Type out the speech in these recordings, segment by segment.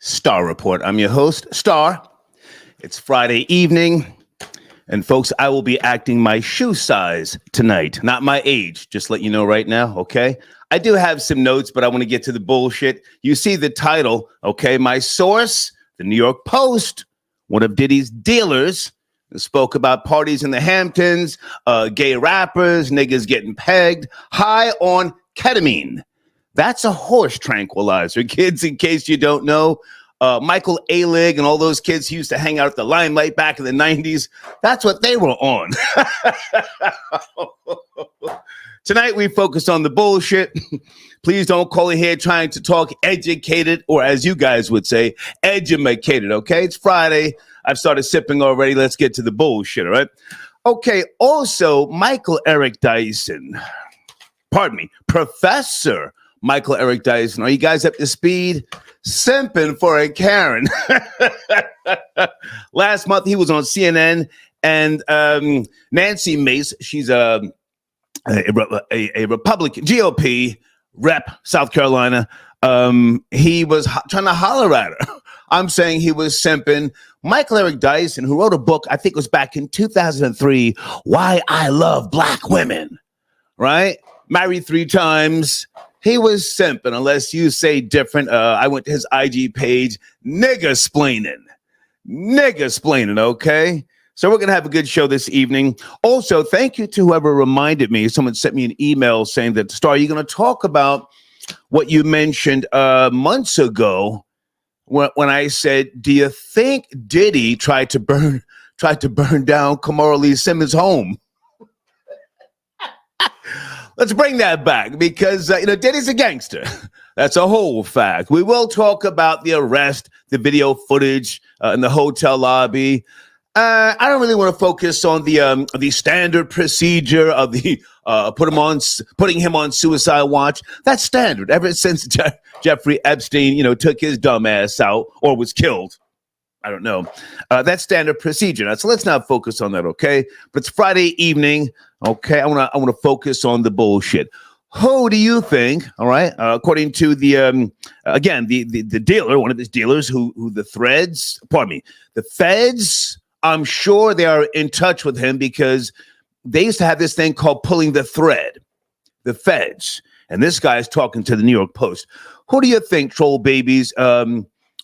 Star Report. I'm your host, Star. It's Friday evening. And folks, I will be acting my shoe size tonight, not my age. Just let you know right now, okay? I do have some notes, but I want to get to the bullshit. You see the title, okay? My source, the New York Post, one of Diddy's dealers, spoke about parties in the Hamptons, gay rappers, niggas getting pegged, high on ketamine. That's a horse tranquilizer, kids, in case you don't know. Michael A-Lig and all those kids who used to hang out at the Limelight back in the 90s, that's what they were on. Tonight, we focus on the bullshit. Please don't call in here trying to talk educated, or as you guys would say, edumacated, okay? It's Friday. I've started sipping already. Let's get to the bullshit, all right? Okay, also, Michael Eric Dyson. Pardon me, Professor Michael Eric Dyson. Are you guys up to speed? Simping for a Karen. Last month, he was on CNN, and Nancy Mace, she's a Republican, GOP rep, South Carolina. He was trying to holler at her. I'm saying he was simping. Michael Eric Dyson, who wrote a book, I think it was back in 2003, Why I Love Black Women, right? Married 3 times. He was simping, unless you say different. I went to his IG page, nigga-splaining, okay? So we're going to have a good show this evening. Also, thank you to whoever reminded me. Someone sent me an email saying that, Star, you're going to talk about what you mentioned months ago when I said, do you think Diddy tried to burn down Kamara Lee Simmons' home? Let's bring that back because, Diddy's a gangster. That's a whole fact. We will talk about the arrest, the video footage in the hotel lobby. I don't really want to focus on the standard procedure of the putting him on suicide watch. That's standard ever since Jeffrey Epstein, took his dumb ass out or was killed. I don't know. That's standard procedure. Now, so let's not focus on that, okay? But it's Friday evening, okay? I want to focus on the bullshit. Who do you think? All right, according to the dealer, one of his dealers, who the feds. I'm sure they are in touch with him because they used to have this thing called pulling the thread. The feds, and this guy is talking to the New York Post. Who do you think, troll babies?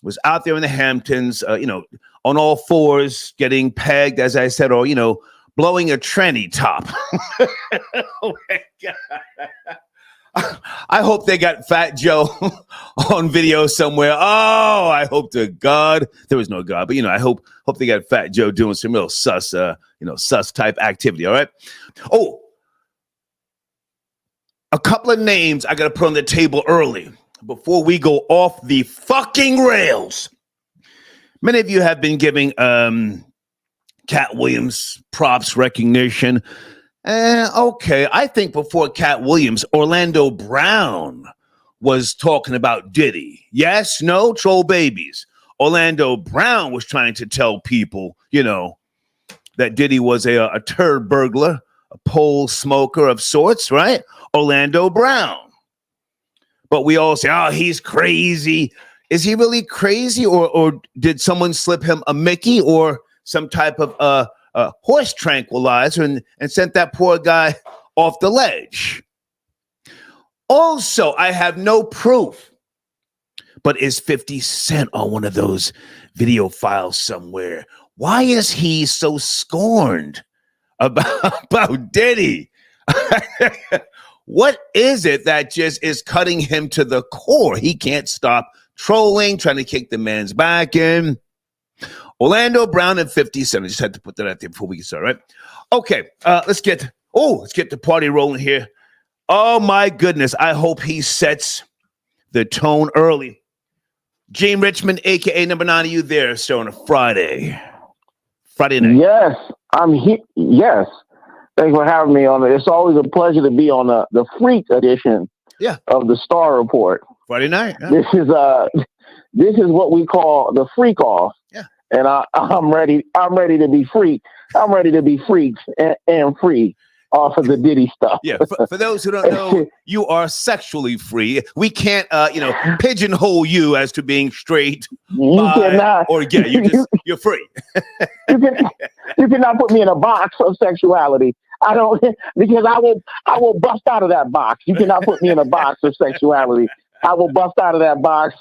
Was out there in the Hamptons, on all fours, getting pegged, as I said, or, blowing a tranny top. Oh, my God. I hope they got Fat Joe on video somewhere. Oh, I hope to God. There was no God, but, I hope they got Fat Joe doing some real sus type activity, all right? Oh, a couple of names I got to put on the table early before we go off the fucking rails. Many of you have been giving Cat Williams props, recognition. Okay, I think before Cat Williams, Orlando Brown was talking about Diddy. Yes, no, troll babies. Orlando Brown was trying to tell people, that Diddy was a turd burglar, a pole smoker of sorts, right? Orlando Brown. But we all say, oh, he's crazy. Is he really crazy? Or did someone slip him a Mickey or some type of horse tranquilizer and sent that poor guy off the ledge? Also, I have no proof. But is 50 Cent on one of those video files somewhere? Why is he so scorned about Diddy? What is it that just is cutting him to the core? He can't stop trolling, trying to kick the man's back in. Orlando Brown and 50 Cent. I just had to put that out there before we get started, right? Okay, let's get the party rolling here. Oh, my goodness. I hope he sets the tone early. Gene Richmond, a.k.a. Number 9, are you there, sir, on a Friday night? Yes, I'm here. Yes. Thanks for having me on it. It's always a pleasure to be on the Freak edition of the Star Report. Friday night. Yeah. This is what we call the freak off. Yeah. And I'm ready to be freaked. I'm ready to be freaked and free. off of the Diddy stuff. Yeah, for those who don't know, you are sexually free. We can't, pigeonhole you as to being straight, cannot, or gay. You're free. you cannot put me in a box of sexuality. I don't, because I will bust out of that box. You cannot put me in a box of sexuality. I will bust out of that box,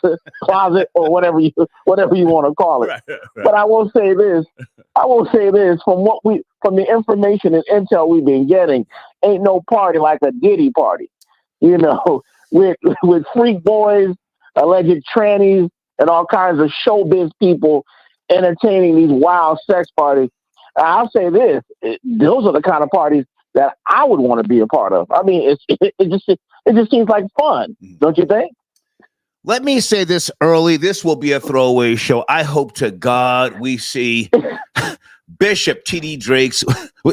closet, or whatever you want to call it. Right. But I will say this. From the information and intel we've been getting, ain't no party like a Diddy party. With freak boys, alleged trannies, and all kinds of showbiz people entertaining these wild sex parties. I'll say this: those are the kind of parties that I would want to be a part of. I mean, it just seems like fun, don't you think? Let me say this early. This will be a throwaway show. I hope to God we see Bishop T.D. Drake's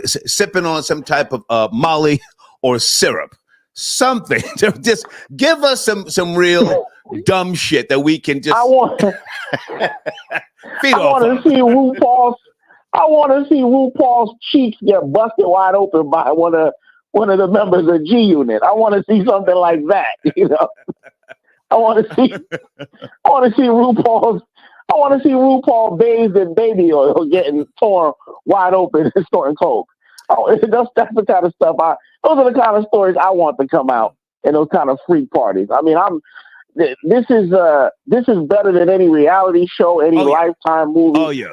sipping on some type of Molly or syrup. Something to just give us some real dumb shit that we can just feed off of. I want to see RuPaul's cheeks get busted wide open by one of the members of G Unit. I want to see something like that. I want to see RuPaul bathed in baby oil getting torn wide open and snorting coke. That's the kind of stuff those are the kind of stories I want to come out in those kind of freak parties. I mean, this is better than any reality show, any Lifetime movie. Oh yeah.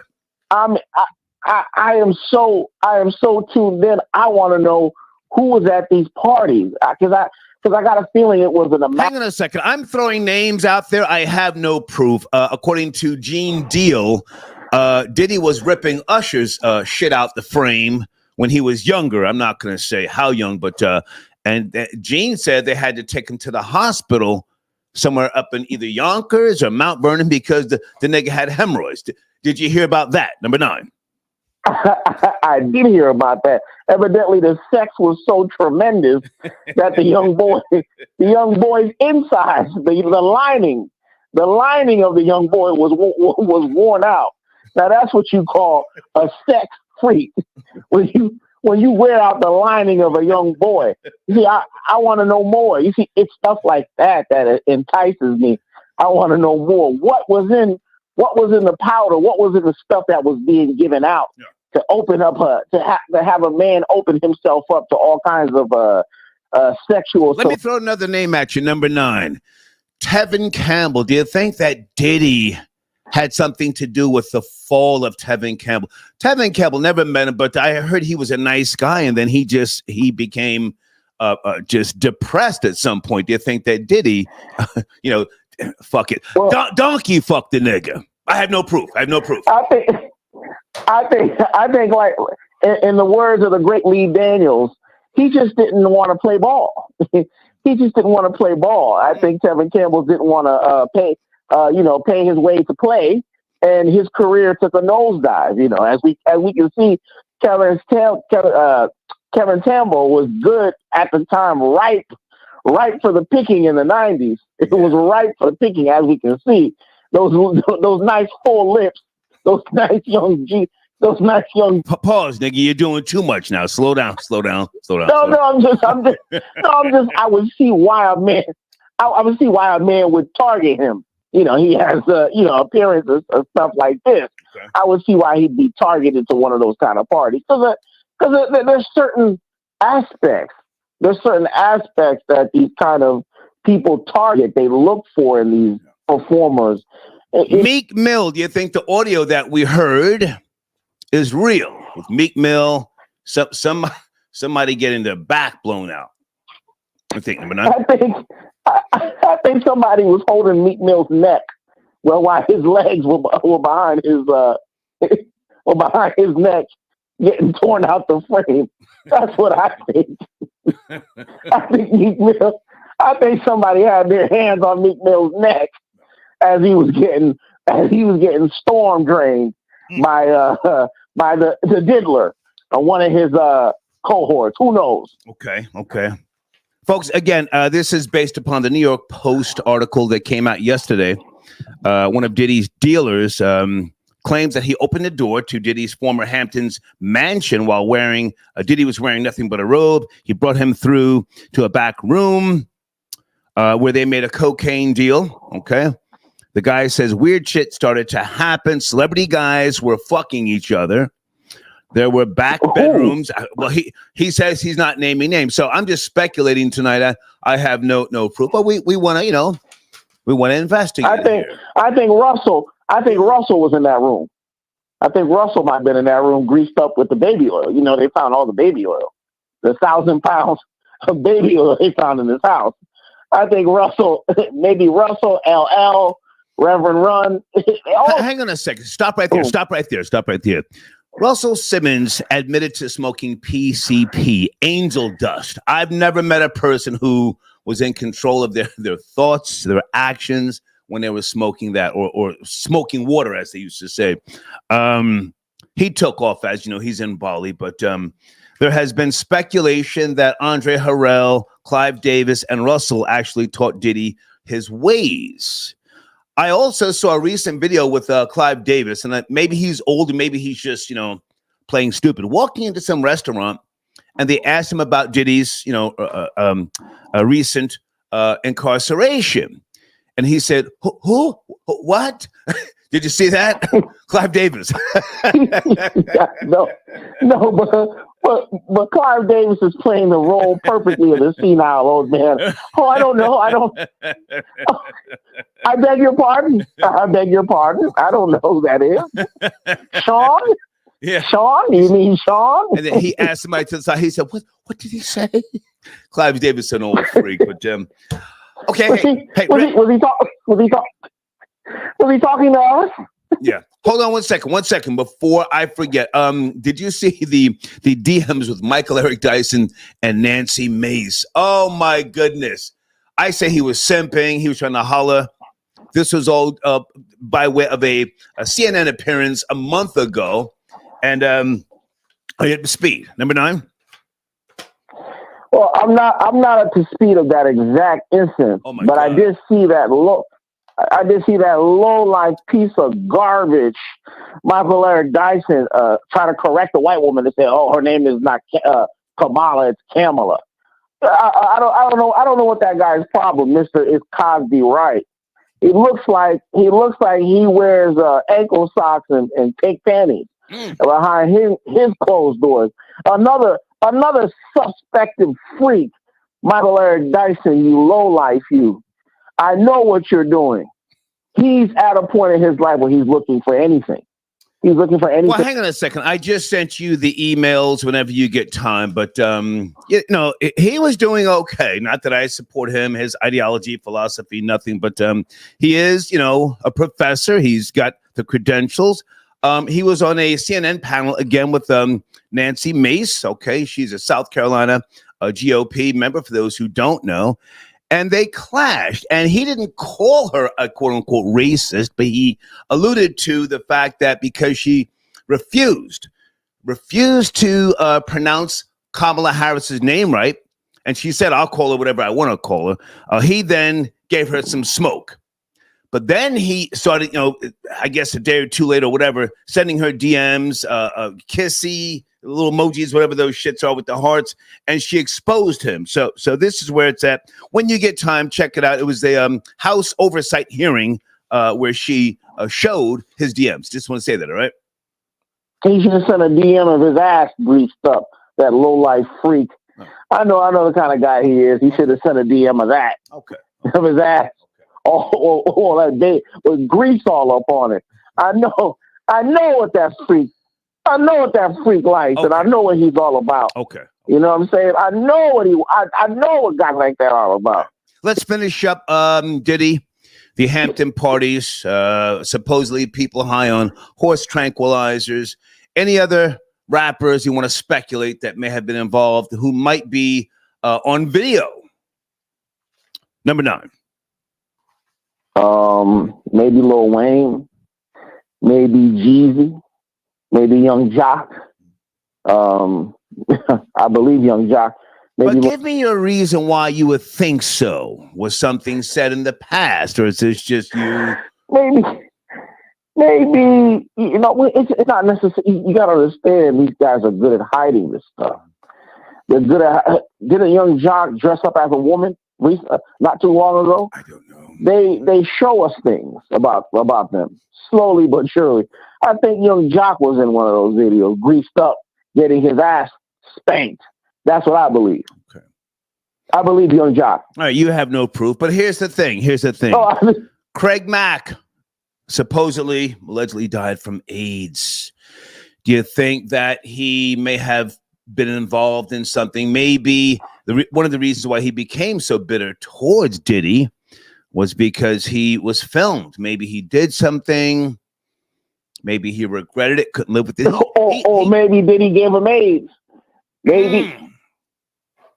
I am so tuned in. I want to know who was at these parties because I got a feeling it was an Hang on a second. I'm throwing names out there. I have no proof. According to Gene Deal, Diddy was ripping Usher's shit out the frame when he was younger. I'm not going to say how young, but Gene said they had to take him to the hospital somewhere up in either Yonkers or Mount Vernon because the nigga had hemorrhoids. Did you hear about that? Number 9. I did hear about that. Evidently, the sex was so tremendous that the young boy's insides, the lining of the young boy was worn out. Now that's what you call a sex freak. When you wear out the lining of a young boy. You see, I want to know more. You see, it's stuff like that entices me. I want to know more. What was in the powder? What was in the stuff that was being given out to open up to have a man open himself up to all kinds of sexual? Let me throw another name at you. Number 9, Tevin Campbell. Do you think that Diddy had something to do with the fall of Tevin Campbell? Tevin Campbell, never met him, but I heard he was a nice guy, and then he became just depressed at some point. Do you think that Diddy, fuck it, donkey fuck the nigga? I have no proof. I think like in the words of the great Lee Daniels, he just didn't want to play ball. He just didn't want to play ball. I think Tevin Campbell didn't want to pay his way to play, and his career took a nosedive. As we can see, Kevin Campbell was good at the time, ripe for the picking in the 90s. It was ripe for the picking, as we can see. Those nice full lips, those nice young. Pause, nigga. You're doing too mumuch now. Slow down. I would see why a man. I would see why a man would target him. He has appearances and stuff like this. Okay. I would see why he'd be targeted to one of those kind of parties because there's certain aspects. There's certain aspects that these kind of people target. They look for in these performers. Meek Mill. Do you think the audio that we heard is real? With Meek Mill, somebody getting their back blown out. I think number 9. I think somebody was holding Meek Mill's neck, while his legs were behind his neck, getting torn out the frame. That's what I think. I think somebody had their hands on Meek Mill's neck as he was getting storm drained by the diddler or one of his cohorts. Who knows? Okay. Folks, again, this is based upon the New York Post article that came out yesterday. One of Diddy's dealers claims that he opened the door to Diddy's former Hamptons mansion while Diddy was wearing nothing but a robe. He brought him through to a back room where they made a cocaine deal. Okay. The guy says weird shit started to happen. Celebrity guys were fucking each other. There were back bedrooms. Well, he says he's not naming names. So I'm just speculating tonight. I have no proof, but we want to, we want to investigate. I think Russell was in that room. I think Russell might have been in that room greased up with the baby oil. They found all the baby oil. The 1,000 pounds of baby oil they found in his house. I think Russell, maybe Russell, LL, Reverend Run. Hang on a second. Stop right there. Russell Simmons admitted to smoking PCP, angel dust. I've never met a person who was in control of their thoughts, their actions when they were smoking that or smoking water, as they used to say. He took off, as you know, he's in Bali, but there has been speculation that Andre Harrell, Clive Davis, and Russell actually taught Diddy his ways. I also saw a recent video with Clive Davis, and maybe he's old and maybe he's just, playing stupid, walking into some restaurant, and they asked him about Diddy's, a recent incarceration. And he said, who? What? Did you see that? Clive Davis. No, but Clive Davis is playing the role perfectly of the senile old man. Oh, I don't know. I beg your pardon. I don't know who that is. Sean? Yeah. Sean? You mean Sean? And then he asked somebody to the side. He said, what did he say? Clive Davis is an old freak, but okay. Was he talking to us? Yeah. Hold on one second before I forget. Did you see the DMs with Michael Eric Dyson and Nancy Mace? Oh my goodness. I say he was simping, he was trying to holler. This was all by way of a CNN appearance a month ago. And I hit the speed. Number 9. Well, I'm not up to speed of that exact instance, but God. I did see that low life piece of garbage. Michael Eric Dyson try to correct a white woman to say, "Oh, her name is not Kamala, it's Kamala." I don't know what that guy's problem. Mister is Cosby right? He looks like he wears ankle socks and pink panties behind his closed doors. Another suspected freak, Michael Eric Dyson. You low life, you. I know what you're doing. He's at a point in his life where he's looking for anything. Well, hang on a second. I just sent you the emails whenever you get time, but he was doing okay. Not that I support him, his ideology, philosophy, nothing, but he is, a professor. He's got the credentials. He was on a CNN panel again with Nancy Mace. Okay, she's a South Carolina GOP member, for those who don't know. And they clashed, and he didn't call her a quote-unquote racist, but he alluded to the fact that because she refused to pronounce Kamala Harris's name right, and she said, I'll call her whatever I want to call her, he then gave her some smoke. But then he started, I guess a day or two later, whatever, sending her DMs, kissy, little emojis, whatever those shits are with the hearts, and she exposed him. So this is where it's at. When you get time, check it out. It was a House oversight hearing where she showed his DMs. Just want to say that, all right? He should have sent a DM of his ass greased up, that low-life freak. Oh. I know the kind of guy he is. He should have sent a DM of that. Okay. Of his ass. All that day with grease all up on it. I know what that freak likes, okay. And I know what he's all about. Okay. You know what I'm saying? I know what guys like that are all about. Let's finish up Diddy, the Hampton parties, supposedly people high on horse tranquilizers. Any other rappers you want to speculate that may have been involved who might be on video? Number 9. Maybe Lil Wayne, maybe Jeezy, maybe Young Jock. I believe Young Jock. But give me your reason why you would think so. Was something said in the past, or is this just you? maybe, it's not necessary. You got to understand, these guys are good at hiding this stuff. They're good at. Did a young jock dress up as a woman not too long ago? I don't know. They show us things about them slowly but surely. I think young jock was in one of those videos, greased up, getting his ass spanked. That's what I believe. Okay. I believe young jock. All right, you have no proof, but here's the thing. Craig Mack supposedly, allegedly died from AIDS. Do you think that he may have been involved in something? Maybe one of the reasons why he became so bitter towards Diddy was because he was filmed. Maybe he did something. Maybe he regretted it, couldn't live with it. Or maybe Diddy gave him AIDS. Maybe.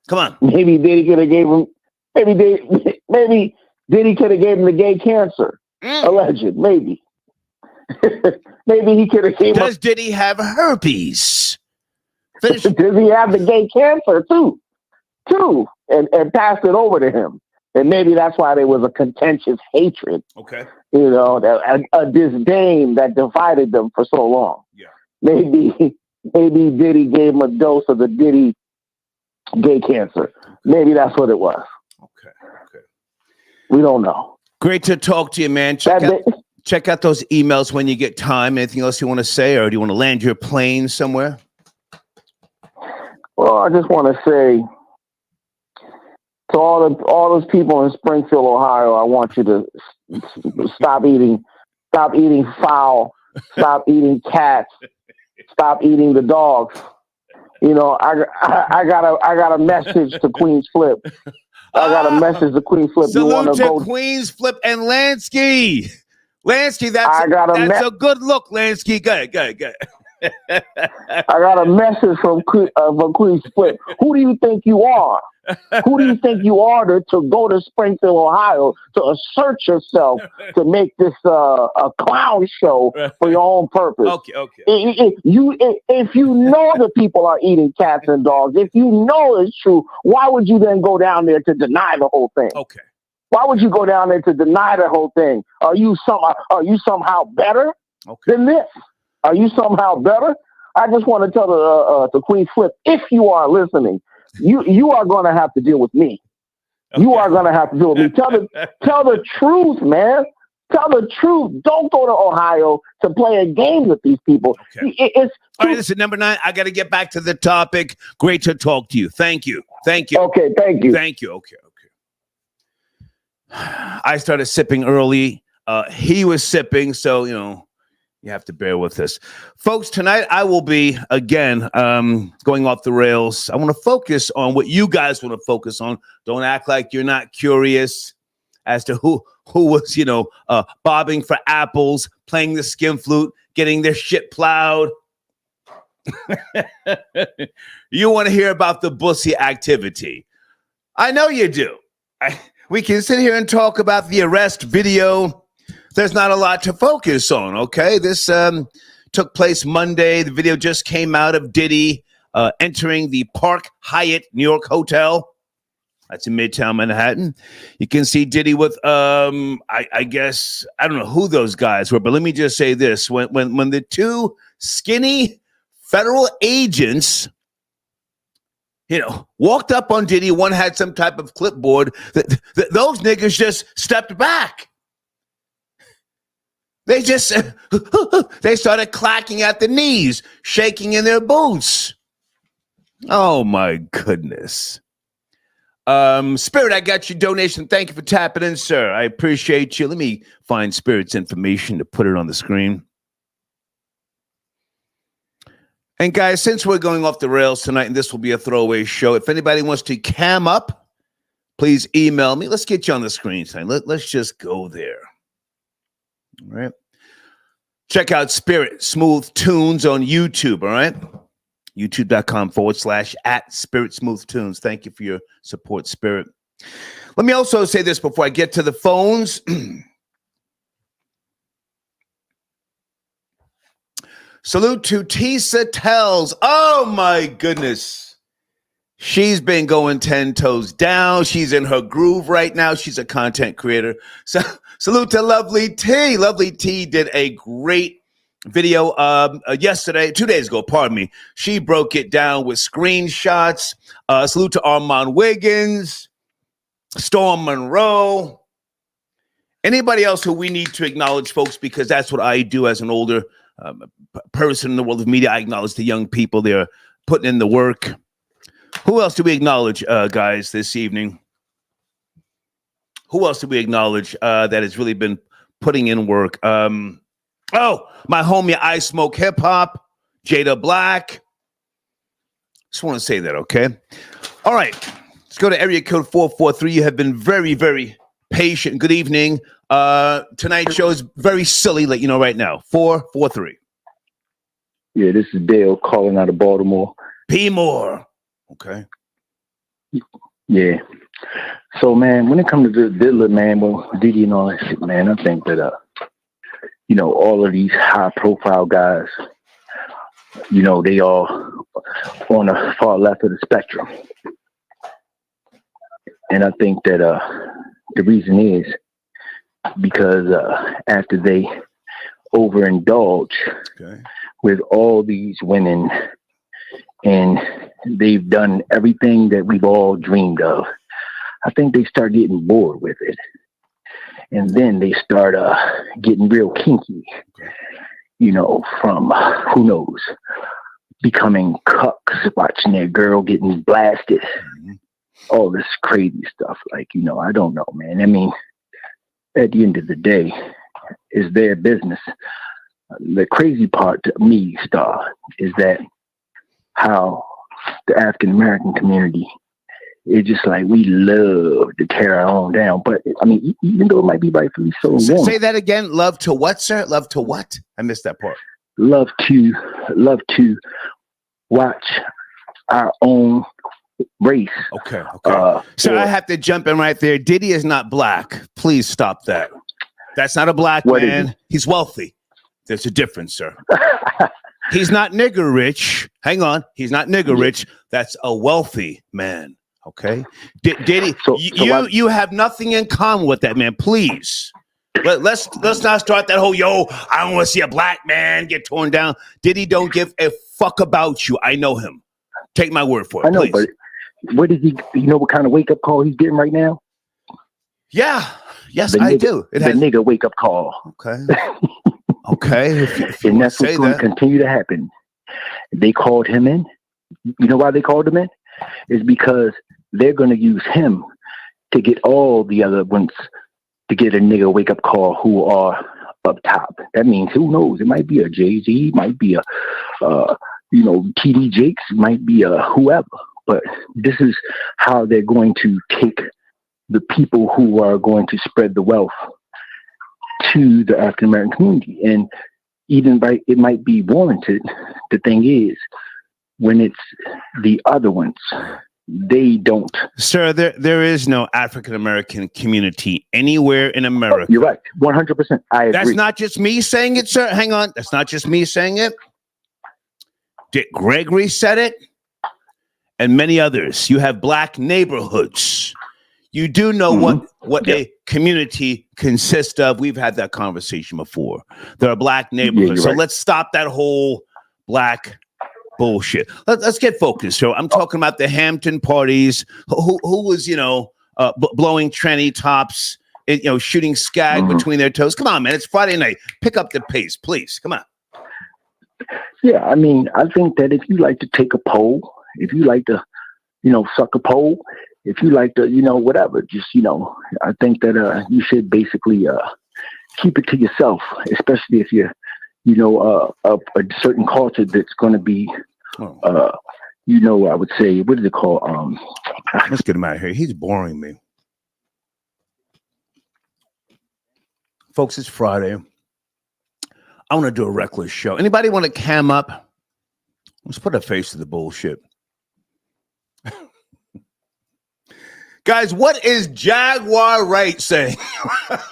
Come on. Maybe Diddy could have gave him. Maybe Diddy could have gave him the gay cancer. Alleged. Maybe. Maybe he could have gave him. Does Diddy have herpes? Does he have the gay cancer too? And passed it over to him. And maybe that's why there was a contentious hatred. Okay. A disdain that divided them for so long. Yeah. Maybe Diddy gave him a dose of the Diddy gay cancer. Maybe that's what it was. Okay. We don't know. Great to talk to you, man. Check out those emails when you get time. Anything else you want to say, or do you want to land your plane somewhere? Well, I just want to say to all those people in Springfield, Ohio, I want you to stop eating fowl, stop eating cats, stop eating the dogs. I got a message to Queen's Flip. Salute to Queen's Flip and Lansky. Lansky, that's a good look, Lansky. Good. I got a message from Queen's Flip. Who do you think you are? Who do you think you are to go to Springfield, Ohio, to assert yourself to make this a clown show for your own purpose? Okay. If you know the people are eating cats and dogs, if you know it's true, why would you then go down there to deny the whole thing? Okay. Why would you go down there to deny the whole thing? Are you somehow better than this? Are you somehow better? I just want to tell the Queen Flip, if you are listening, you are going to have to deal with me. Okay. You are going to have to deal with me. Tell the truth, man. Tell the truth. Don't go to Ohio to play a game with these people. Okay. All right, listen, number 9. I got to get back to the topic. Great to talk to you. Thank you. Okay, thank you. Okay. I started sipping early. He was sipping, so you have to bear with us. Folks, tonight I will be, again, going off the rails. I want to focus on what you guys want to focus on. Don't act like you're not curious as to who was, bobbing for apples, playing the skin flute, getting their shit plowed. You want to hear about the bussy activity. I know you do. We can sit here and talk about the arrest video. There's not a lot to focus on, okay? This took place Monday. The video just came out of Diddy entering the Park Hyatt New York Hotel. That's in Midtown Manhattan. You can see Diddy with, I guess, I don't know who those guys were, but let me just say this. When the two skinny federal agents, walked up on Diddy, one had some type of clipboard, those niggas just stepped back. They just, they started clacking at the knees, shaking in their boots. Oh, my goodness. Spirit, I got your donation. Thank you for tapping in, sir. I appreciate you. Let me find Spirit's information to put it on the screen. And guys, since we're going off the rails tonight, and this will be a throwaway show, if anybody wants to cam up, please email me. Let's get you on the screen tonight. Let's just go there. All right. Check out Spirit Smooth Tunes on YouTube. All right. YouTube.com/@Spirit Smooth Tunes. Thank you for your support, Spirit. Let me also say this before I get to the phones. Salute to Tisa Tells. Oh my goodness. She's been going 10 toes down. She's in her groove right now. She's a content creator. So salute to Lovely T. Lovely T did a great video yesterday, 2 days ago, pardon me. She broke it down with screenshots. Salute to Armand Wiggins, Storm Monroe. Anybody else who we need to acknowledge, folks, because that's what I do as an older person in the world of media. I acknowledge the young people. They're putting in the work. Who else do we acknowledge, guys, this evening? Who else do we acknowledge that has really been putting in work? My homie, I Smoke Hip Hop, Jada Black. Just want to say that, okay? All right. Let's go to area code 443. You have been very, very patient. Good evening. Tonight's show is very silly, let you know right now. 443. Yeah, this is Dale calling out of Baltimore. P. Moore. Okay. Yeah. So, man, when it comes to the Diddler, man, well, Diddy and all that shit, man, I think that, all of these high-profile guys, they all on the far left of the spectrum. And I think that the reason is because after they overindulge with all these women and they've done everything that we've all dreamed of, I think they start getting bored with it. And then they start getting real kinky, from, who knows, becoming cucks, watching their girl getting blasted, all this crazy stuff. Like, I don't know, man. I mean, at the end of the day, it's their business. The crazy part to me, Star, is that how the African American community is just like, we love to tear our own down. But I mean, even though it might be rightfully so. Say that again. Love to what, sir? Love to what? I missed that part. Love to watch our own race. Okay. So I have to jump in right there. Diddy is not black. Please stop that. That's not a black man. He's wealthy. There's a difference, sir. He's not nigger rich. Hang on. He's not nigger rich. That's a wealthy man. Okay. Diddy, you have nothing in common with that man. Please. Let's not start that whole, I don't want to see a black man get torn down. Diddy don't give a fuck about you. I know him. Take my word for it. I know, please. But what is he, what kind of wake up call he's getting right now? Yeah. Yes, I do. The nigga wake up call. Okay. Okay. If you and that's what's going to continue to happen. They called him in. You know why they called him in? It's because they're going to use him to get all the other ones to get a nigga wake up call who are up top. That means, who knows? It might be a Jay-Z, might be a, TD Jakes, might be a whoever. But this is how they're going to take the people who are going to spread the wealth to the African American community. And even it might be warranted. The thing is, when it's the other ones, they don't. Sir, there is no African American community anywhere in America. You're right. 100%. I agree. That's not just me saying it, sir. Hang on. That's not just me saying it. Dick Gregory said it, and many others. You have black neighborhoods. You do know what a community consists of. We've had that conversation before. There are black neighborhoods. So let's stop that whole black bullshit. Let's get focused. So I'm talking about the Hampton parties. Who was, blowing tranny tops, shooting skag between their toes. Come on, man. It's Friday night. Pick up the pace, please. Come on. Yeah, I mean, I think that if you like to take a poll, if you like to, suck a poll, if you like to, whatever, just, I think that you should basically keep it to yourself, especially if you're, a certain culture that's going to be, I would say, what is it called? Let's get him out of here. He's boring me. Folks, it's Friday. I want to do a reckless show. Anybody want to cam up? Let's put a face to the bullshit. Guys, what is Jaguar Wright saying?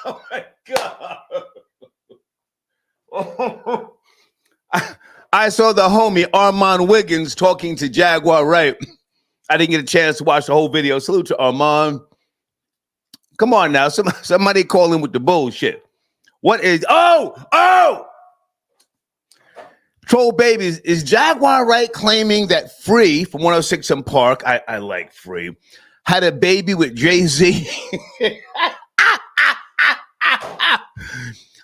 Oh, my God. I saw the homie Armand Wiggins talking to Jaguar Wright. I didn't get a chance to watch the whole video. Salute to Armand. Come on now. Somebody call in with the bullshit. What is... Oh! Troll babies, is Jaguar right claiming that Free from 106 in Park, I like Free, had a baby with Jay-Z?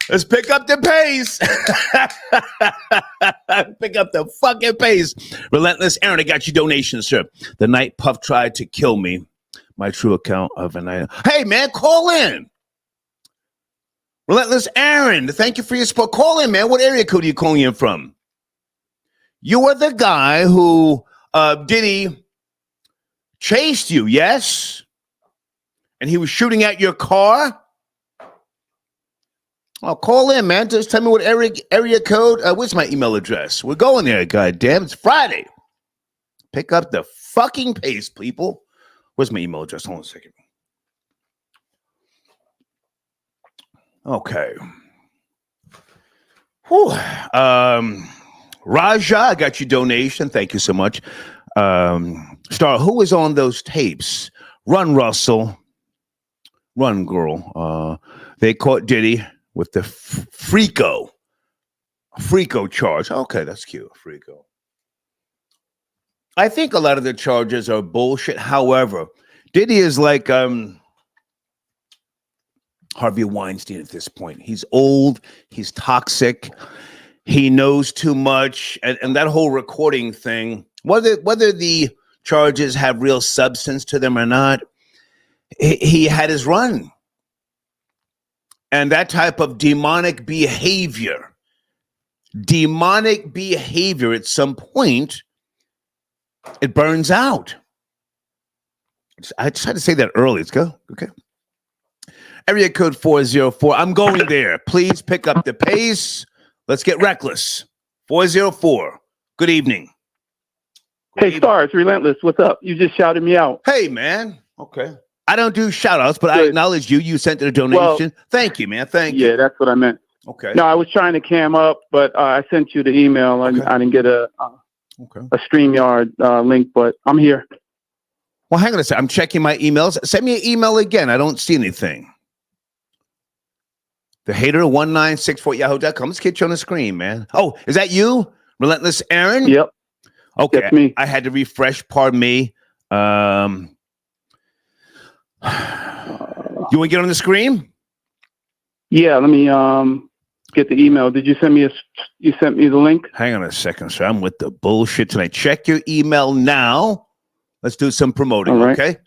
Let's pick up the pace. Pick up the fucking pace. Relentless Aaron, I got your donation, sir. The night Puff tried to kill me. My true account of a night. Hey, man, call in. Relentless Aaron, thank you for your support. Call in, man. What area code are you calling in from? You were the guy who Diddy chased you, yes? And he was shooting at your car? Oh, call in, man. Just tell me what area code. What's my email address? We're going there, goddamn. It's Friday. Pick up the fucking pace, people. Where's my email address? Hold on a second. Okay. Whew. Raja, I got your donation. Thank you so much. Star, who was on those tapes? Run, Russell. Run, girl. They caught Diddy with the Freako charge. Okay, that's cute. Freako. I think a lot of the charges are bullshit. However, Diddy is like Harvey Weinstein at this point. He's old. He's toxic. He knows too much. And that whole recording thing, whether the charges have real substance to them or not, he had his run. And that type of demonic behavior at some point, it burns out. I just had to say that early. Let's go. Okay. Area code 404. I'm going there. Please pick up the pace. Let's get reckless. 404. Good evening. Hey, Star, it's Relentless. What's up? You just shouted me out. Hey, man. Okay. I don't do shout outs, but I acknowledge you. You sent a donation. Thank you, man. Thank you. Yeah, that's what I meant. Okay. No, I was trying to cam up, but I sent you the email. Okay. I didn't get a StreamYard link, but I'm here. Well, hang on a second. I'm checking my emails. Send me an email again. I don't see anything. The hater 1964 yahoo.com. Let's get you on the screen, man. Oh, is that you? Relentless Aaron? Yep. Okay. That's me. I had to refresh. Pardon me. You want to get on the screen? Yeah, let me get the email. Did you send me you sent me the link? Hang on a second, sir. I'm with the bullshit tonight. Check your email now. Let's do some promoting, right. Okay?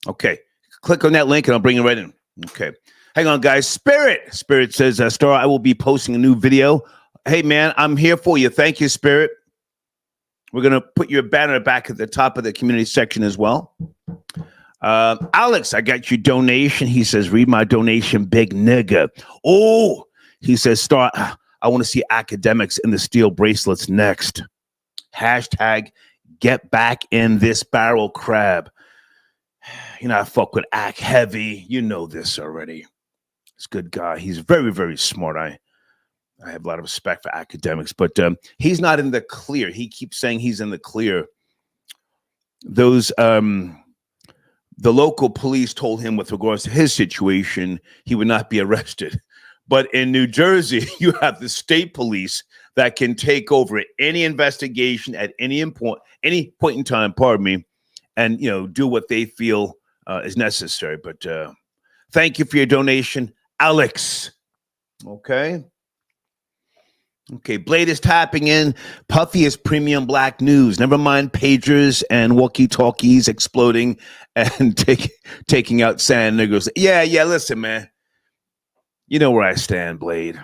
Okay. Click on that link and I'll bring you right in. Okay. Hang on, guys. Spirit says, Star, I will be posting a new video. Hey, man, I'm here for you. Thank you, Spirit. We're going to put your banner back at the top of the community section as well. Alex, I got your donation. He says, read my donation, big nigga. Oh, he says, Star, I want to see academics in the steel bracelets next. Hashtag get back in this barrel crab. You know, I fuck with Act Heavy. You know this already. He's a good guy. He's very, very smart. I have a lot of respect for academics, but he's not in the clear. He keeps saying he's in the clear. Those the local police told him with regards to his situation, he would not be arrested. But in New Jersey, you have the state police that can take over any investigation at any point in time, pardon me, and do what they feel is necessary. But thank you for your donation, Alex. Okay. Blade is tapping in. Puffy is premium black news. Never mind pagers and walkie-talkies exploding and taking out sand niggers. Yeah, listen, man. You know where I stand, Blade.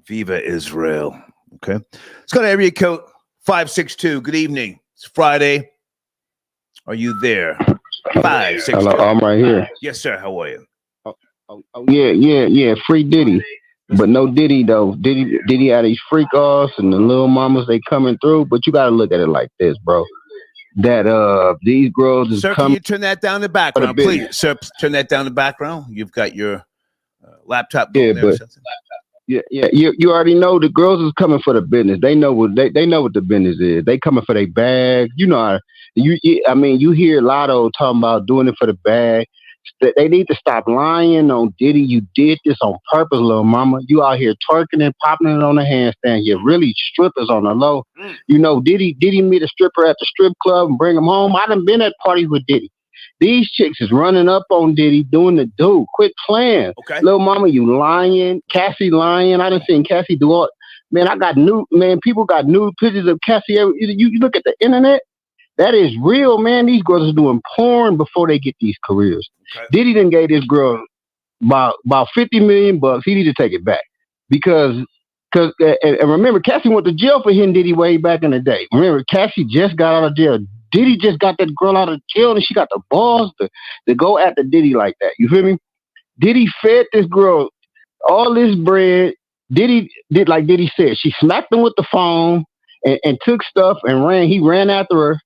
Viva Israel. Okay. Let's go to area code 562. Good evening. It's Friday. Are you there? 562. Hello, I'm right here. Yes, sir. How are you? Yeah. Free Diddy. But no Diddy though. Diddy had these freak offs and the little mamas, they coming through. But you gotta look at it like this, bro. That these girls is coming. Sir, can you turn that down the background, please? Sir, turn that down the background. You've got your laptop going there or something. Yeah. You already know the girls is coming for the business. They know what they know what the business is. They coming for their bag. You know, you hear Lotto talking about doing it for the bag. They need to stop lying on Diddy. You did this on purpose, little mama. You out here twerking and popping it on the handstand. You're really strippers on the low. You know, Diddy meet a stripper at the strip club and bring him home. I done been at parties with Diddy. These chicks is running up on Diddy doing the do. Quit playing. Okay. Little mama, you lying. Cassie lying. I done seen Cassie do all. Man, people got nude pictures of Cassie. You look at the internet. That is real, man. These girls are doing porn before they get these careers. Okay. Diddy done gave this girl about $50 million. He need to take it back because and remember, Cassie went to jail for hitting Diddy way back in the day. Remember, Cassie just got out of jail. Diddy just got that girl out of jail, and she got the balls to go after Diddy like that. You feel me? Diddy fed this girl all this bread. Diddy did like Diddy said. She smacked him with the phone and took stuff and ran. He ran after her.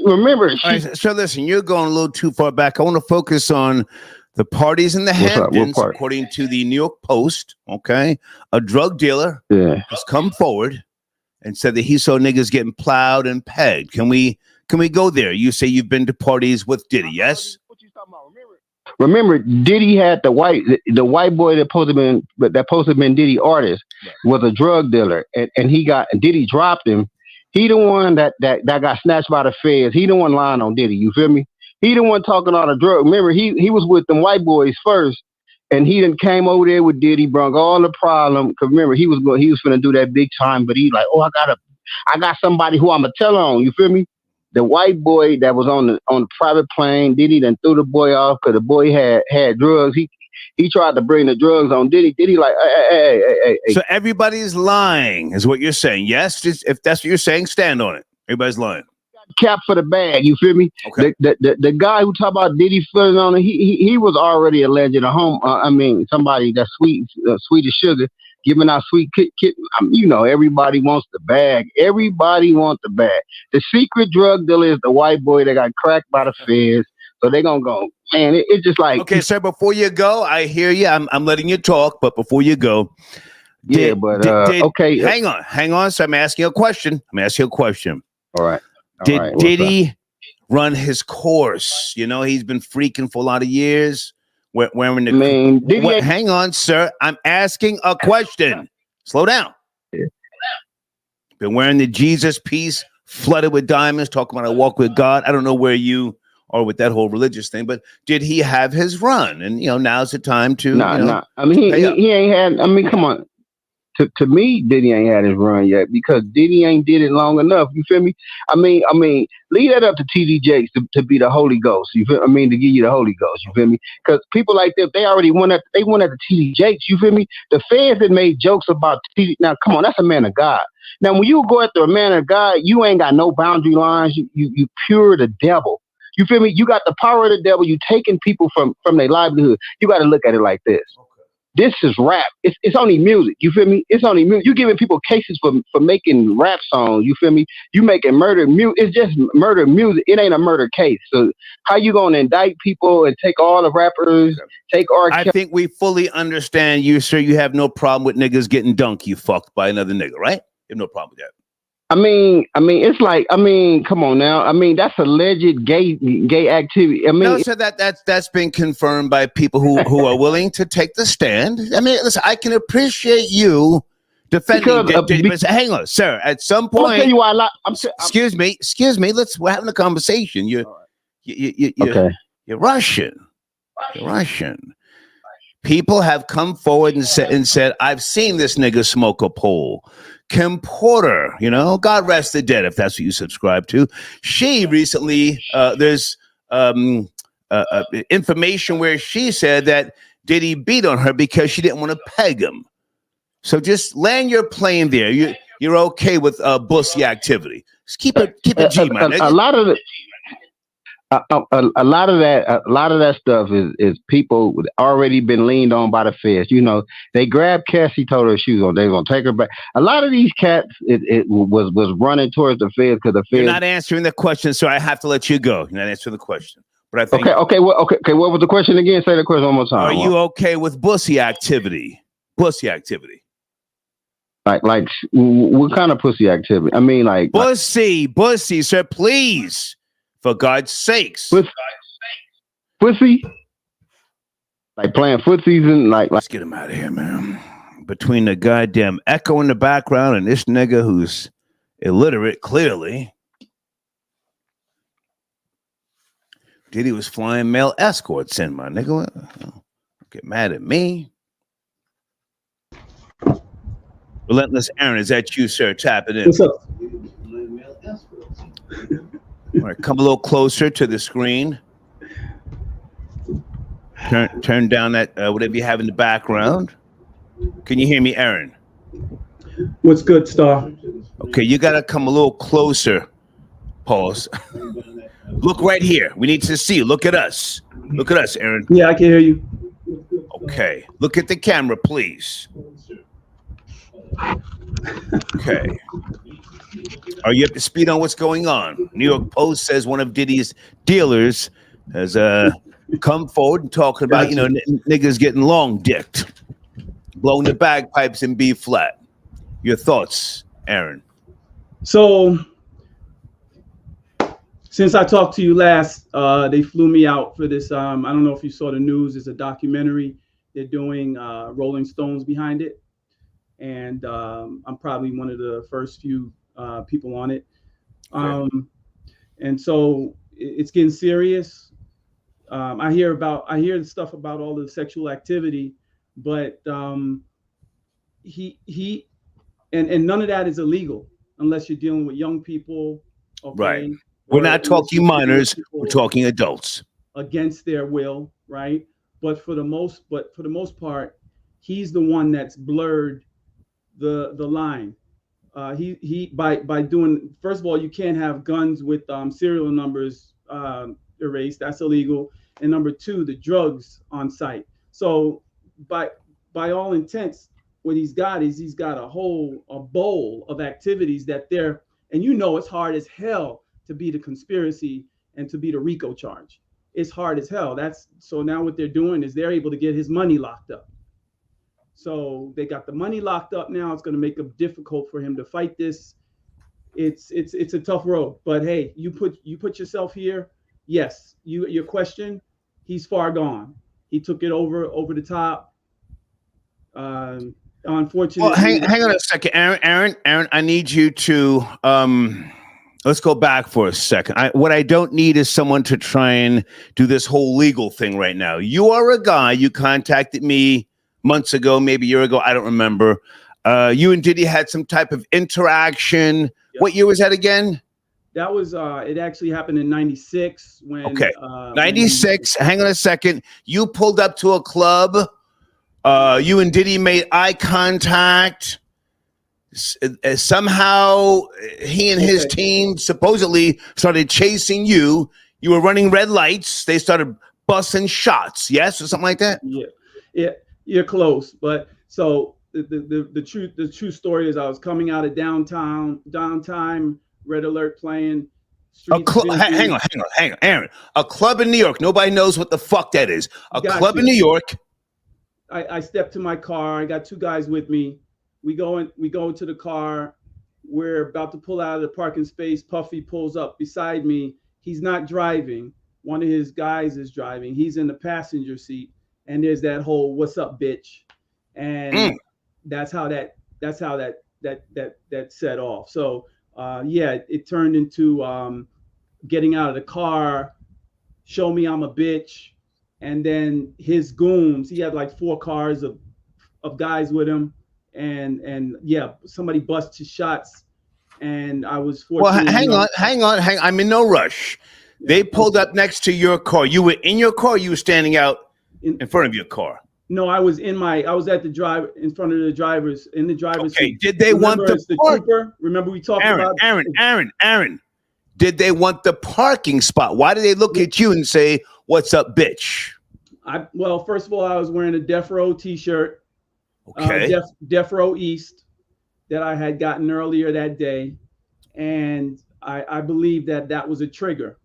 Remember. Right, so listen, you're going a little too far back. I want to focus on the parties in the Hamptons, according to the New York Post. Okay, a drug dealer has come forward and said that he saw niggas getting plowed and pegged. Can we go there? You say you've been to parties with Diddy, yes? What you talking about? Remember, Diddy had the white boy that supposed to have been Diddy artist was a drug dealer, and Diddy dropped him. He the one that got snatched by the feds. He the one lying on Diddy. You feel me? He the one talking all the drugs. Remember, he was with them white boys first, and he then came over there with Diddy, brung all the problem. Cause remember, he was finna do that big time, but he like, oh, I got somebody who I'ma tell on. You feel me? The white boy that was on the private plane, Diddy then threw the boy off because the boy had drugs. He tried to bring the drugs on Diddy. Diddy like, hey. So everybody's lying, is what you're saying. Yes, if that's what you're saying, stand on it. Everybody's lying. Cap for the bag, you feel me? Okay. The guy who talked about Diddy flirting on it, he was already alleged somebody that's sweet as sugar, giving out sweet kit. You know, everybody wants the bag. Everybody wants the bag. The secret drug dealer is the white boy that got cracked by the feds. So they're gonna go, man. It's just like, okay, sir. Before you go, I hear you. I'm letting you talk, but before you go, okay. Hang on. So I'm asking you a question. All right. Did Diddy run his course? You know, he's been freaking for a lot of years. Wearing the hang on, sir. I'm asking a question. Slow down. Yeah. Been wearing the Jesus piece, flooded with diamonds, talking about I walk with God. I don't know where you are with that whole religious thing, but did he have his run? And you know, now's the time to Nah. I mean, he ain't had. I mean, come on. To me, Diddy ain't had his run yet because Diddy ain't did it long enough. You feel me? I mean, leave that up to TD Jakes to be the Holy Ghost. You feel? I mean, to give you the Holy Ghost. You feel me? Because people like them, they already went at the TD Jakes. You feel me? The fans that made jokes about TD. Now, come on, that's a man of God. Now, when you go after a man of God, you ain't got no boundary lines. You pure the devil. You feel me? You got the power of the devil. You taking people from their livelihood. You got to look at it like this. This is rap. It's only music. You feel me? It's only music. You giving people cases for making rap songs. You feel me? You making murder music. It's just murder music. It ain't a murder case. So how you gonna indict people and take all the rappers? Take our. I think we fully understand you, sir. You have no problem with niggas getting you fucked by another nigga, right? You have no problem with that. I mean, it's like, come on now. I mean, that's alleged gay activity. I mean, no, so that's been confirmed by people who are willing to take the stand. I mean, listen, I can appreciate you defending. Hang on, sir. At some point, I'll tell you why. Excuse me. We're having a conversation. You're Russian. You're Russian. People have come forward and said, I've seen this nigga smoke a pole. Kim Porter, you know, God rest the dead if that's what you subscribe to. She recently, there's information where she said that Diddy beat on her because she didn't want to peg him. So just land your plane there. You're okay with bussy activity. Just keep it G, man. A lot of it. A lot of that stuff is people already been leaned on by the feds. You know, they grabbed Cassie, told her she was they gonna take her back. A lot of these cats it was running towards the feds because the feds. You're not answering the question, so I have to let you go. You're not answering the question. But I think okay. What was the question again? Say the question one more time. Are you okay with bussy activity? pussy activity. Like what kind of pussy activity? I mean, like pussy, sir, please, for God's sakes. Pussy? Like playing footsies and like. Let's get him out of here, man. Between the goddamn echo in the background and this nigga who's illiterate, clearly. Diddy was flying male escorts in, my nigga. Don't get mad at me. Relentless Aaron, is that you, sir? Tap it in. What's up? All right, come a little closer to the screen. Turn down that whatever you have in the background. Can you hear me, Aaron? What's good, Star? Okay, you gotta come a little closer. Pause. Look right here. We need to see. Look at us. Look at us, Aaron. Yeah, I can hear you. Okay. Look at the camera, please. Okay. Are you up to speed on what's going on? New York Post says one of Diddy's dealers has come forward and talking about, niggas getting long dicked, blowing the bagpipes in B flat. Your thoughts, Aaron? So, since I talked to you last, they flew me out for this. I don't know if you saw the news. It's a documentary they're doing, Rolling Stones behind it. And I'm probably one of the first few people on it. And so it's getting serious. I hear the stuff about all the sexual activity, but he and none of that is illegal unless you're dealing with young people. Okay? Right. We're not talking minors. We're talking adults against their will, right? But for the most part, he's the one that's blurred the line. He by doing, first of all, you can't have guns with serial numbers erased. That's illegal. And number two, the drugs on site. So by all intents, what he's got a bowl of activities that they're, and it's hard as hell to beat a conspiracy and to beat a RICO charge. It's hard as hell. So now what they're doing is they're able to get his money locked up. So they got the money locked up now. It's going to make it difficult for him to fight this. It's a tough road. But hey, you put yourself here. Yes, your question. He's far gone. He took it over the top. Unfortunately. Well, hang on a second, Aaron. I need you to let's go back for a second. What I don't need is someone to try and do this whole legal thing right now. You are a guy. You contacted me months ago, maybe a year ago. I don't remember. You and Diddy had some type of interaction. Yep. What year was that again? That was, it actually happened in 96 when. Okay. 96. Hang on a second. You pulled up to a club. You and Diddy made eye contact. Somehow he and his team supposedly started chasing you. You were running red lights. They started busting shots. Yes, or something like that. Yeah, you're close. But so the true story is I was coming out of downtime, red alert playing. Hang on, Aaron. A club in New York. Nobody knows what the fuck that is. A club in New York. I stepped to my car. I got two guys with me. We go into the car. We're about to pull out of the parking space. Puffy pulls up beside me. He's not driving. One of his guys is driving. He's in the passenger seat. And there's that whole "What's up, bitch?" And that's how that set off. So it turned into getting out of the car. Show me I'm a bitch. And then his goons. He had like 4 cars of guys with him. And somebody busted his shots, and I was fortunate. Well, hang on. I'm in no rush. They pulled up next to your car. You were in your car. You were standing out in front of your car. No, I was in front of the driver's seat. Okay. Did they want the trooper? Remember we talked about Aaron. Did they want the parking spot? Why did they look at you and say, "What's up, bitch"? Well, first of all, I was wearing a Death Row T-shirt. Okay. Death Row East that I had gotten earlier that day. And I believe that was a trigger.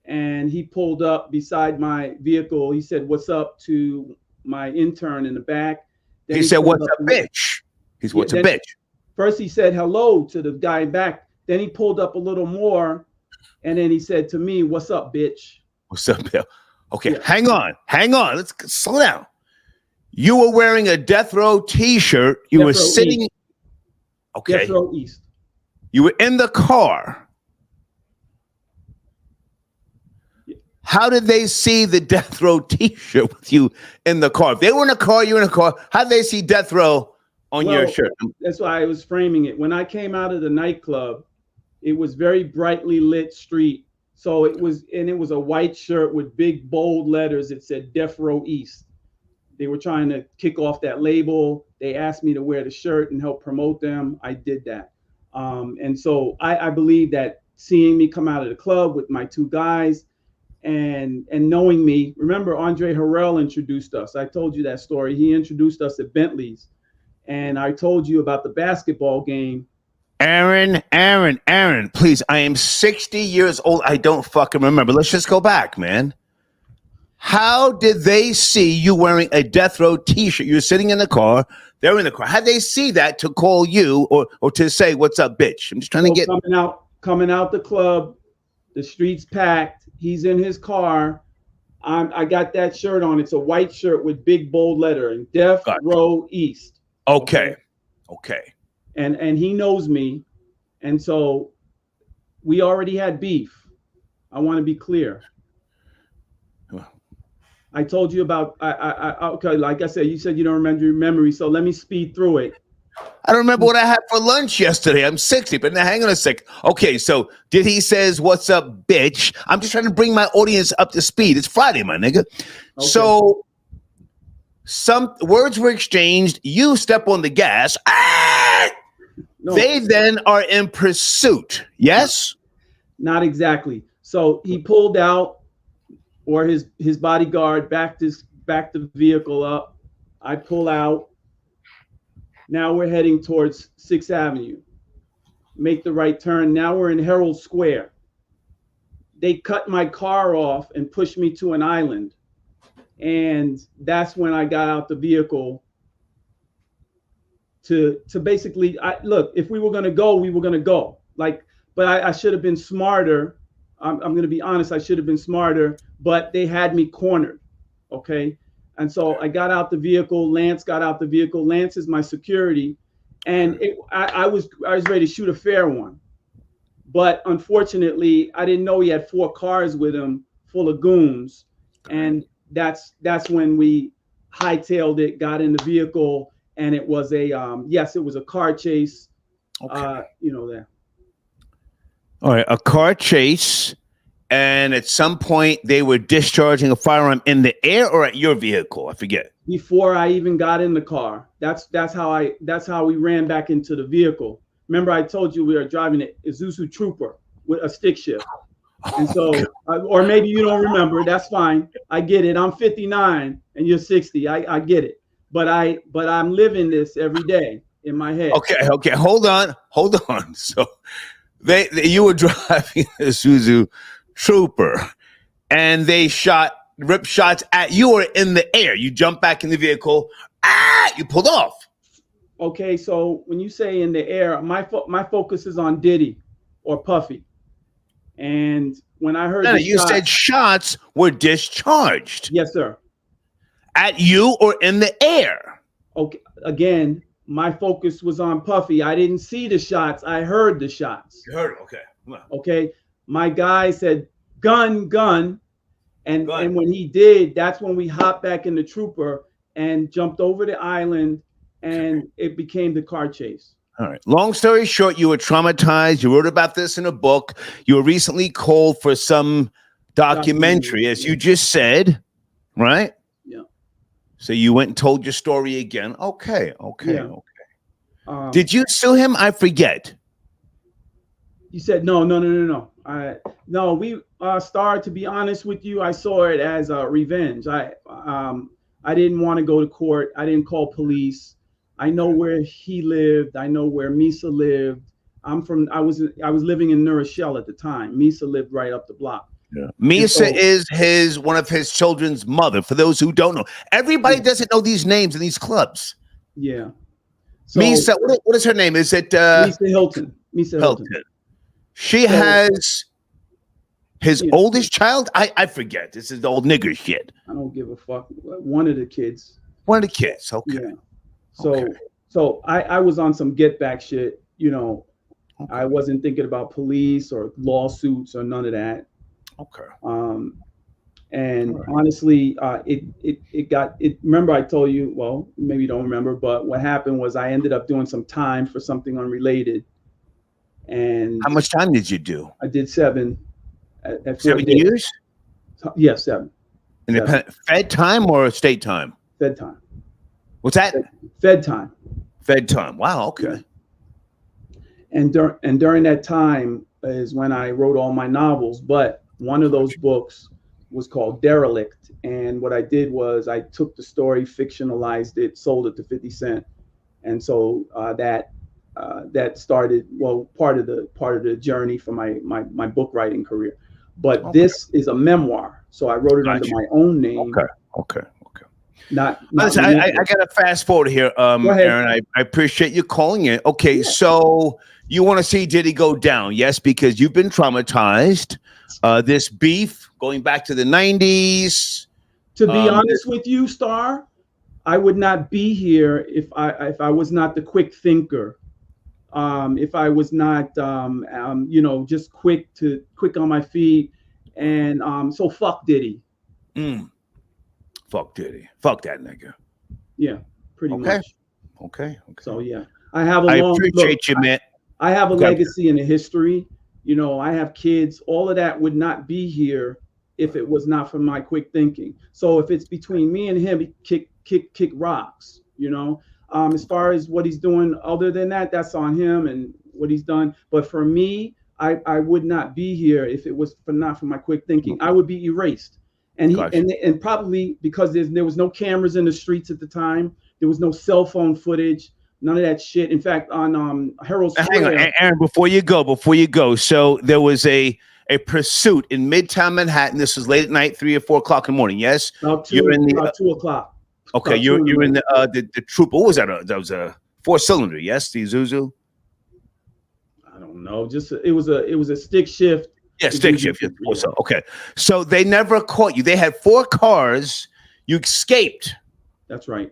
And he pulled up beside my vehicle. He said, "What's up?" to my intern in the back. He said, "What's a bitch?" He's what's a bitch. First, he said hello to the guy back. Then he pulled up a little more, and then he said to me, "What's up, bitch?" What's up, Bill? Okay, hang on. Let's slow down. You were wearing a Death Row T-shirt. You were sitting. East. Okay. Death Row East. You were in the car. How did they see the Death Row T-shirt with you in the car? If they were in a car, you were in a car. How did they see Death Row on your shirt? That's why I was framing it. When I came out of the nightclub, it was very brightly lit street. So it was a white shirt with big bold letters. It said Death Row East. They were trying to kick off that label. They asked me to wear the shirt and help promote them. I did that. And so I believe that seeing me come out of the club with my two guys, and knowing me, remember Andre Harrell introduced us. I told you that story. He introduced us at Bentley's, and I told you about the basketball game. Aaron, please. I am 60 years old. I don't fucking remember. Let's just go back, man. How did they see you wearing a Death Row T-shirt? You're sitting in the car. They're in the car. How did they see that to call you or to say, "What's up, bitch"? I'm just trying to get coming out the club. The street's packed. He's in his car. I got that shirt on. It's a white shirt with big bold lettering, Death Row East. Okay. And he knows me. And so we already had beef. I want to be clear. I told you about, okay, like I said, you said you don't remember your memory. So let me speed through it. I don't remember what I had for lunch yesterday. I'm 60, but now hang on a sec. Okay, so did he says, "What's up, bitch"? I'm just trying to bring my audience up to speed. It's Friday, my nigga. Okay. So some words were exchanged. You step on the gas. No. They then are in pursuit. Yes? Not exactly. So he pulled out, or his bodyguard backed the vehicle up. I pull out. Now we're heading towards 6th Avenue. Make the right turn. Now we're in Herald Square. They cut my car off and pushed me to an island. And that's when I got out the vehicle to basically, look, if we were going to go, we were going to go. But I should have been smarter. I'm going to be honest. I should have been smarter, but they had me cornered. Okay. And so I got out the vehicle. Lance got out the vehicle. Lance is my security, and I was ready to shoot a fair one, but unfortunately, I didn't know he had 4 cars with him full of goons, and that's when we hightailed it, got in the vehicle, and it was a it was a car chase. Okay. There. All right, a car chase. And at some point, they were discharging a firearm in the air or at your vehicle. I forget. Before I even got in the car, that's how we ran back into the vehicle. Remember, I told you we were driving an Isuzu Trooper with a stick shift. And so, or maybe you don't remember. That's fine. I get it. I'm 59 and you're 60. I get it. But I'm living this every day in my head. Okay. Hold on. So, you were driving a Isuzu Trooper, and they ripped shots at you or in the air. You jumped back in the vehicle. You pulled off. Okay, so when you say in the air, my focus is on Diddy or Puffy. And when I heard you said shots were discharged. Yes, sir. At you or in the air. Okay, again, my focus was on Puffy. I didn't see the shots. I heard the shots. You heard it. Okay. Well. Okay. My guy said, gun. And when he did, that's when we hopped back in the Trooper and jumped over the island, and it became the car chase. All right. Long story short, you were traumatized. You wrote about this in a book. You were recently called for some documentary, as you just said, right? Yeah. So you went and told your story again. Okay. Yeah. Did you sue him? I forget. You said no. No, we Star. To be honest with you, I saw it as a revenge. I didn't want to go to court. I didn't call police. I know where he lived. I know where Misa lived. I was living in New Rochelle at the time. Misa lived right up the block. Yeah. Misa is one of his children's mother. For those who don't know, everybody doesn't know these names in these clubs. Yeah. So, Misa, what is her name? Is it Misa Hilton? Misa Hilton. She has his oldest child. I forget. This is the old nigger shit. I don't give a fuck. One of the kids. One of the kids. Okay. Yeah. So I was on some get back shit. You know, I wasn't thinking about police or lawsuits or none of that. Okay. And honestly, it got. Remember, I told you. Well, maybe you don't remember, but what happened was I ended up doing some time for something unrelated. And how much time did you do? I did 7. At 7 years? Yeah, 7. Independent Fed time or state time? Fed time. What's that? Fed time. Fed time. Wow. Okay. And during that time is when I wrote all my novels. But one of those books was called Derelict, and what I did was I took the story, fictionalized it, sold it to 50 Cent, and so that started part of the journey for my book writing career. But this is a memoir, so I wrote it under my own name. Okay. Not listen, I gotta fast forward here, Aaron. I appreciate you calling in. Okay, so you want to see Diddy go down? Yes, because you've been traumatized. This beef going back to the 90s. To be honest with you, Star, I would not be here if I was not the quick thinker. If I was not, just quick on my feet, and so fuck Diddy. Fuck Diddy. Fuck that nigga. Yeah, pretty much. Okay. So yeah, I appreciate you, man. I have a legacy and a history. You know, I have kids. All of that would not be here if it was not for my quick thinking. So if it's between me and him, kick rocks. You know, as far as what he's doing, other than that, that's on him and what he's done. But for me, I would not be here if it was not for my quick thinking. I would be erased. And and probably because there was no cameras in the streets at the time, there was no cell phone footage, none of that shit. In fact, on Herald Square. Hang on, Aaron, before you go. So there was a pursuit in Midtown Manhattan. This was late at night, 3 or 4 o'clock in the morning. Yes, about 2 o'clock. Okay, you're in the troop. What was that? That was a 4-cylinder. Yes, the Isuzu. I don't know. Just it was a stick shift. Yeah, stick shift. Yeah. Okay, so they never caught you. They had 4 cars. You escaped. That's right.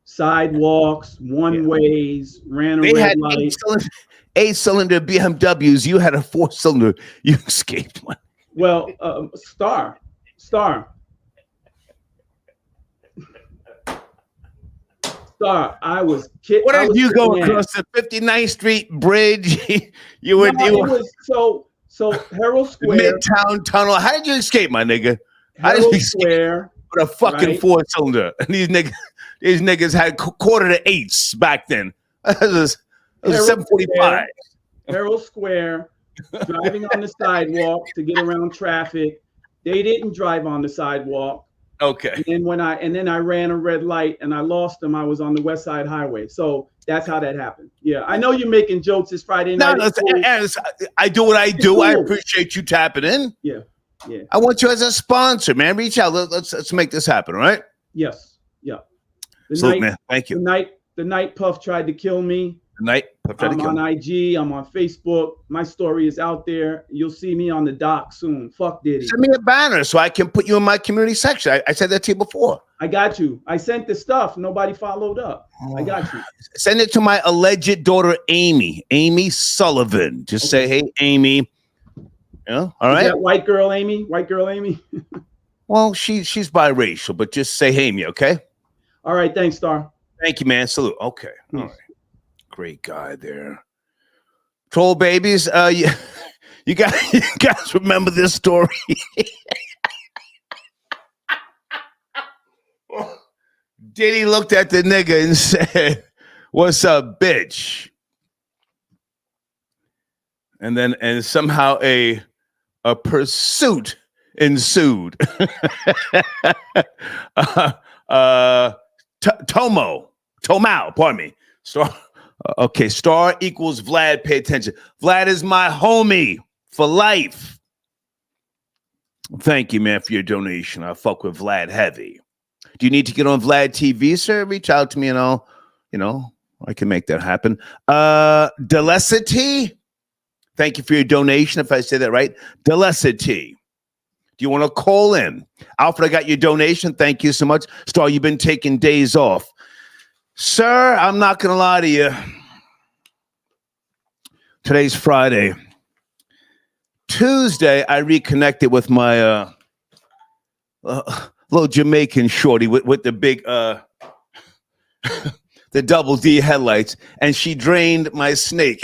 Sidewalks, one ways, ran a they red had light. 8-cylinder BMWs. You had a 4-cylinder. You escaped one. Well, Star. I was kidding. What did you go across the 59th Street Bridge? you were so Herald Square, Midtown Tunnel. How did you escape, my nigga? Herald Square with a fucking 4-cylinder, and these niggas had quarter to 8s back then. It was 745. Herald Square, driving on the sidewalk to get around traffic. They didn't drive on the sidewalk. Okay. And then I ran a red light and I lost them. I was on the West Side Highway. So that's how that happened. Yeah, I know you're making jokes. It's Friday night. No, I do what I do. Cool. I appreciate you tapping in. Yeah. I want you as a sponsor, man. Reach out. Let's make this happen. All right. Yes. Yeah. Man. Thank you. The night Puff tried to kill me. I'm on IG. I'm on Facebook. My story is out there. You'll see me on the dock soon. Fuck Diddy. Send me a banner so I can put you in my community section. I said that to you before. I got you. I sent the stuff. Nobody followed up. I got you. Send it to my alleged daughter, Amy Sullivan. Just say, hey, Amy. Yeah. All right. Is that white girl, Amy? Well, she's biracial, but just say, hey, Amy. Okay. All right. Thanks, Star. Thank you, man. Salute. Okay. All right. Great guy there. Troll babies. You guys remember this story? Diddy looked at the nigga and said, "What's up, bitch?" And somehow a pursuit ensued. Tomao, pardon me. Star equals Vlad. Pay attention. Vlad is my homie for life. Thank you, man, for your donation. I fuck with Vlad heavy. Do you need to get on Vlad TV, sir? Reach out to me and I'll you know, I can make that happen. Delecity, thank you for your donation. If I say that right, Delecity. Do you want to call in? Alfred, I got your donation. Thank you so much. Star, you've been taking days off. Sir, I'm not going to lie to you. Today's Friday. Tuesday, I reconnected with my little Jamaican shorty with the big, the double D headlights, and she drained my snake.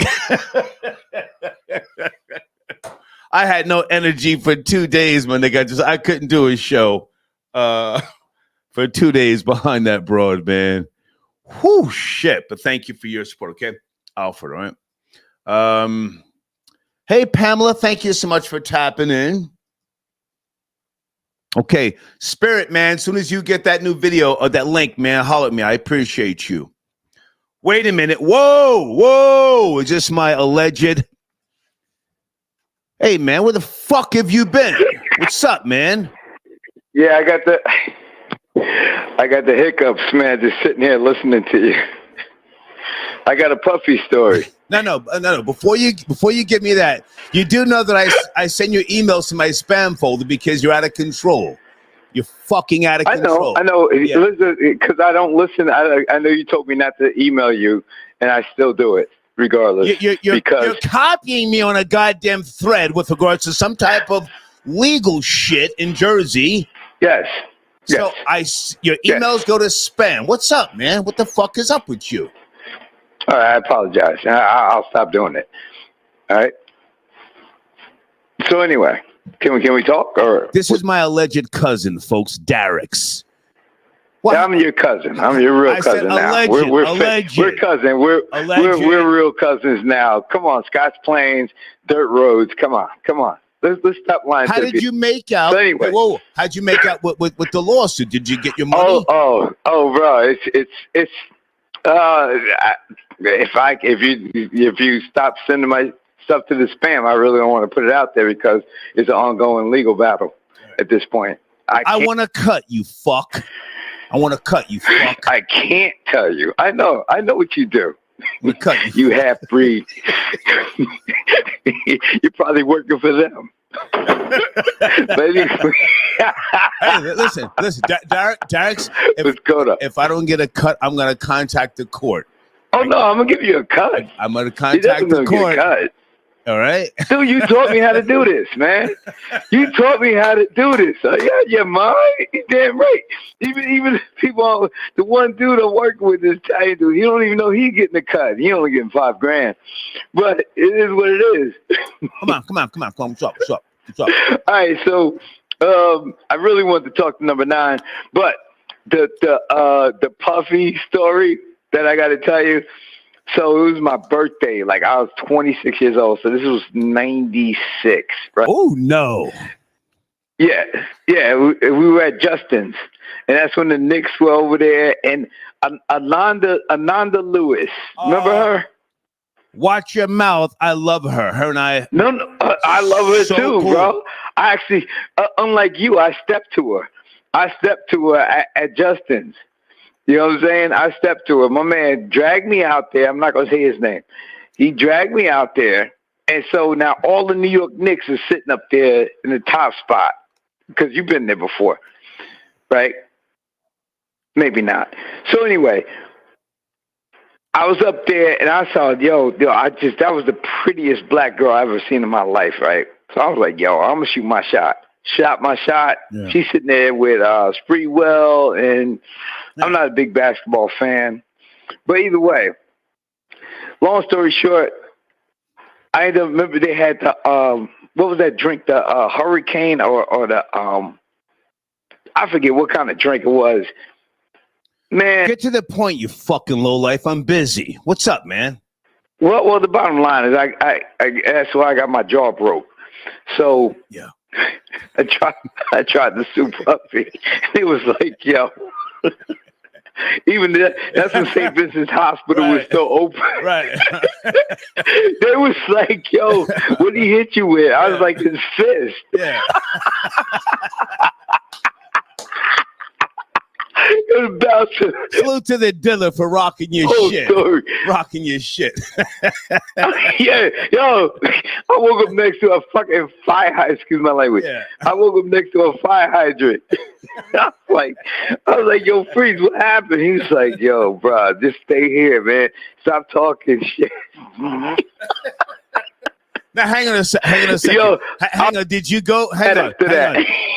I had no energy for 2 days, my nigga. I couldn't do a show for 2 days behind that broad, man. Whew, shit. But thank you for your support, okay? Alfred, all right? Hey, Pamela, thank you so much for tapping in. Okay, Spirit, man, as soon as you get that new video or that link, man, holler at me. I appreciate you. Wait a minute. Whoa. Is this my alleged... Hey, man, where the fuck have you been? What's up, man? Yeah, I got the hiccups, man, just sitting here listening to you. I got a puffy story. No. Before you give me that, you do know that I send your emails to my spam folder because you're out of control. You're fucking out of control. I know. Yeah. Listen, because I don't listen. I know you told me not to email you, and I still do it. Regardless, you're copying me on a goddamn thread with regards to some type of legal shit in Jersey. Yes. So your emails go to spam. What's up, man? What the fuck is up with you? All right, I apologize. I'll stop doing it. All right. So anyway, can we talk? Or this is my alleged cousin, folks, Darrick's. Yeah, I'm your cousin. I'm your real cousin now. We're cousins. We're real cousins now. Come on, Scotch Plains, dirt roads. Come on. Let's stop lying. How did you make out? So anyway, how'd you make out with the lawsuit? Did you get your money? Oh, bro, it's if you stop sending my stuff to the spam, I really don't want to put it out there because it's an ongoing legal battle at this point. I want to cut you, fuck. I want to cut you, fuck. I can't tell you. I know what you do. We cut you. You half breed. You're probably working for them. But anyway. Hey, listen. Darrick's. If I don't get a cut, I'm gonna contact the court. Oh no, I'm gonna give you a cut. I'm gonna contact the court. Get a cut. All right. Dude, you taught me how to do this, man. You taught me how to do this. Yeah, mind. You damn right. Even people, the one dude I'm working with, this Italian dude, he don't even know he's getting a cut. He only getting $5,000. But it is what it is. Come on. What's up? All right, so I really want to talk to number 9, but the Puffy story that I got to tell you. So it was my birthday. Like I was 26 years old. So this was 96, right? Oh no. Yeah. We were at Justin's, and that's when the Knicks were over there. And Ananda Lewis, remember her? Watch your mouth. I love her. Her and I. No, I love her too, cool. bro. I actually, unlike you, I stepped to her at Justin's. You know what I'm saying? I stepped to her. My man dragged me out there. I'm not going to say his name. He dragged me out there. And so now all the New York Knicks are sitting up there in the top spot because you've been there before, right? Maybe not. So anyway, I was up there and I saw, that was the prettiest black girl I ever seen in my life, right? So I was like, I'm going to shoot my shot. Shot my shot. Yeah. She's sitting there with Spreewell, and I'm not a big basketball fan. But either way, long story short, I remember they had the, what was that drink? The Hurricane or the, I forget what kind of drink it was. Man. Get to the point, you fucking lowlife. I'm busy. What's up, man? Well, the bottom line is I that's why I got my jaw broke. So yeah. I tried to sue Puffy. It was like, even that's when St. Vincent's Hospital was still open. Right. They was like, what did he hit you with? I was like, his fist. Yeah. Salute to the dealer for rocking your shit. Story. Rocking your shit. Yeah, yo, I woke up next to a fucking fire hydrant. Excuse my language. Yeah. I woke up next to a fire hydrant. I was like, yo, Freeze, what happened? He was like, yo, bro, just stay here, man. Stop talking shit. Now, hang on a second. Yo, hang on. Did you go? Hang on.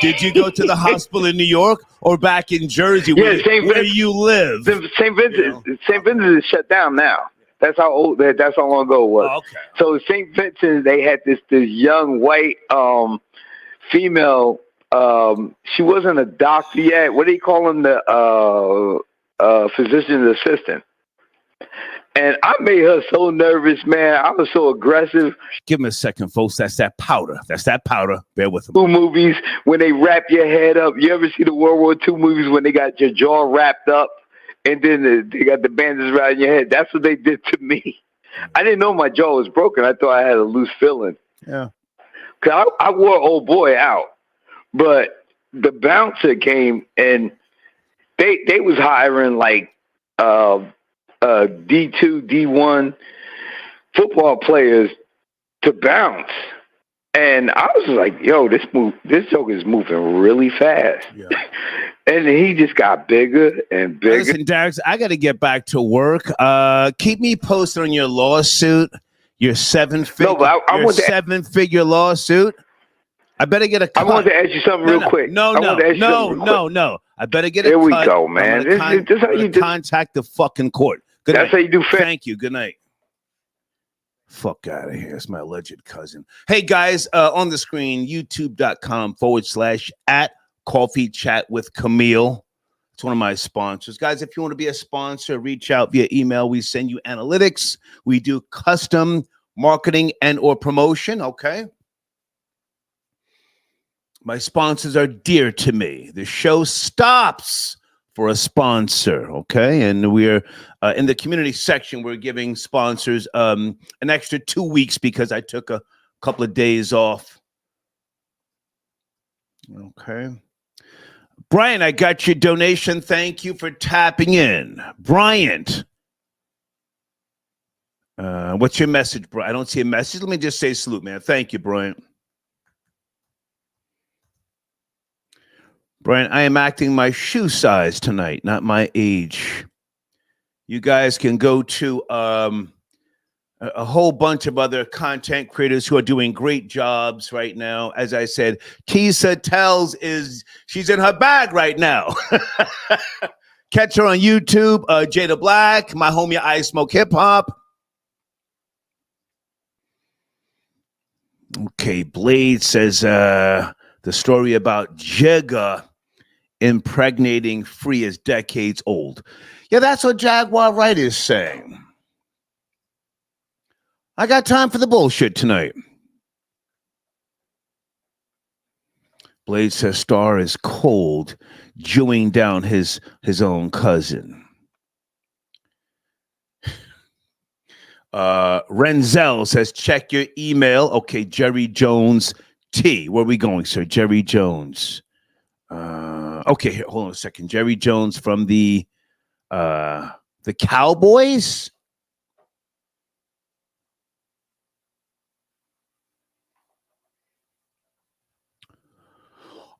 Did you go to the hospital in New York or back in Jersey where you live? St. Vincent. St. Vincent is shut down now. That's how old. That's how long ago it was. Oh, okay. So St. Vincent, they had this young white female. She wasn't a doctor yet. What do you call them? The physician's assistant. And I made her so nervous, man. I was so aggressive. Give me a second, folks. That's that powder. Bear with them. Movies, when they wrap your head up. You ever see the World War II movies when they got your jaw wrapped up and then they got the bandages around your head? That's what they did to me. I didn't know my jaw was broken. I thought I had a loose filling. Yeah. Because I wore old boy out. But the bouncer came and they was hiring like D2, D1 football players to bounce. And I was like, yo, this joke is moving really fast. Yeah. And he just got bigger and bigger. Listen, Darrix, I got to get back to work. Keep me posted on your lawsuit, your seven-figure lawsuit. I better get a cut. I wanted to ask you something real quick. No. I better get a cut. Here we go, man. This is how you contact the fucking court. Good That's night. how you do fair. Thank you. Good night. Fuck out of here. It's my alleged cousin. Hey, guys, on the screen, youtube.com/@Coffee Chat with Camille. It's one of my sponsors. Guys, if you want to be a sponsor, reach out via email. We send you analytics. We do custom marketing and or promotion, okay? My sponsors are dear to me. The show stops for a sponsor, okay? And we're in the community section, we're giving sponsors an extra 2 weeks because I took a couple of days off. Okay. Brian, I got your donation. Thank you for tapping in. Bryant. What's your message, Brian? I don't see a message. Let me just say salute, man. Thank you, Bryant. Brian, I am acting my shoe size tonight, not my age. You guys can go to a whole bunch of other content creators who are doing great jobs right now. As I said, Tisa Tells she's in her bag right now. Catch her on YouTube. Jada Black, my homie I Smoke Hip Hop. Okay, Blade says the story about Jigga impregnating Free is decades old. Yeah, that's what Jaguar Wright is saying. I got time for the bullshit tonight. Blade says Star is cold, jewing down his own cousin. Renzel says, check your email. Okay, Jerry Jones T. Where are we going, sir? Jerry Jones. Okay, here, hold on a second. Jerry Jones from the Cowboys.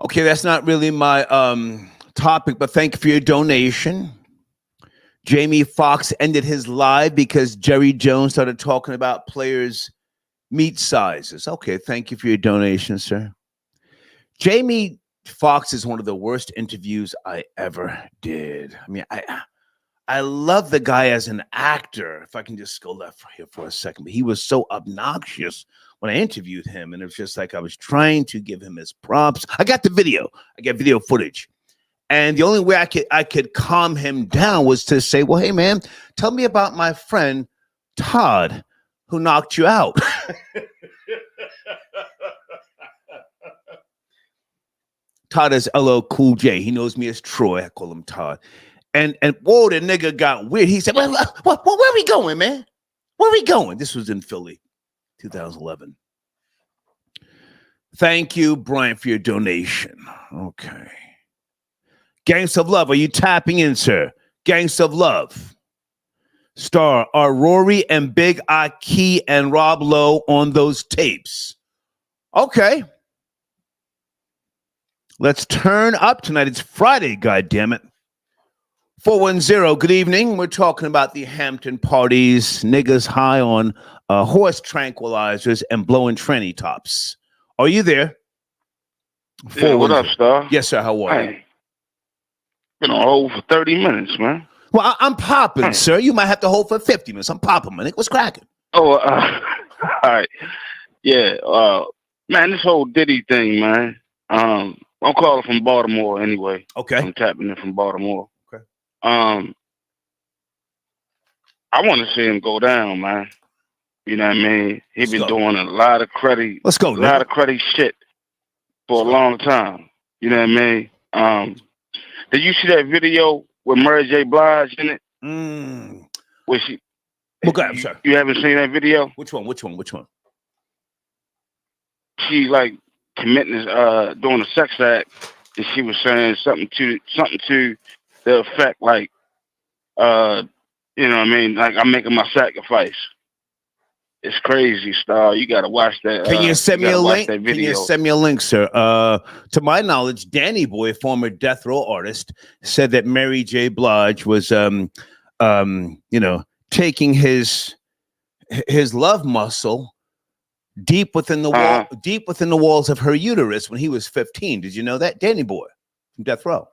Okay, that's not really my topic, but thank you for your donation. Jamie Foxx ended his live because Jerry Jones started talking about players' meat sizes. Okay, thank you for your donation, sir. Jamie Foxx is one of the worst interviews I ever did. I mean, I love the guy as an actor. If I can just go left here for a second, but he was so obnoxious when I interviewed him, and it was just like I was trying to give him his props. I got the video. I got video footage. And the only way I could calm him down was to say, well, hey, man, tell me about my friend Todd who knocked you out. Todd is LL Cool J. He knows me as Troy. I call him Todd. And whoa, the nigga got weird. He said, well, where we going, man? Where we going? This was in Philly, 2011. Thank you, Brian, for your donation. Okay. Gangs of Love, are you tapping in, sir? Gangs of Love. Star, are Rory and Big Aki and Rob Lowe on those tapes? Okay. Let's turn up tonight. It's Friday, goddammit. 410, good evening. We're talking about the Hampton parties, niggas high on horse tranquilizers and blowing tranny tops. Are you there? Yeah, what up, Star? Yes, sir. How are you? Been on hold for 30 minutes, man. Well, I'm popping, sir. You might have to hold for 50 minutes. I'm popping, man. What's cracking? Oh, all right. Yeah, man, this whole Diddy thing, man. I'm calling from Baltimore anyway. Okay. I'm tapping in from Baltimore. Okay. I want to see him go down, man. You know what I mean? He been doing a lot of cruddy, Let's go, a lot of cruddy shit for a long time. You know what I mean? Did you see that video with Mary J. Blige in it? Was she? Okay, I'm sorry. You haven't seen that video? Which one? She like committing doing a sex act, and she was saying something to the effect like, you know what I mean? Like, I'm making my sacrifice. It's crazy, Star. You gotta watch that. Can you send me a link? Can you send me a link, sir? To my knowledge, Danny Boy, former death row artist, said that Mary J. Blige was, taking his love muscle deep within the walls of her uterus when he was 15. Did you know that, Danny Boy from death row?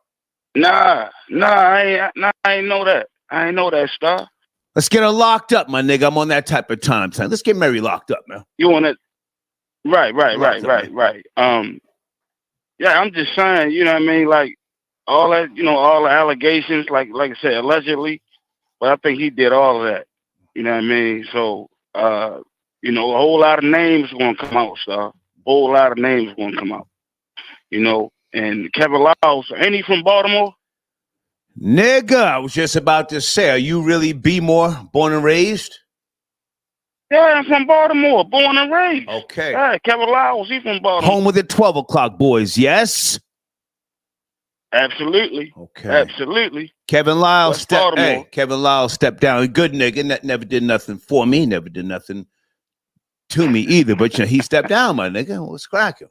Nah, I ain't know that. I ain't know that, Star. Let's get her locked up, my nigga. I'm on that type of time. Let's get Mary locked up, man. You want it? Right. Yeah, I'm just saying, you know what I mean? Like, all that, all the allegations, like I said, allegedly, but I think he did all of that. You know what I mean? So, a whole lot of names going to come out, Star. A whole lot of names going to come out. And Kevin Lyles, ain't he from Baltimore? Nigga, I was just about to say, are you really B-more, born and raised? Yeah, I'm from Baltimore, born and raised. Okay. Yeah, Kevin Lyles, he's from Baltimore. Home with the 12 o'clock boys, yes? Absolutely. Okay. Absolutely. Kevin Lyles stepped down. Good nigga, never did nothing for me, never did nothing to me either, but he stepped down, my nigga. What's cracking?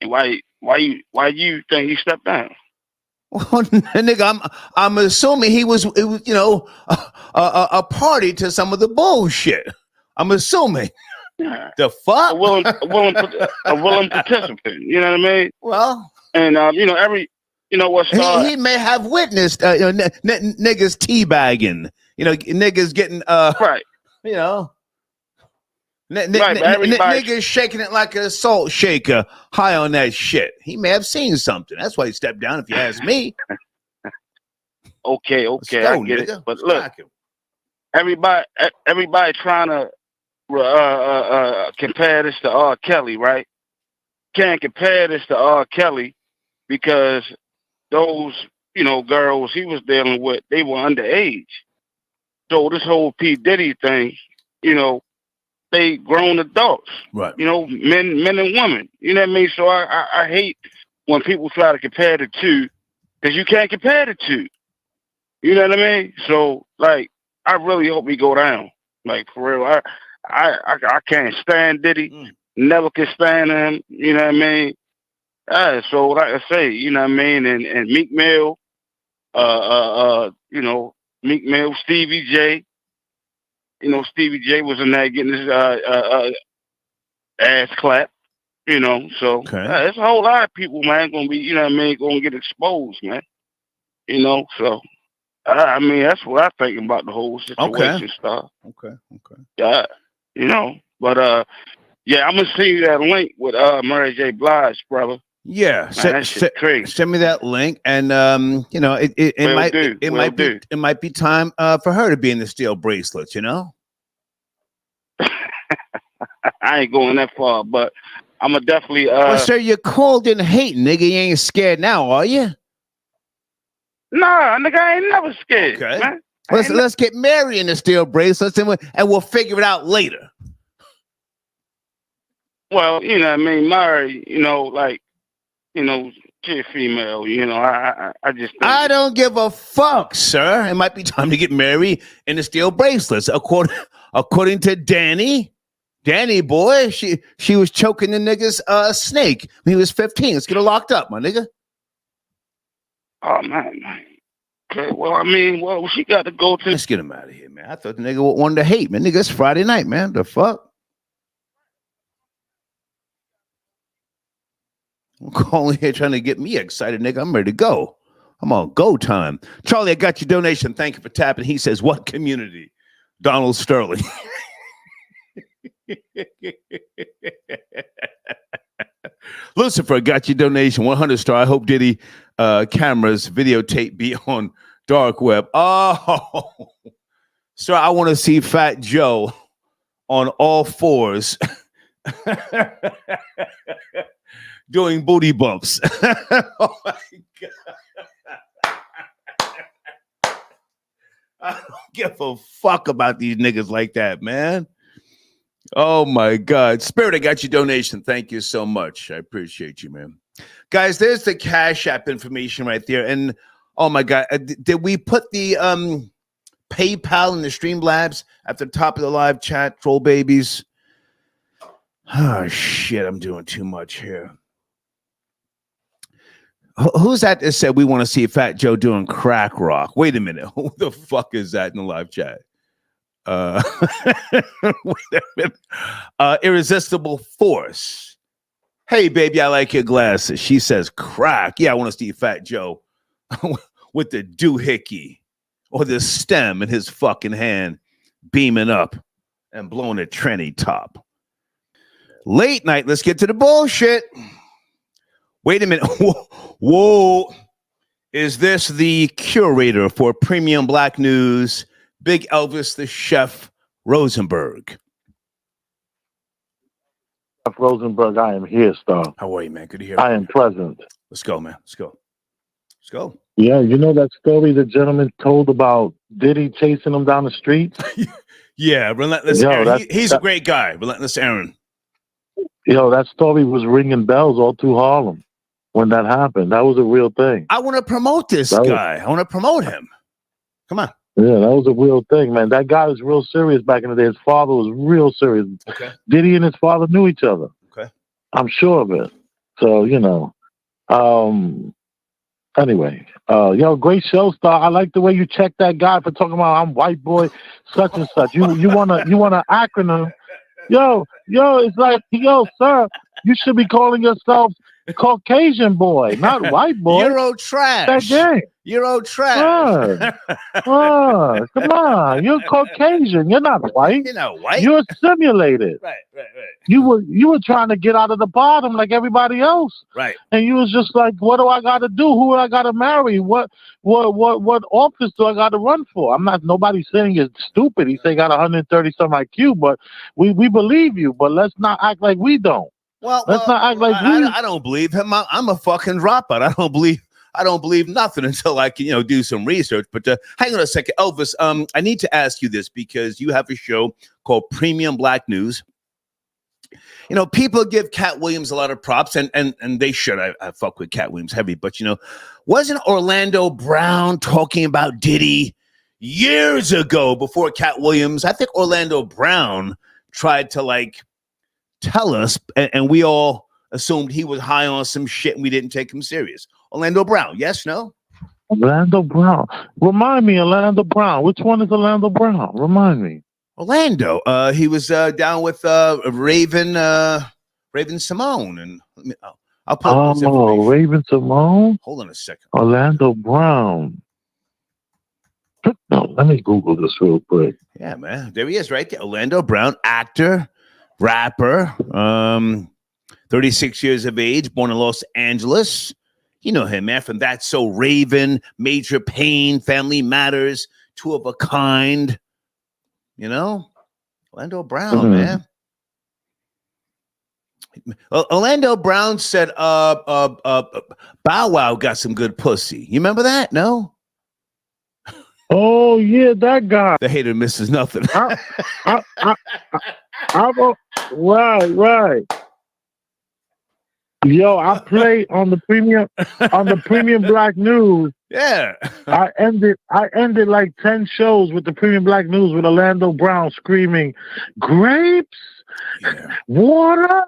And why you think he stepped down? Well, nigga, I'm assuming he was a party to some of the bullshit. I'm assuming. Yeah. The fuck? A willing participant. You know what I mean? Well, and what started? He may have witnessed niggas teabagging. Niggas getting right. Niggas shaking it like a salt shaker, high on that shit. He may have seen something. That's why he stepped down, if you ask me. Okay, I get it. But look, everybody trying to compare this to R. Kelly, right? Can't compare this to R. Kelly because those, girls he was dealing with, they were underage. So this whole P. Diddy thing, they grown adults, right? Men and women. You know what I mean? So I hate when people try to compare the two because you can't compare the two. You know what I mean? So like, I really hope we go down. Like for real, I can't stand Diddy. Never could stand him. You know what I mean? So like I say, you know what I mean? And Meek Mill, Meek Mill, Stevie J. Stevie J was in there getting his ass clapped, so there's a whole lot of people, man, gonna be, gonna get exposed, man. So I mean, that's what I think about the whole situation stuff. Okay. Yeah, but yeah, I'm gonna send you that link with Mary J. Blige, brother. Yeah, man, send me that link, and it might be time for her to be in the steel bracelets. I ain't going that far, but I'm gonna definitely. Well, sir, you're cold and hate, nigga. You ain't scared now, are you? Nah, nigga, I ain't never scared. Okay, man. Let's get Mary in the steel bracelets, and we'll figure it out later. Well, you know what I mean, Mary. shit female. You know, I just think I don't give a fuck, sir. It might be time to get married in the steel bracelets. According to Danny boy, she was choking the nigga's snake when he was 15. Let's get her locked up, my nigga. Oh man. Okay, well, I mean, she got to go to. Let's get him out of here, man. I thought the nigga wanted to hate, man. Nigga, it's Friday night, man. The fuck? I'm calling here trying to get me excited, nigga. I'm ready to go. I'm on go time. Charlie, I got your donation. Thank you for tapping. He says, what community? Donald Sterling. Lucifer, got your donation. 100 star. I hope Diddy cameras videotape be on dark web. Oh, sir, I want to see Fat Joe on all fours doing booty bumps. Oh my God. I don't give a fuck about these niggas like that, man. Oh my God. Spirit, I got your donation. Thank you so much. I appreciate you, man. Guys, there's the Cash App information right there. And oh my God, did we put the PayPal in the Streamlabs at the top of the live chat, troll babies? Oh shit, I'm doing too much here. Who's that said we want to see Fat Joe doing crack rock? Wait a minute. Who the fuck is that in the live chat? Wait a minute. Irresistible Force. Hey, baby, I like your glasses. She says crack. Yeah, I want to see Fat Joe with the doohickey or the stem in his fucking hand, beaming up and blowing a tranny top. Late night. Let's get to the bullshit. Wait a minute. Whoa. Is this the curator for Premium Black News, Big Elvis the Chef Rosenberg? Rosenberg, I am here, Star. How are you, man? Good to hear. I am present. Let's go, man. Let's go. Let's go. Yeah, you know that story the gentleman told about Diddy chasing him down the street? Yeah, Relentless Aaron. He's a great guy, Relentless Aaron. That story was ringing bells all through Harlem when that happened. That was a real thing. I want to promote this guy. I want to promote him. Come on. Yeah, that was a real thing, man. That guy was real serious back in the day. His father was real serious. Okay. Diddy and his father knew each other. Okay. I'm sure of it. So, anyway, great show, Star. I like the way you checked that guy for talking about I'm white boy, such and such. You want an acronym. Yo, it's like, sir, you should be calling yourself Caucasian boy, not white boy. Euro trash. That game. Euro trash. Come on. You're Caucasian. You're not white. You're not white. You're simulated. Right. You were trying to get out of the bottom like everybody else. Right. And you was just like, what do I got to do? Who do I got to marry? What office do I got to run for? Nobody's saying you're stupid. He say got 130 some IQ, but we believe you. But let's not act like we don't. Let's not act like I don't believe him. I'm a fucking dropout. I don't believe nothing until I can, do some research. But hang on a second, Elvis. I need to ask you this because you have a show called Premium Black News. People give Cat Williams a lot of props, and they should. I fuck with Cat Williams heavy, but wasn't Orlando Brown talking about Diddy years ago before Cat Williams? I think Orlando Brown tried to tell us, and we all assumed he was high on some shit, and we didn't take him serious. Orlando Brown, yes, no? Orlando Brown. Remind me, Orlando Brown. Which one is Orlando Brown? Remind me. Orlando. He was down with Raven Simone, and I'll put this information. Raven Simone. Hold on a second. Orlando Brown. No, let me Google this real quick. Yeah, man, there he is, right there. Orlando Brown, actor, rapper, 36 years of age, born in Los Angeles. You know him, man, from That's So Raven, Major Pain, Family Matters, Two of a Kind. Orlando Brown, man. Orlando Brown said, Bow Wow got some good pussy. You remember that? No? Oh, yeah, that guy. The hater misses nothing. Right. Yo, I play on the premium Black News. Yeah. I ended like 10 shows with the premium Black News with Orlando Brown screaming, grapes, water,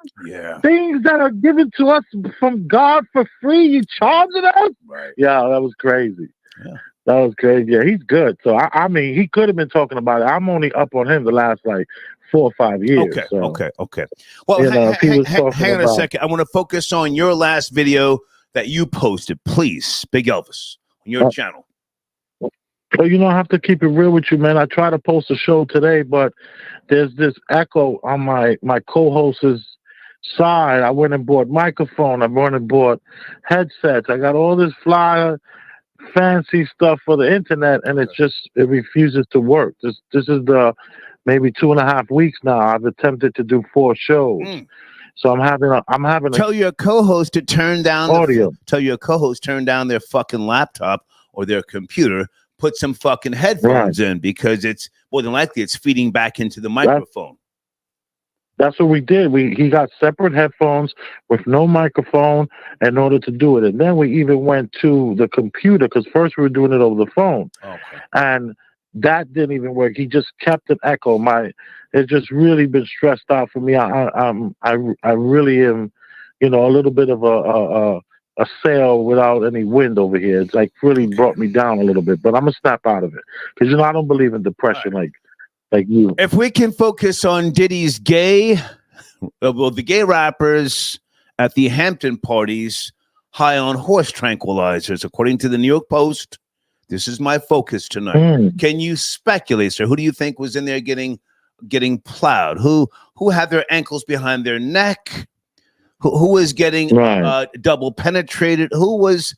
things that are given to us from God for free. You charging us? Right. Yeah, that was crazy. Yeah. That was crazy. Yeah, he's good. So I mean, he could have been talking about it. I'm only up on him the last like 4 or 5 years. Okay. Well, you know, if he was talking hang on about, a second. I want to focus on your last video that you posted, please, Big Elvis, on your channel. Well, you know, I have to keep it real with you, man. I try to post a show today, but there's this echo on my co-host's side. I went and bought microphone. I went and bought headsets. I got all this flyer, fancy stuff for the internet, and it refuses to work. This is the maybe 2.5 weeks now. I've attempted to do 4 shows. So I'm having Tell your co-host to turn down audio. Tell your co-host turn down their fucking laptop or their computer. Put some fucking headphones in, because it's more than likely it's feeding back into the microphone. That's what we did. He got separate headphones with no microphone in order to do it. And then we even went to the computer, because first we were doing it over the phone. Okay. And that didn't even work. He just kept an echo. It's just really been stressed out for me. I really am, you know, a little bit of a sail without any wind over here. It's like really brought me down a little bit, but I'm gonna snap out of it, because you know I don't believe in depression like you. If we can focus on Diddy's the gay rappers at the Hampton parties high on horse tranquilizers, according to the New York Post. This is my focus tonight. Can you speculate, sir? Who do you think was in there getting plowed? Who had their ankles behind their neck? Who was getting double penetrated? Who was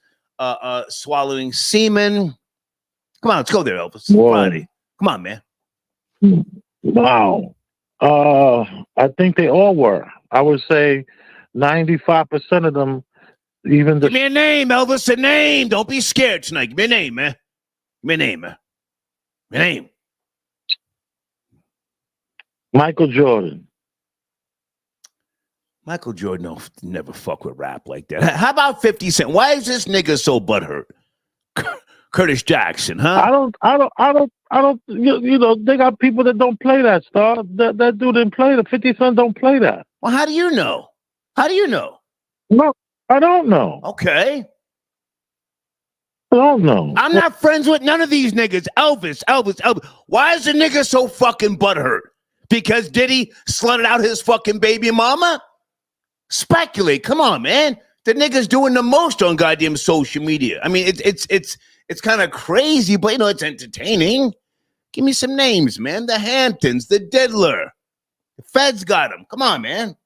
swallowing semen? Come on, let's go there, Elvis. Friday. Come on, man. Wow. I think they all were. I would say 95% of them. Give me a name, Elvis. A name. Don't be scared tonight. Give me a name, man. Give me a name, man. Give me a name. Michael Jordan. Michael Jordan never fuck with rap like that. How about 50 Cent? Why is this nigga so butthurt? Curtis Jackson, huh? I don't. You know, they got people that don't play that stuff. That dude didn't play the 50 Cent. Don't play that. Well, how do you know? No, I don't know. Okay. I don't know. I'm not friends with none of these niggas. Elvis. Why is the nigga so fucking butthurt? Because Diddy slutted out his fucking baby mama? Speculate. Come on, man. The nigga's doing the most on goddamn social media. I mean, it's kind of crazy, but you know, it's entertaining. Give me some names, man. The Hamptons, the Diddler. The Feds got him. Come on, man.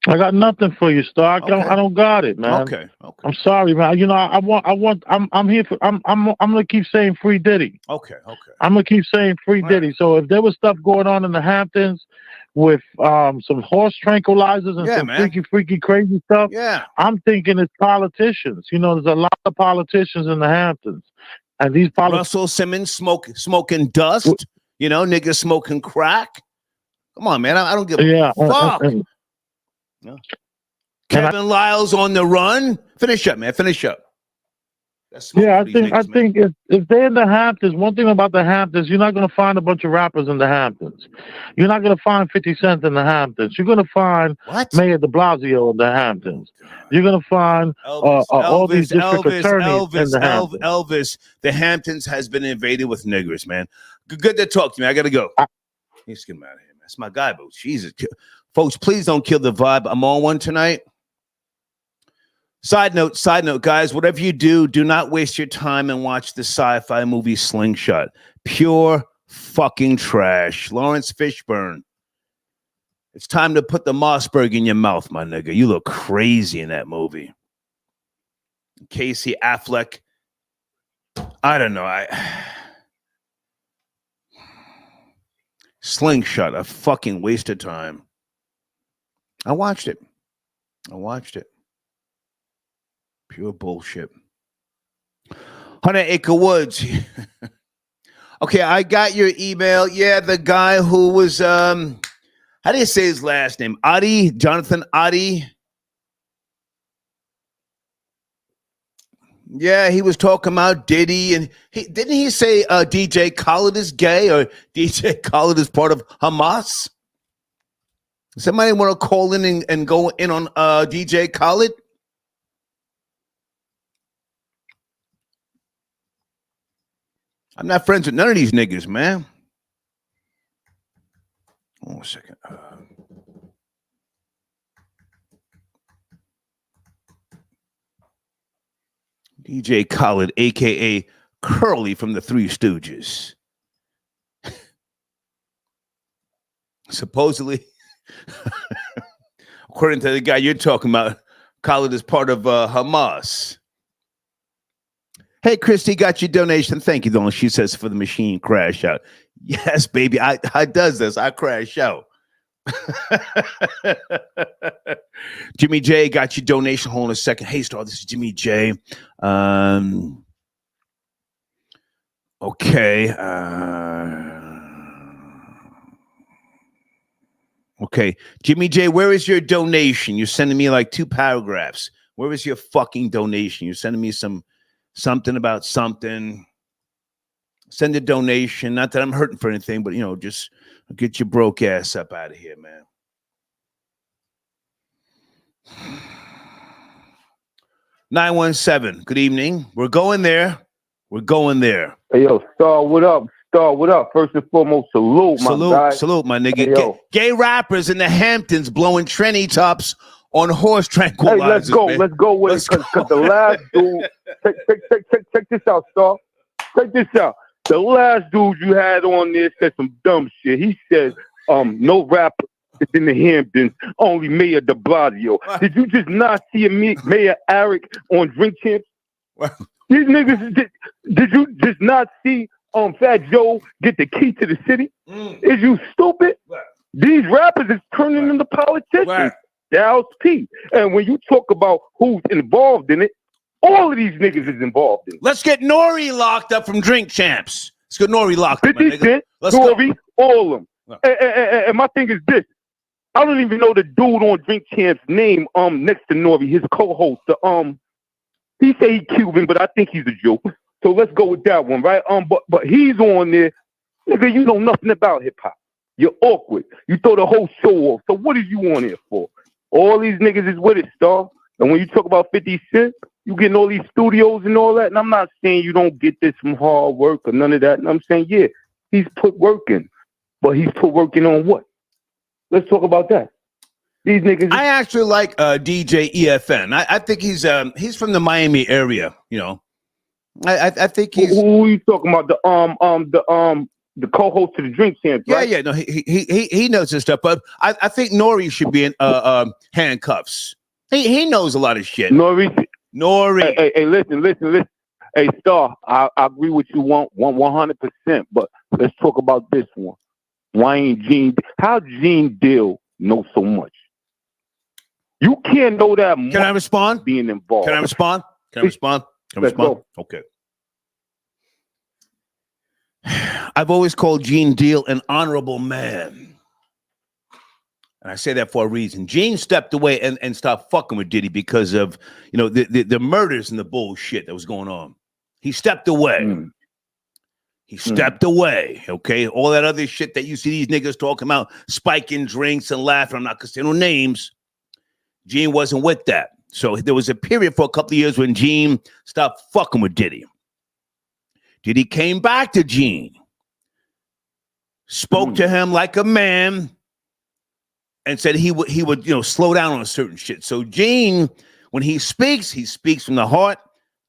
I got nothing for you, Stark. Okay. I don't got it, man. Okay. I'm sorry, man. You know, I'm here for. I'm gonna keep saying free Diddy. Okay. I'm gonna keep saying free Diddy. So if there was stuff going on in the Hamptons with some horse tranquilizers and some freaky crazy stuff, I'm thinking it's politicians. You know, there's a lot of politicians in the Hamptons, and these Russell Simmons smoking dust. You know, niggas smoking crack. Come on, man. I don't give a fuck. Kevin Lyle's on the run. Finish up, man. Finish up. I think if they're in the Hamptons, one thing about the Hamptons, you're not going to find a bunch of rappers in the Hamptons. You're not going to find 50 Cent in the Hamptons. You're going to find Mayor de Blasio in the Hamptons. You're going to find all these district attorneys in the Hamptons. Elvis, the Hamptons has been invaded with niggers, man. Good to talk to me. I got to go. Let's get him out of here, man. That's my guy, bro. Jesus. Folks, please don't kill the vibe. I'm on one tonight. Side note, guys, whatever you do not waste your time and watch the sci-fi movie Slingshot. Pure fucking trash. Lawrence Fishburne. It's time to put the Mossberg in your mouth, my nigga. You look crazy in that movie. Casey Affleck. I don't know. Slingshot, a fucking waste of time. I watched it. Pure bullshit. 100 Acre Woods. Okay, I got your email. Yeah, the guy who was, how do you say his last name? Adi? Jonathan Adi? Yeah, he was talking about Diddy, and didn't he say DJ Khaled is gay or DJ Khaled is part of Hamas? Somebody want to call in and go in on DJ Khaled? I'm not friends with none of these niggas, man. Hold on a second. DJ Khaled, a.k.a. Curly from the Three Stooges. Supposedly, according to the guy you're talking about, Khaled is part of Hamas. Hey, Christy, got your donation. Thank you, Dawn. She says for the machine crash out. Yes, baby, I does this. I crash out. Jimmy J got your donation. Hold on a second. Hey, Star, this is Jimmy J. Okay. Okay. Jimmy J, where is your donation? You're sending me like 2 paragraphs. Where is your fucking donation? You're sending me something about something. Send a donation. Not that I'm hurting for anything, but, just get your broke ass up out of here, man. (917) Good evening. We're going there. Hey, yo, Star, what up? Star, what up? First and foremost, salute, my guy. Salute, my nigga. Hey, gay rappers in the Hamptons blowing tranny tops on horse tranquilizers. Hey, let's go. Man. Let's go with it, because the last dude, check this out, Star. Check this out. The last dude you had on there said some dumb shit. He said, no rapper is in the Hamptons, only Mayor de Blasio. Did you just not see Mayor Eric on Drink Champs? These niggas, did you just not see Fat Joe get the key to the city? Is you stupid? These rappers is turning into politicians. Dallas P. And when you talk about who's involved in it, all of these niggas is involved in it. Let's get Nori locked up from Drink Champs. Let's get Nori locked up, 50 Cent, Nori, all of them. And my thing is this. I don't even know the dude on Drink Champs' name next to Nori, his co-host. He say he Cuban, but I think he's a Jew. So let's go with that one, right? But he's on there. Nigga, you know nothing about hip-hop. You're awkward. You throw the whole show off. So what are you on here for? All these niggas is with it, Star. And when you talk about 50 Cent, you getting all these studios and all that. And I'm not saying you don't get this from hard work or none of that. And I'm saying, yeah, he's put work in. But he's put work in on what? Let's talk about that. These niggas. I actually like DJ EFN. I think he's from the Miami area. I think he's. Who are you talking about? The co-host to the Drink Champs, right? Yeah. No, he knows his stuff. But I think Nori should be in handcuffs. He knows a lot of shit. Nori. Hey, listen. Hey, Star, I agree with you 100%. But let's talk about this one. Why ain't Gene? How Gene Deal know so much? You can't know that much. Can I respond? Being involved. Can I respond? Let's go. Okay. I've always called Gene Deal an honorable man. And I say that for a reason. Gene stepped away and stopped fucking with Diddy because of, the murders and the bullshit that was going on. He stepped away. He stepped away, okay? All that other shit that you see these niggas talking about, spiking drinks and laughing. I'm not going to say no names. Gene wasn't with that. So there was a period for a couple of years when Gene stopped fucking with Diddy. Diddy came back to Gene, spoke to him like a man, and said he would slow down on certain shit. So Gene, when he speaks from the heart,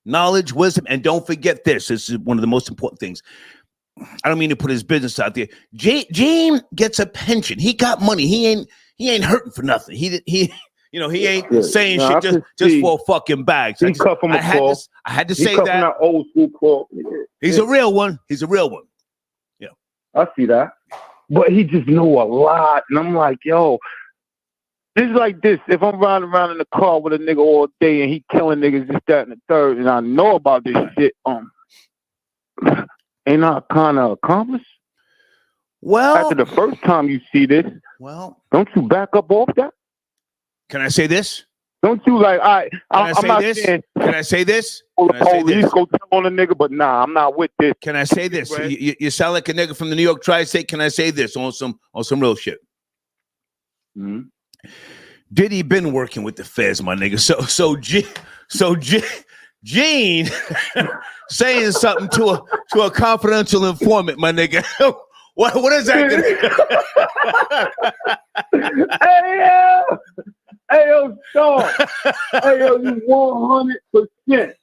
knowledge, wisdom, and don't forget this. This is one of the most important things. I don't mean to put his business out there. Gene gets a pension. He got money. He ain't hurting for nothing. He ain't saying shit just for a fucking bag. So I had to say that. Old school call. He's a real one. Yeah, I see that. But he just know a lot, and I'm like, yo, it's like this. If I'm riding around in the car with a nigga all day and he killing niggas, this, that, and the third, and I know about this shit, ain't I kind of accomplished? Well, after the first time you see this, well, don't you back up off that? Can I say this? Don't you like? I'm not this? saying. Can I say this? The police go tell on a nigga, but nah, I'm not with this. Can I say this? You sound like a nigga from the New York Tri-State. Can I say this on some real shit? Mm-hmm. Diddy been working with the feds, my nigga. So Gene saying something to a confidential informant, my nigga. What is that? Hey yo, Sean. Hey yo, you 100%.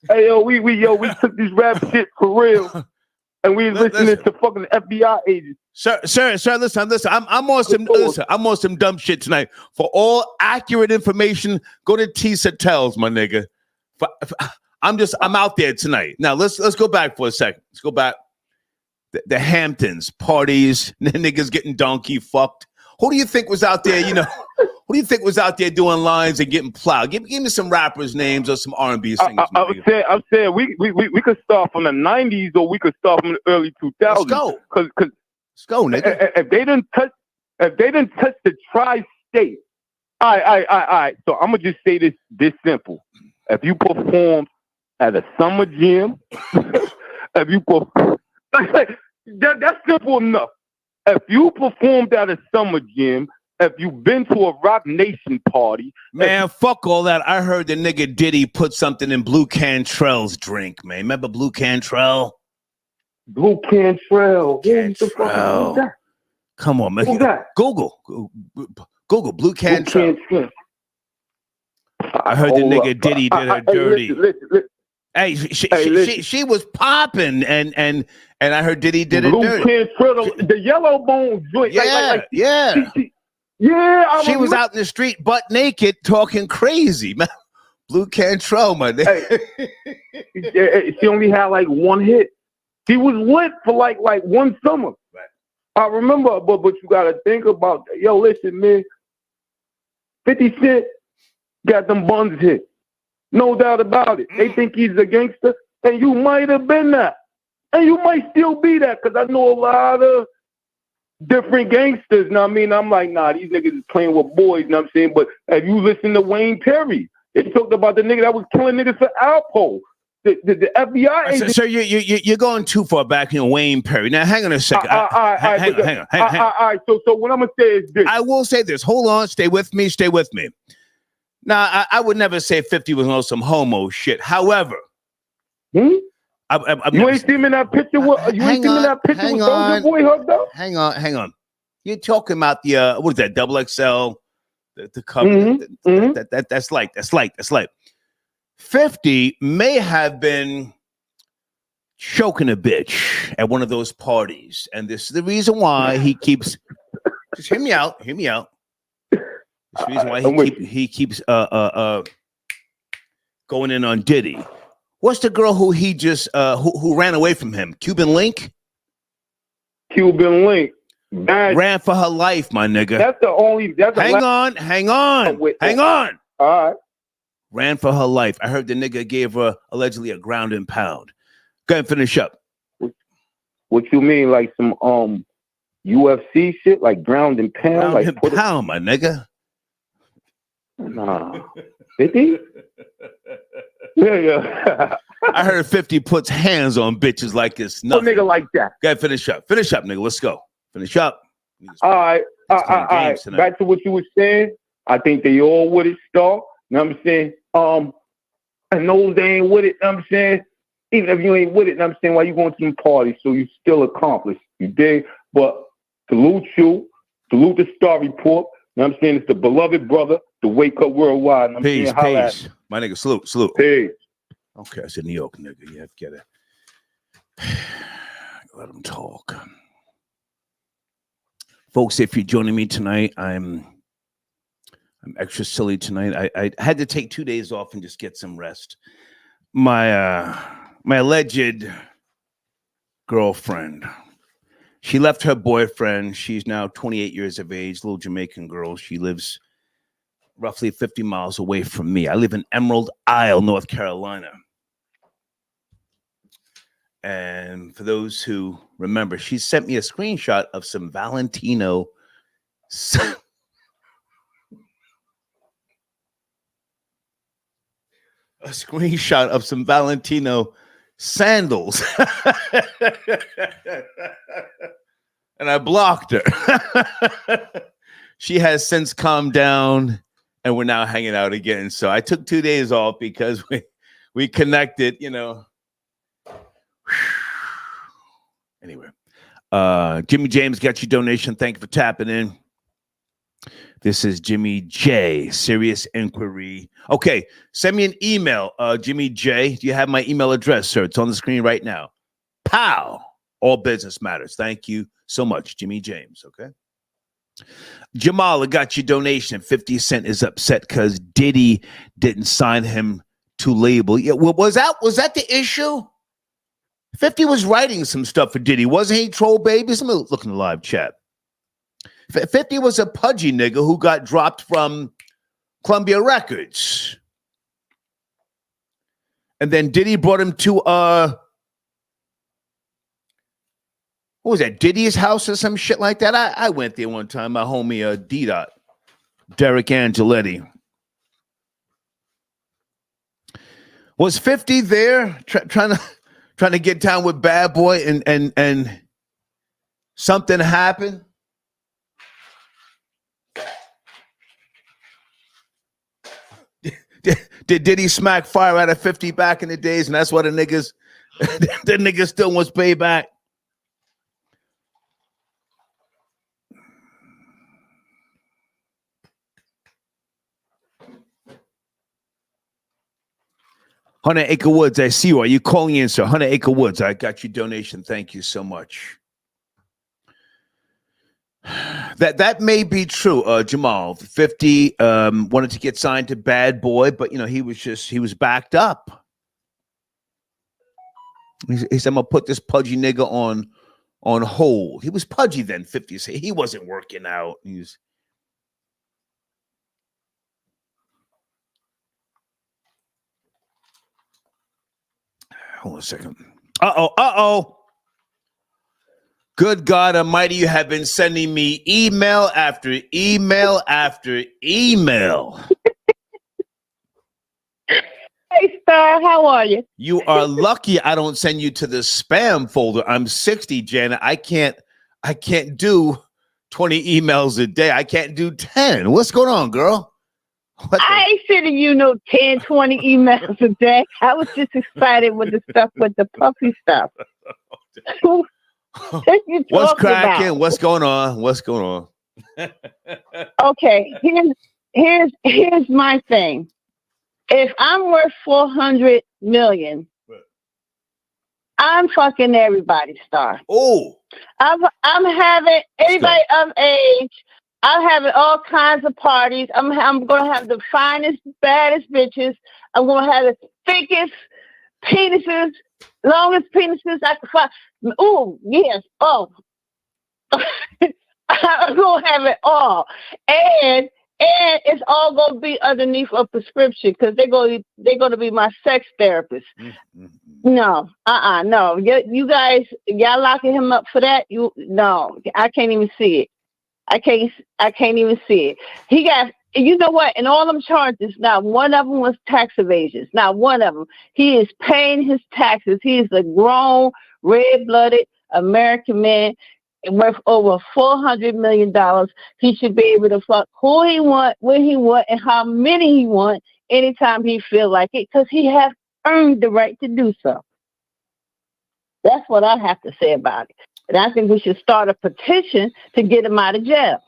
Hey yo, we took this rap shit for real, and we listening to fucking FBI agents. Sir, listen. I'm on some dumb shit tonight. For all accurate information, go to Tisa Tells, my nigga. I'm out there tonight. Now let's go back for a second. Let's go back. The Hamptons parties, niggas getting donkey fucked. Who do you think was out there? Who do you think was out there doing lines and getting plowed? Give me some rappers' names or some R&B singers. I'm saying we could start from the 90s or we could start from the early 2000s. Let's go. Let's go, nigga. If they didn't touch the tri-state, all right. So I'm gonna just say this simple. If you performed at a summer gym, if you perform, that's simple enough. If you performed at a summer gym, if you've been to a Rock Nation party, man, fuck all that. I heard the nigga Diddy put something in Blue Cantrell's drink, man. Remember Blue Cantrell? Blue Cantrell. Cantrell. Come on, man. Who's that? Google Blue Cantrell. I heard the nigga Diddy did her dirty. Listen. Hey, she was popping, and I heard Diddy did it dirty. Blue Cantrell, the yellow bone joint. Yeah. She was out in the street, butt naked, talking crazy, man. Blue Cantrell, my nigga. Hey, she only had like one hit. She was lit for like one summer. Right. I remember, but you gotta think about that. Yo, listen, man. 50 Cent got them buns hit. No doubt about it. They think he's a gangster, and you might have been that. And you might still be that, because I know a lot of different gangsters. Now, I mean, I'm like, nah, these niggas is playing with boys, you know what I'm saying? But if you listen to Wayne Perry, they talked about the nigga that was killing niggas for Alpo. The FBI agent. So you're going too far back in Wayne Perry. Now, hang on a second. Hang on. All right, so what I'm going to say is this. I will say this. Hold on. Stay with me. Now, I would never say 50 was on some homo shit. However, you ain't seen him in that picture with Soulja Boy hugged up? Hang on. You're talking about the what is that? Double XL, the cover. That's light. 50 may have been choking a bitch at one of those parties, and this is the reason why he keeps. Just hear me out. This is the reason why he keeps going in on Diddy. What's the girl who he just who ran away from him? Cuban Link. Ran for her life, my nigga. That's the only. Hang on. All right. Ran for her life. I heard the nigga gave her allegedly a ground and pound. Go ahead and finish up. What you mean, like some UFC shit, like ground and pound? Ground like and pound, my nigga. Nah. 50? Yeah. I heard 50 puts hands on bitches like it's nothing. A nigga like that. Go ahead, finish up, nigga. Let's go. Finish up. All right. Back to what you were saying. I think they all with it, Star. You know what I'm saying? I know they ain't with it, you know what I'm saying? Even if you ain't with it, you know what I'm saying, why you going to them parties? So you still accomplished. You dig? But salute you. Salute the Star Report. You know what I'm saying? It's the beloved brother, the Wake Up Worldwide. You know peace. My nigga, salute. Peace. Okay, I said New York, nigga. You have to get it. Let them talk. Folks, if you're joining me tonight, I'm extra silly tonight. I had to take 2 days off and just get some rest. My alleged girlfriend, she left her boyfriend. She's now 28 years of age, little Jamaican girl. She lives roughly 50 miles away from me. I live in Emerald Isle, North Carolina. And for those who remember, she sent me a screenshot of some Valentino. a screenshot of some Valentino sandals. And I blocked her. She has since calmed down and we're now hanging out again. So I took 2 days off because we connected, you know. Anyway, Jimmy James got your donation. Thank you for tapping in. This is Jimmy J, Serious Inquiry. Okay, send me an email, Jimmy J. Do you have my email address, sir? It's on the screen right now. Pow! All business matters. Thank you so much, Jimmy James. Okay. Jamal, I got your donation. 50 Cent is upset because Diddy didn't sign him to label. Yeah, was that the issue? 50 was writing some stuff for Diddy, wasn't he? Troll babies. Let me look in the live chat. 50 was a pudgy nigga who got dropped from Columbia Records. And then Diddy brought him to what was that, Diddy's house or some shit like that? I went there one time. My homie D-Dot, Derek Angeletti. Was 50 there trying to get down with Bad Boy and something happened? Did Diddy smack fire out of 50 back in the days, and that's why the niggas still wants payback? Hundred Acre Woods, I see you. Are you calling in, sir? 100 Acre Woods, I got your donation. Thank you so much. That may be true, Jamal. 50 wanted to get signed to Bad Boy, but you know he was backed up. He said, "I'm gonna put this pudgy nigga on hold." He was pudgy then. 50 said he wasn't working out. Hold on a second. Uh-oh. Good God Almighty, you have been sending me email after email after email. Hey, Star, how are you? You are lucky I don't send you to the spam folder. I'm 60, Janet. I can't do 20 emails a day. I can't do 10. What's going on, girl? I ain't sending you no 10, 20 emails a day. I was just excited with the stuff with the puppy stuff. What's cracking? About? What's going on? Okay, here's my thing. If I'm worth 400 million, I'm fucking everybody, Star. Oh, I'm having anybody of age. I'm having all kinds of parties. I'm gonna have the finest, baddest bitches. I'm gonna have the thickest penises, longest penises I can find. Oh, yes. Oh. I'm gonna have it all. And it's all gonna be underneath a prescription because they're gonna be my sex therapist. Mm-hmm. No, no. You guys, y'all locking him up for that? No, I can't even see it. I can't even see it. He got, you know what? In all them charges, not one of them was tax evasions. Not one of them. He is paying his taxes. He is a grown, red-blooded American man worth over $400 million. He should be able to fuck who he want, when he want, and how many he want, anytime he feel like it, because he has earned the right to do so. That's what I have to say about it. And I think we should start a petition to get him out of jail.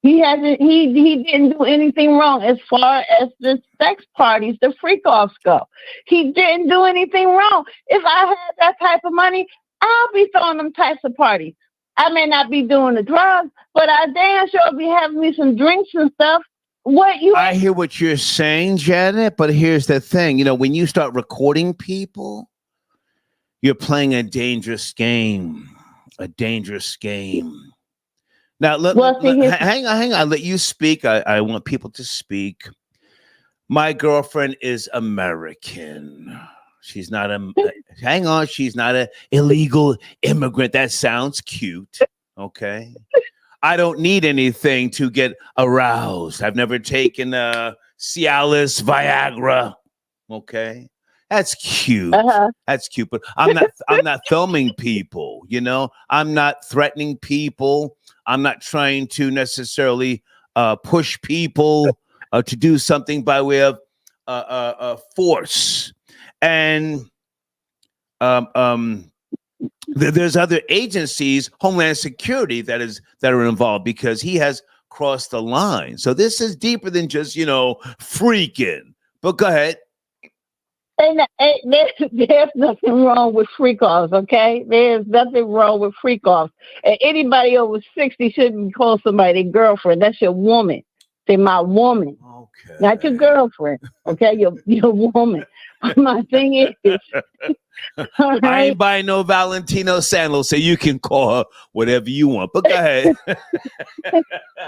He didn't do anything wrong as far as the sex parties, the freak-offs go. He didn't do anything wrong. If I had that type of money, I'll be throwing them types of parties. I may not be doing the drugs, but I damn sure be having me some drinks and stuff. I hear what you're saying, Janet, but here's the thing. You know, when you start recording people, you're playing a dangerous game. Now, hang on. Let you speak. I want people to speak. My girlfriend is American. She's not she's not an illegal immigrant. That sounds cute. Okay. I don't need anything to get aroused. I've never taken Cialis, Viagra. Okay. That's cute. That's cute. But I'm not filming people, you know. I'm not threatening people. I'm not trying to necessarily push people to do something by way of force. And there's other agencies, Homeland Security, that are involved because he has crossed the line. So this is deeper than just, you know, freaking. But go ahead. And there's nothing wrong with freak offs, okay? There's nothing wrong with freak offs. And anybody over 60 shouldn't call somebody their girlfriend. That's your woman. Say my woman. Okay. Not your girlfriend. Okay, your woman. My thing is right? I ain't buying no Valentino sandals, so you can call her whatever you want. But go ahead.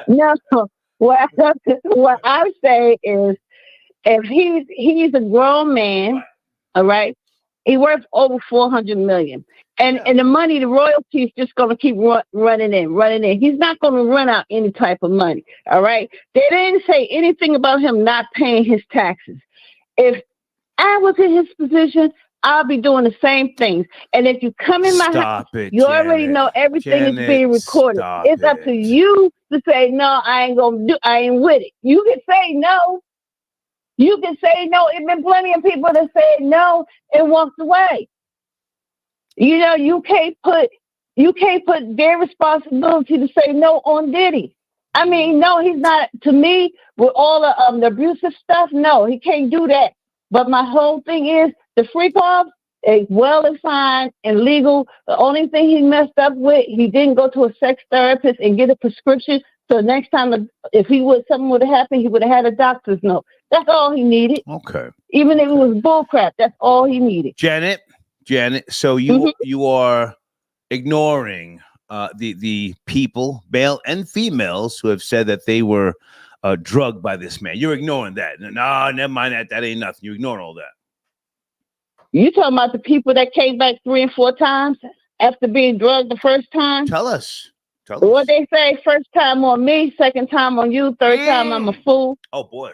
No, what I say is, if he's a grown man, all right, he worth over $400 million, and the money, the royalties, just gonna keep running in. He's not gonna run out any type of money. All right, they didn't say anything about him not paying his taxes. If I was in his position, I'll be doing the same things. And if you come in my house, you already know everything is being recorded. It's up to you to say, no, I ain't with it. You can say no. You can say no. It's been plenty of people that said no and walked away. You know, you can't put their responsibility to say no on Diddy. I mean, no, he's not. To me, with all the abusive stuff, no, he can't do that. But my whole thing is the freak off is well and fine and legal. The only thing he messed up with, he didn't go to a sex therapist and get a prescription. So next time, if something would have happened, he would have had a doctor's note. That's all he needed. Okay. Even if it was bullcrap, that's all he needed. Janet. So you are ignoring the people, male and females, who have said that they were drugged by this man. You're ignoring that. No, never mind that. That ain't nothing. You're ignoring all that. You talking about the people that came back 3 and 4 times after being drugged the first time? Tell us. What they say, first time on me, second time on you, third time I'm a fool. Oh, boy.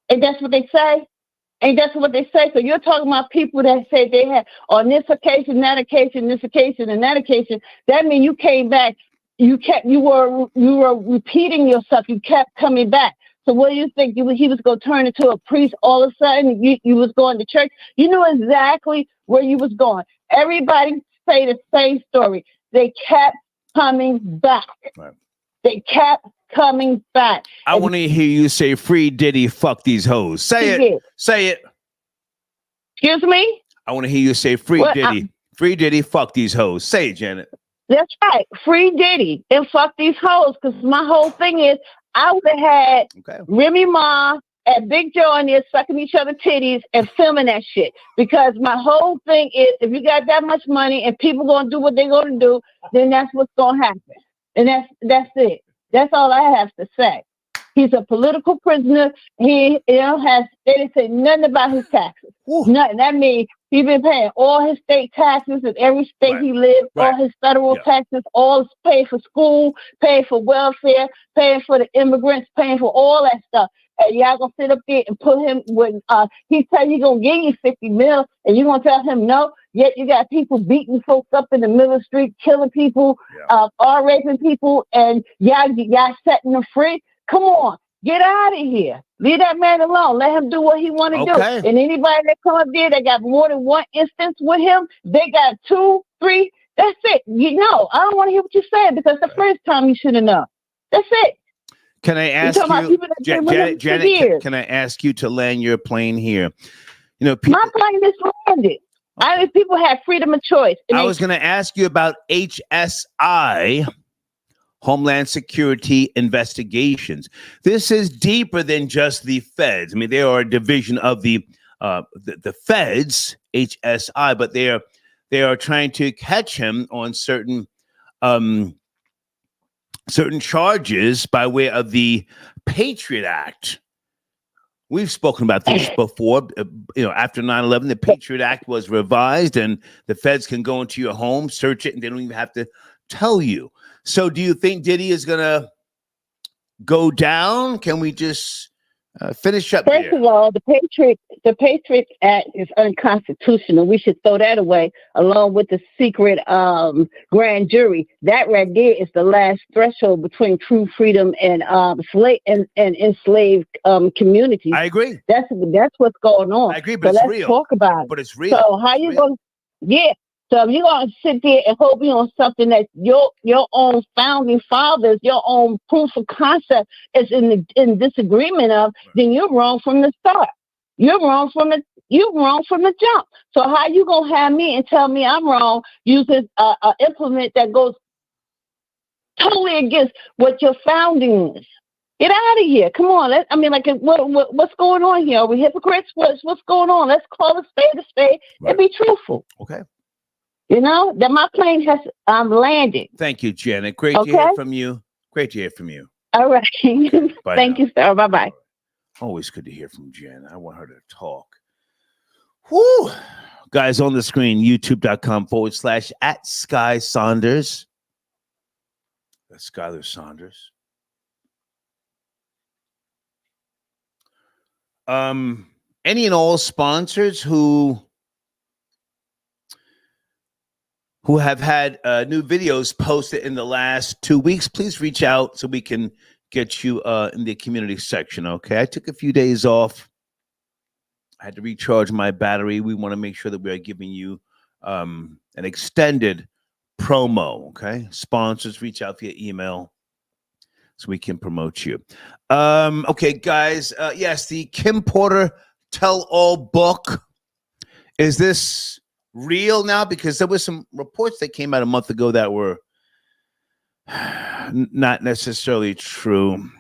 And that's what they say? And that's what they say. So you're talking about people that say they had on this occasion, that occasion, this occasion, and that occasion. That means you came back. You were repeating yourself. You kept coming back. So what do you think? He was going to turn into a priest all of a sudden? You was going to church? You knew exactly where you was going. Everybody say the same story. They kept coming back. Right. They kept coming back. I want to hear you say, "Free Diddy, fuck these hoes." Say it. Say it. Excuse me? I want to hear you say, "Free Diddy, free Diddy, fuck these hoes." Say it, Janet. That's right. Free Diddy and fuck these hoes. Because my whole thing is, I would have had Remy Ma and Big Joe in there sucking each other titties and filming that shit. Because my whole thing is, if you got that much money and people going to do what they're going to do, then that's what's going to happen. And that's it. That's all I have to say. He's a political prisoner. They didn't say nothing about his taxes. Nothing. That means he's been paying all his state taxes in every state he lived, all his federal taxes, all paid for school, paid for welfare, paying for the immigrants, paying for all that stuff. And y'all gonna sit up there and put him when he tell you gonna give you 50 mil, and you gonna tell him no. Yet you got people beating folks up in the middle of the street, killing people, raping people, and y'all setting them free. Come on, get out of here. Leave that man alone. Let him do what he want to do. And anybody that come up there that got more than one instance with him, they got 2, 3. That's it. You know, I don't want to hear what you're saying because the first time you should have known. That's it. Can I ask you, Janet? Can I ask you to land your plane here? You know, my plane is landed. People have freedom of choice. I was going to ask you about HSI. Homeland Security Investigations. This is deeper than just the feds. I mean, they are a division of the feds, HSI, but they are trying to catch him on certain charges by way of the Patriot Act. We've spoken about this before. After 9/11, the Patriot Act was revised, and the feds can go into your home, search it, and they don't even have to tell you. So do you think Diddy is going to go down? Can we just Finish up. First of all, the Patriot Act is unconstitutional. We should throw that away, along with the secret grand jury. That right there is the last threshold between true freedom and slave and enslaved communities. I agree. That's what's going on. I agree, but so it's let's real. talk about it. But it's real. So how you going? Yeah. So if you're gonna sit there and hope on something that your own founding fathers, your own proof of concept is in disagreement of, then you're wrong from the start. You're wrong from the jump. So how you gonna have me and tell me I'm wrong using a implement that goes totally against what your founding is? Get out of here! Come on. What's going on here? Are we hypocrites? What's going on? Let's call a spade and be truthful. Okay. You know that my plane has landed. Thank you, Janet. Great to hear from you. Great to hear from you. All right. Thank you, sir. Bye-bye. Always good to hear from Janet. I want her to talk. Whoo! Guys, on the screen, youtube.com/@Sky Saunders. That's Skylar Saunders. Any and all sponsors who have had new videos posted in the last 2 weeks, please reach out so we can get you in the community section, okay? I took a few days off. I had to recharge my battery. We want to make sure that we are giving you an extended promo, okay? Sponsors, reach out via email so we can promote you. Okay, guys. Yes, the Kim Porter tell-all book. Is this real now? Because there was some reports that came out a month ago that were not necessarily true.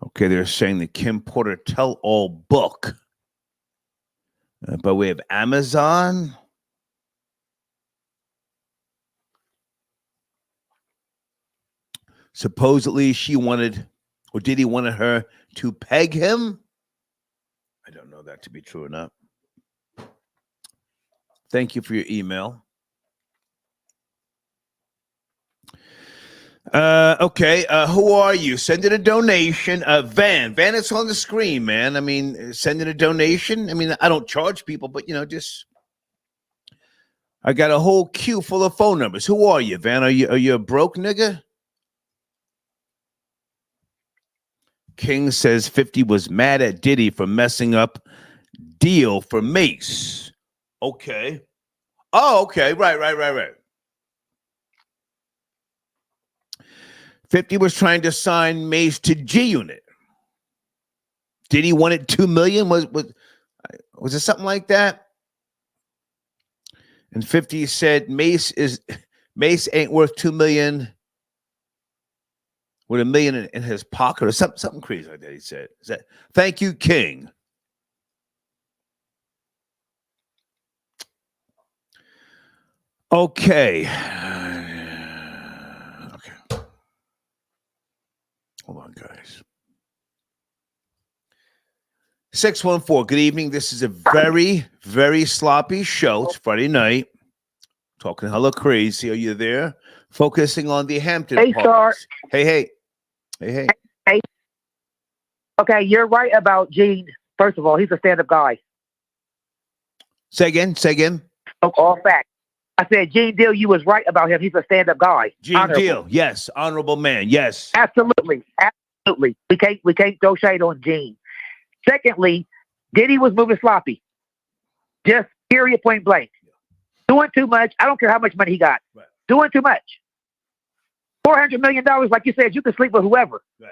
Okay, they're saying the Kim Porter tell-all book by way of Amazon. Supposedly she wanted, or Diddy wanted her to peg him. I don't know that to be true or not. Thank you for your email. Okay, who are you? Send in a donation. Van, it's on the screen, man. I mean, send in a donation. I mean, I don't charge people, but, just... I got a whole queue full of phone numbers. Who are you, Van? Are you a broke nigga? King says 50 was mad at Diddy for messing up deal for Mace. Okay. Oh, okay. Right. 50 was trying to sign Mace to G Unit. Diddy wanted $2 million. Was it something like that? And 50 said Mace ain't worth $2 million. With $1 million in his pocket or something crazy like that, he said. Thank you, King. Okay. Hold on, guys. 614, good evening. This is a very, very sloppy show. It's Friday night. Talking hella crazy. Are you there? Focusing on the Hampton parties. Hey. Okay, you're right about Gene. First of all, he's a stand-up guy. Say again. All facts. I said, Gene Deal, you was right about him. He's a stand-up guy. Gene Deal, yes. Honorable man, yes. Absolutely. We can't throw shade on Gene. Secondly, Diddy was moving sloppy. Just period, point blank. Doing too much. I don't care how much money he got. Right. Doing too much. $400 million, like you said, you can sleep with whoever. Right.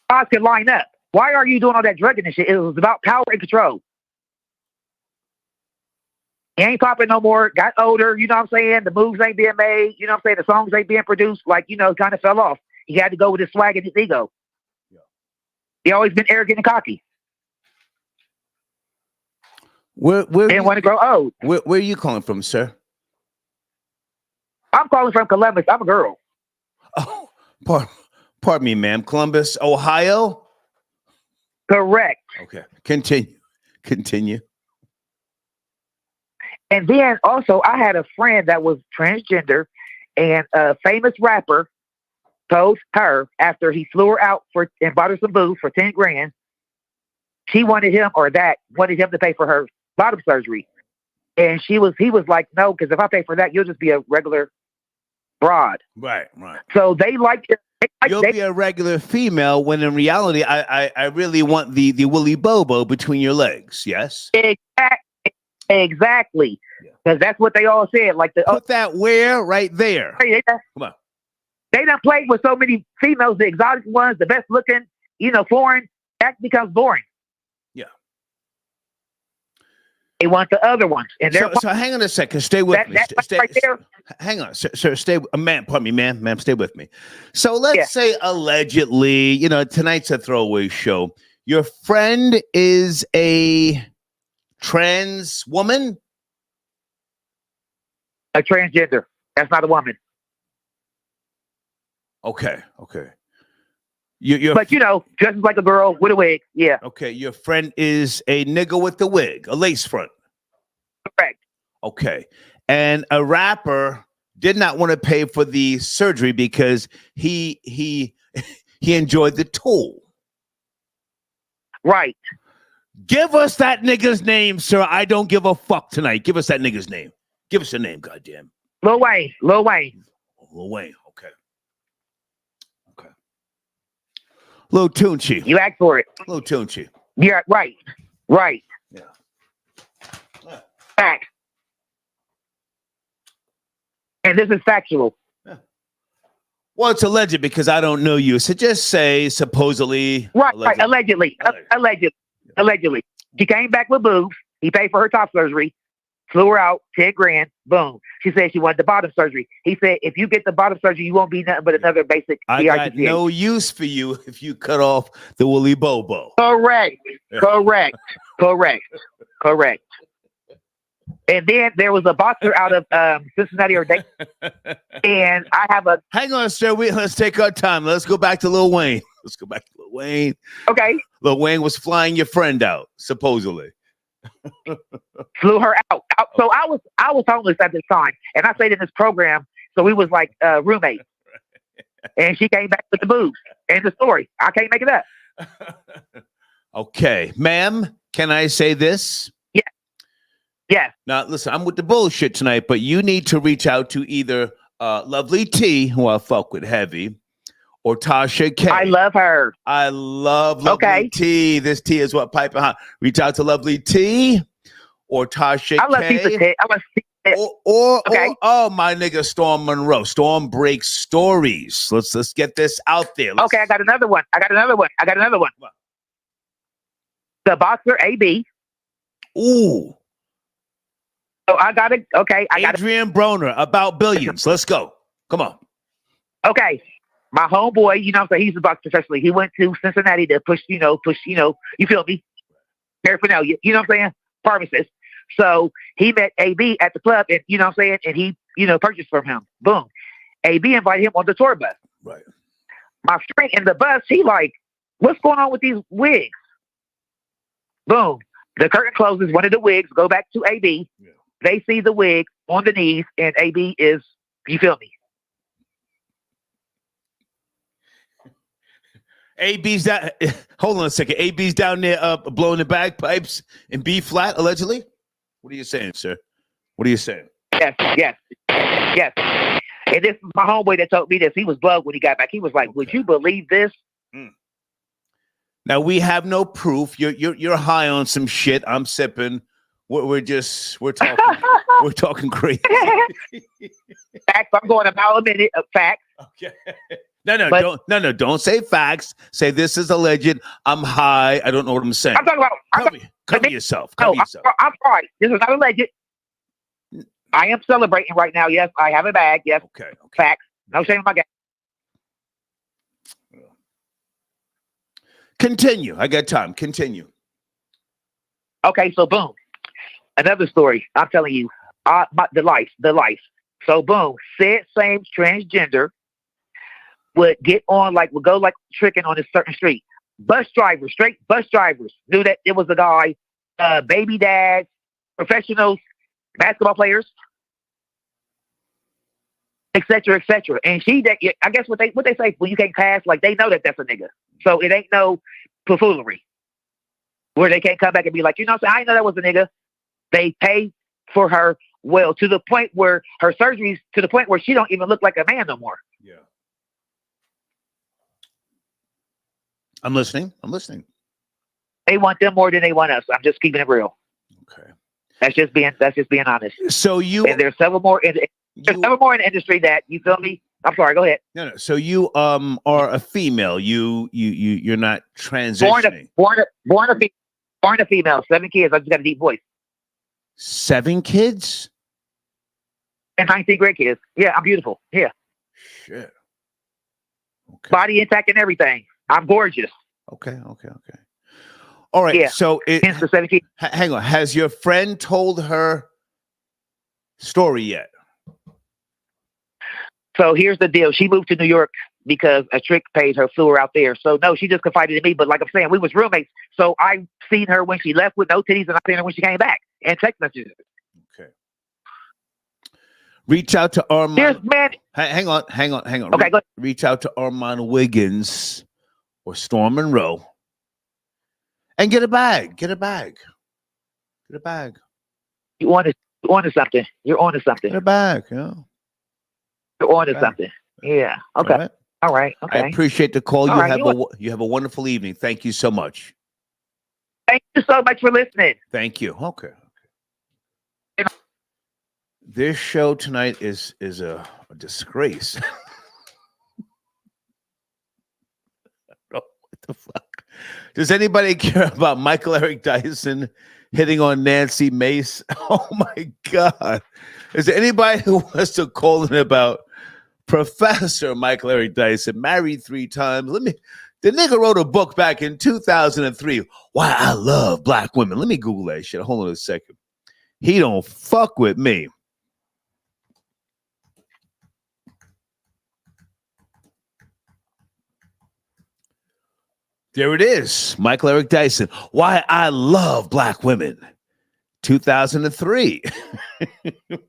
Guys can line up. Why are you doing all that drugging and shit? It was about power and control. He ain't popping no more. Got older, you know what I'm saying? The moves ain't being made. You know what I'm saying? The songs ain't being produced. Like, kind of fell off. He had to go with his swag and his ego. Yeah. He always been arrogant and cocky. Where didn't want to grow old. Where are you calling from, sir? I'm calling from Columbus. I'm a girl. Oh, pardon me, ma'am. Columbus, Ohio? Correct. Okay. Continue. And then also, I had a friend that was transgender and a famous rapper told her after he flew her out and bought her some booze for 10 grand, she wanted him to pay for her bottom surgery. And he was like, no, because if I pay for that, you'll just be a regular broad. Right. So they liked it. You'll be a regular female when in reality, I really want the Willy Bobo between your legs. Yes. Exactly. Because that's what they all said. Like put that where right there. Come on. They done played with so many females, the exotic ones, the best looking, foreign. That becomes boring. Yeah. They want the other ones, and so hang on a second. Stay with me. Stay right there. Hang on, sir. Stay, ma'am. Pardon me, ma'am. Stay with me. So let's say allegedly, tonight's a throwaway show. Your friend is a trans woman. A transgender. That's not a woman. Okay. But dresses like a girl with a wig. Yeah. Okay. Your friend is a nigga with the wig, a lace front. Correct. Okay. And a rapper did not want to pay for the surgery because he enjoyed the tool. Right. Give us that nigga's name, sir. I don't give a fuck tonight. Give us that nigga's name. Give us a name, goddamn. Lil Wayne. Okay. Lil Tunechi. You asked for it. Lil Tunechi. Yeah, right. Yeah. Fact. And this is factual. Yeah. Well, it's alleged because I don't know you. So just say supposedly. Right. Allegedly. She came back with boobs. He paid for her top surgery. Flew her out, 10 grand, boom. She said she wanted the bottom surgery. He said, if you get the bottom surgery, you won't be nothing but another basic I got no use for you if you cut off the Willy Bobo. Correct. And then there was a boxer out of Cincinnati or Dayton. And I have a... Hang on, sir. Let's take our time. Let's go back to Lil Wayne. Okay. Lil Wayne was flying your friend out, supposedly. Flew her out. So I was homeless at this time, and I stayed in this program, so we was like roommates. And she came back with the boobs. End the story. I can't make it up. Okay, ma'am, can I say this? Yes. Now, listen, I'm with the bullshit tonight, but you need to reach out to either Lovely T, who I fuck with heavy, or Tasha K. I love her. I love Lovely T. This T is what piping hot. Reach out to Lovely T or Tasha K. I love T. Or my nigga Storm Monroe. Storm breaks stories. Let's get this out there. Okay, I got another one. The boxer AB. Ooh. So I got it. Okay, Adrian Broner about billions. Let's go. Come on. Okay. My homeboy, so he's a boxer professionally. He went to Cincinnati to push, you feel me? Paraphernalia, you know what I'm saying? Pharmacist. So he met AB at the club and, and he, purchased from him. Boom. AB invited him on the tour bus. Right. My friend in the bus, he like, what's going on with these wigs? Boom. The curtain closes, one of the wigs go back to AB. Yeah. They see the wig on the knees and AB is, you feel me? AB's that. Hold on a second. AB's down there blowing the bagpipes in B flat, allegedly. What are you saying, sir? What are you saying? Yes. And this is my homeboy that told me this. He was bugged when he got back. He was like, "Would you believe this?" Now we have no proof. You're high on some shit. I'm sipping. We're talking. We're talking crazy. Facts. I'm going a mile a minute of facts. Okay. Don't say facts. Say this is alleged. I'm high. I don't know what I'm saying. I'm talking about cover yourself. I'm sorry. This is not alleged. I am celebrating right now. Yes, I have a bag. Yes. Okay. Facts. No shame in my game. Continue. I got time. Continue. Okay, so boom. Another story. I'm telling you. The life. So boom. Said same transgender would go like tricking on a certain street. Straight bus drivers knew that it was a guy, baby dads, professionals, basketball players. etc., etc. And I guess what they say when you can't pass, like they know that that's a nigga, so it ain't no buffoonery where they can't come back and be like, I didn't know that was a nigga. They pay for her well to the point where her surgeries to the point where she don't even look like a man no more. Yeah, I'm listening. They want them more than they want us. I'm just keeping it real. Okay, that's just being honest. So and there's several more in the industry that you feel me. I'm sorry. Go ahead. No. So you are a female. You're not transitioning. Born a female. 7 kids. I just got a deep voice. 7 kids. And 19 great kids. Yeah, I'm beautiful. Yeah. Shit. Okay. Body intact and everything. I'm gorgeous. Okay. All right. Yeah. So hence the 7 kids. Hang on. Has your friend told her story yet? So here's the deal. She moved to New York because a trick paid her, flew her out there. So no, she just confided in me. But like I'm saying, we was roommates. So I seen her when she left with no titties, and I seen her when she came back and text messages. Okay. Reach out to Armand. Hang on. Okay, go Reach out to Armand Wiggins or Storm Monroe and get a bag. Get a bag. You're onto something. Get a bag. Yeah. You're onto something. Yeah. Okay. All right. Okay. I appreciate the call. All You have a wonderful evening. Thank you so much. Thank you so much for listening. Thank you. Okay. This show tonight is a disgrace. What the fuck? Does anybody care about Michael Eric Dyson hitting on Nancy Mace? Oh my God. Is there anybody who wants to call in about Professor Michael Eric Dyson, married 3 times? The nigga wrote a book back in 2003, Why I Love Black Women. Let me Google that shit. Hold on a second. He don't fuck with me. There it is. Michael Eric Dyson. Why I Love Black Women. 2003.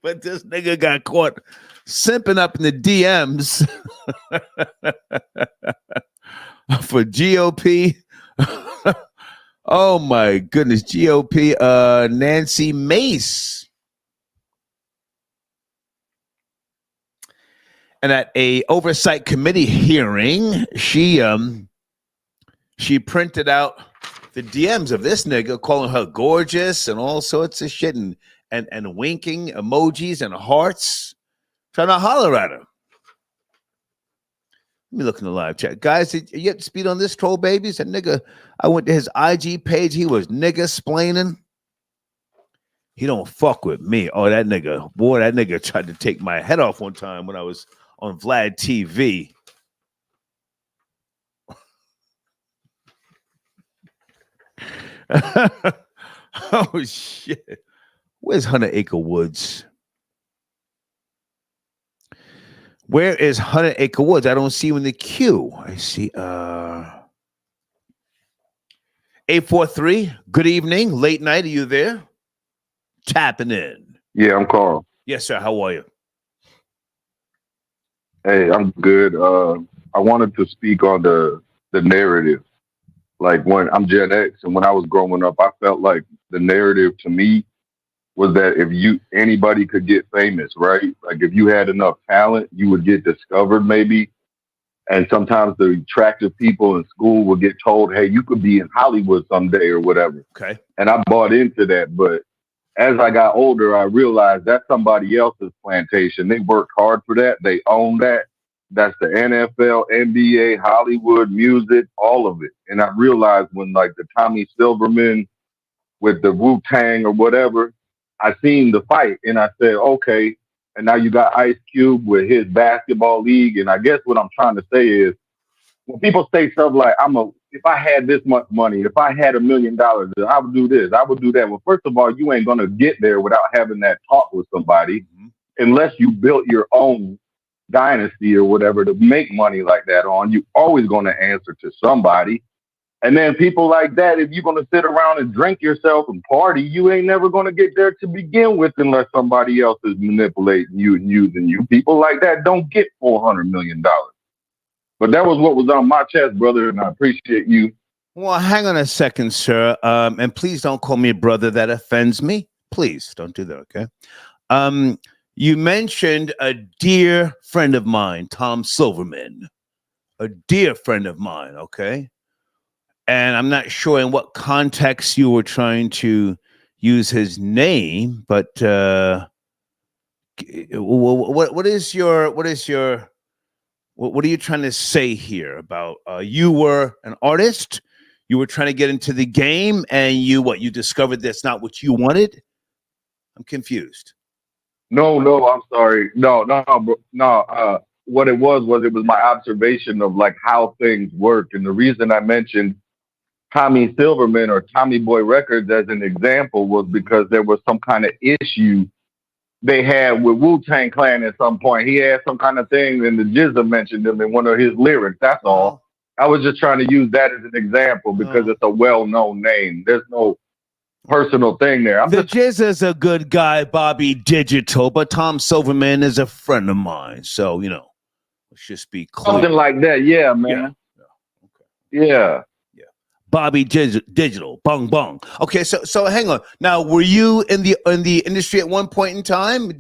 But this nigga got caught simping up in the DMs for GOP. Oh my goodness. GOP Nancy Mace. And at a oversight committee hearing, she printed out the DMs of this nigga, calling her gorgeous and all sorts of shit, and winking emojis and hearts, trying to holler at her. Let me look in the live chat. Guys, did you get to speed on this, troll babies? That nigga, I went to his IG page. He was nigga splaining. He don't fuck with me. Oh, that nigga tried to take my head off one time when I was on Vlad TV. Oh shit. Where's 100 Acre Woods? Where is 100 Acre Woods? I don't see you in the queue. I see 843. Good evening. Late night. Are you there? Tapping in. Yeah, I'm Carl. Yes, sir. How are you? Hey, I'm good. I wanted to speak on the narrative. Like when I'm Gen X and when I was growing up, I felt like the narrative to me was that if anybody could get famous, right? Like if you had enough talent, you would get discovered maybe. And sometimes the attractive people in school would get told, hey, you could be in Hollywood someday or whatever. Okay. And I bought into that. But as I got older, I realized that's somebody else's plantation. They worked hard for that. They own that. That's the NFL, NBA, Hollywood, music, all of it. And I realized when like the Tommy Silverman with the Wu-Tang or whatever, I seen the fight and I said, okay. And now you got Ice Cube with his basketball league. And I guess what I'm trying to say is when people say stuff like, if I had this much money, if I had $1 million, I would do this, I would do that. Well, first of all, you ain't going to get there without having that talk with somebody unless you built your own dynasty or whatever to make money like that on. You always going to answer to somebody. And then people like that, if you're going to sit around and drink yourself and party, you ain't never going to get there to begin with unless somebody else is manipulating you and using you. People like that don't get $400 million. But that was what was on my chest, brother, and I appreciate you. Well, hang on a second, sir. And please don't call me a brother. That offends me. Please don't do that, okay? You mentioned a dear friend of mine, Tom Silverman. A dear friend of mine, okay? And I'm not sure in what context you were trying to use his name, but what are you trying to say here about you were an artist, you were trying to get into the game, and you discovered that's not what you wanted? I'm confused. No, I'm sorry. No. What it was my observation of like how things work, and the reason I mentioned Tommy Silverman or Tommy Boy Records as an example was because there was some kind of issue they had with Wu-Tang Clan at some point. He had some kind of thing, and the Jizza mentioned him in one of his lyrics. That's all. I was just trying to use that as an example because it's a well-known name. There's no personal thing there. The Jizza's a good guy, Bobby Digital, but Tom Silverman is a friend of mine. So, let's just be clear. Something like that. Yeah, man. Yeah. Bobby Digital, bong bong. Okay, so hang on. Now, were you in the industry at one point in time?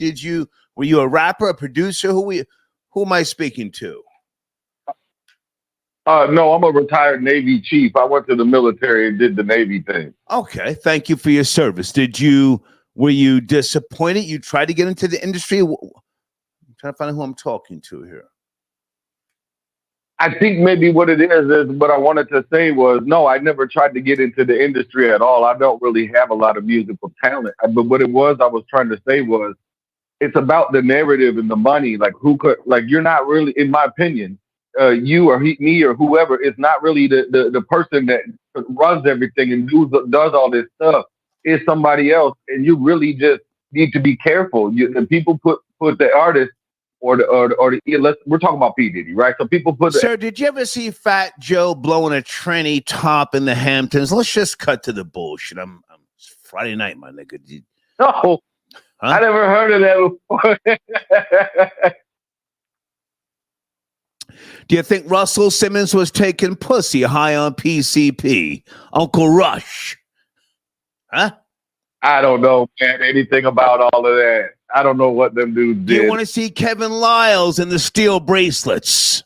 Were you a rapper, a producer? Who am I speaking to? No, I'm a retired Navy chief. I went to the military and did the Navy thing. Okay, thank you for your service. Were you disappointed? You tried to get into the industry? I'm trying to find out who I'm talking to here. I think maybe what it is what I wanted to say was, no, I never tried to get into the industry at all. I don't really have a lot of musical talent. But what it was I was trying to say was, it's about the narrative and the money. Like you're not really, in my opinion, you or me or whoever is not really the person that runs everything and does all this stuff. It's somebody else. And you really just need to be careful. The people put the artist we're talking about P. Diddy, right? So people put. Sir, did you ever see Fat Joe blowing a tranny top in the Hamptons? Let's just cut to the bullshit. It's Friday night, my nigga. No, I never heard of that before. Do you think Russell Simmons was taking pussy high on PCP? Uncle Rush? Huh? I don't know, man, anything about all of that. I don't know what them dudes did. Do you want to see Kevin Lyles in the steel bracelets?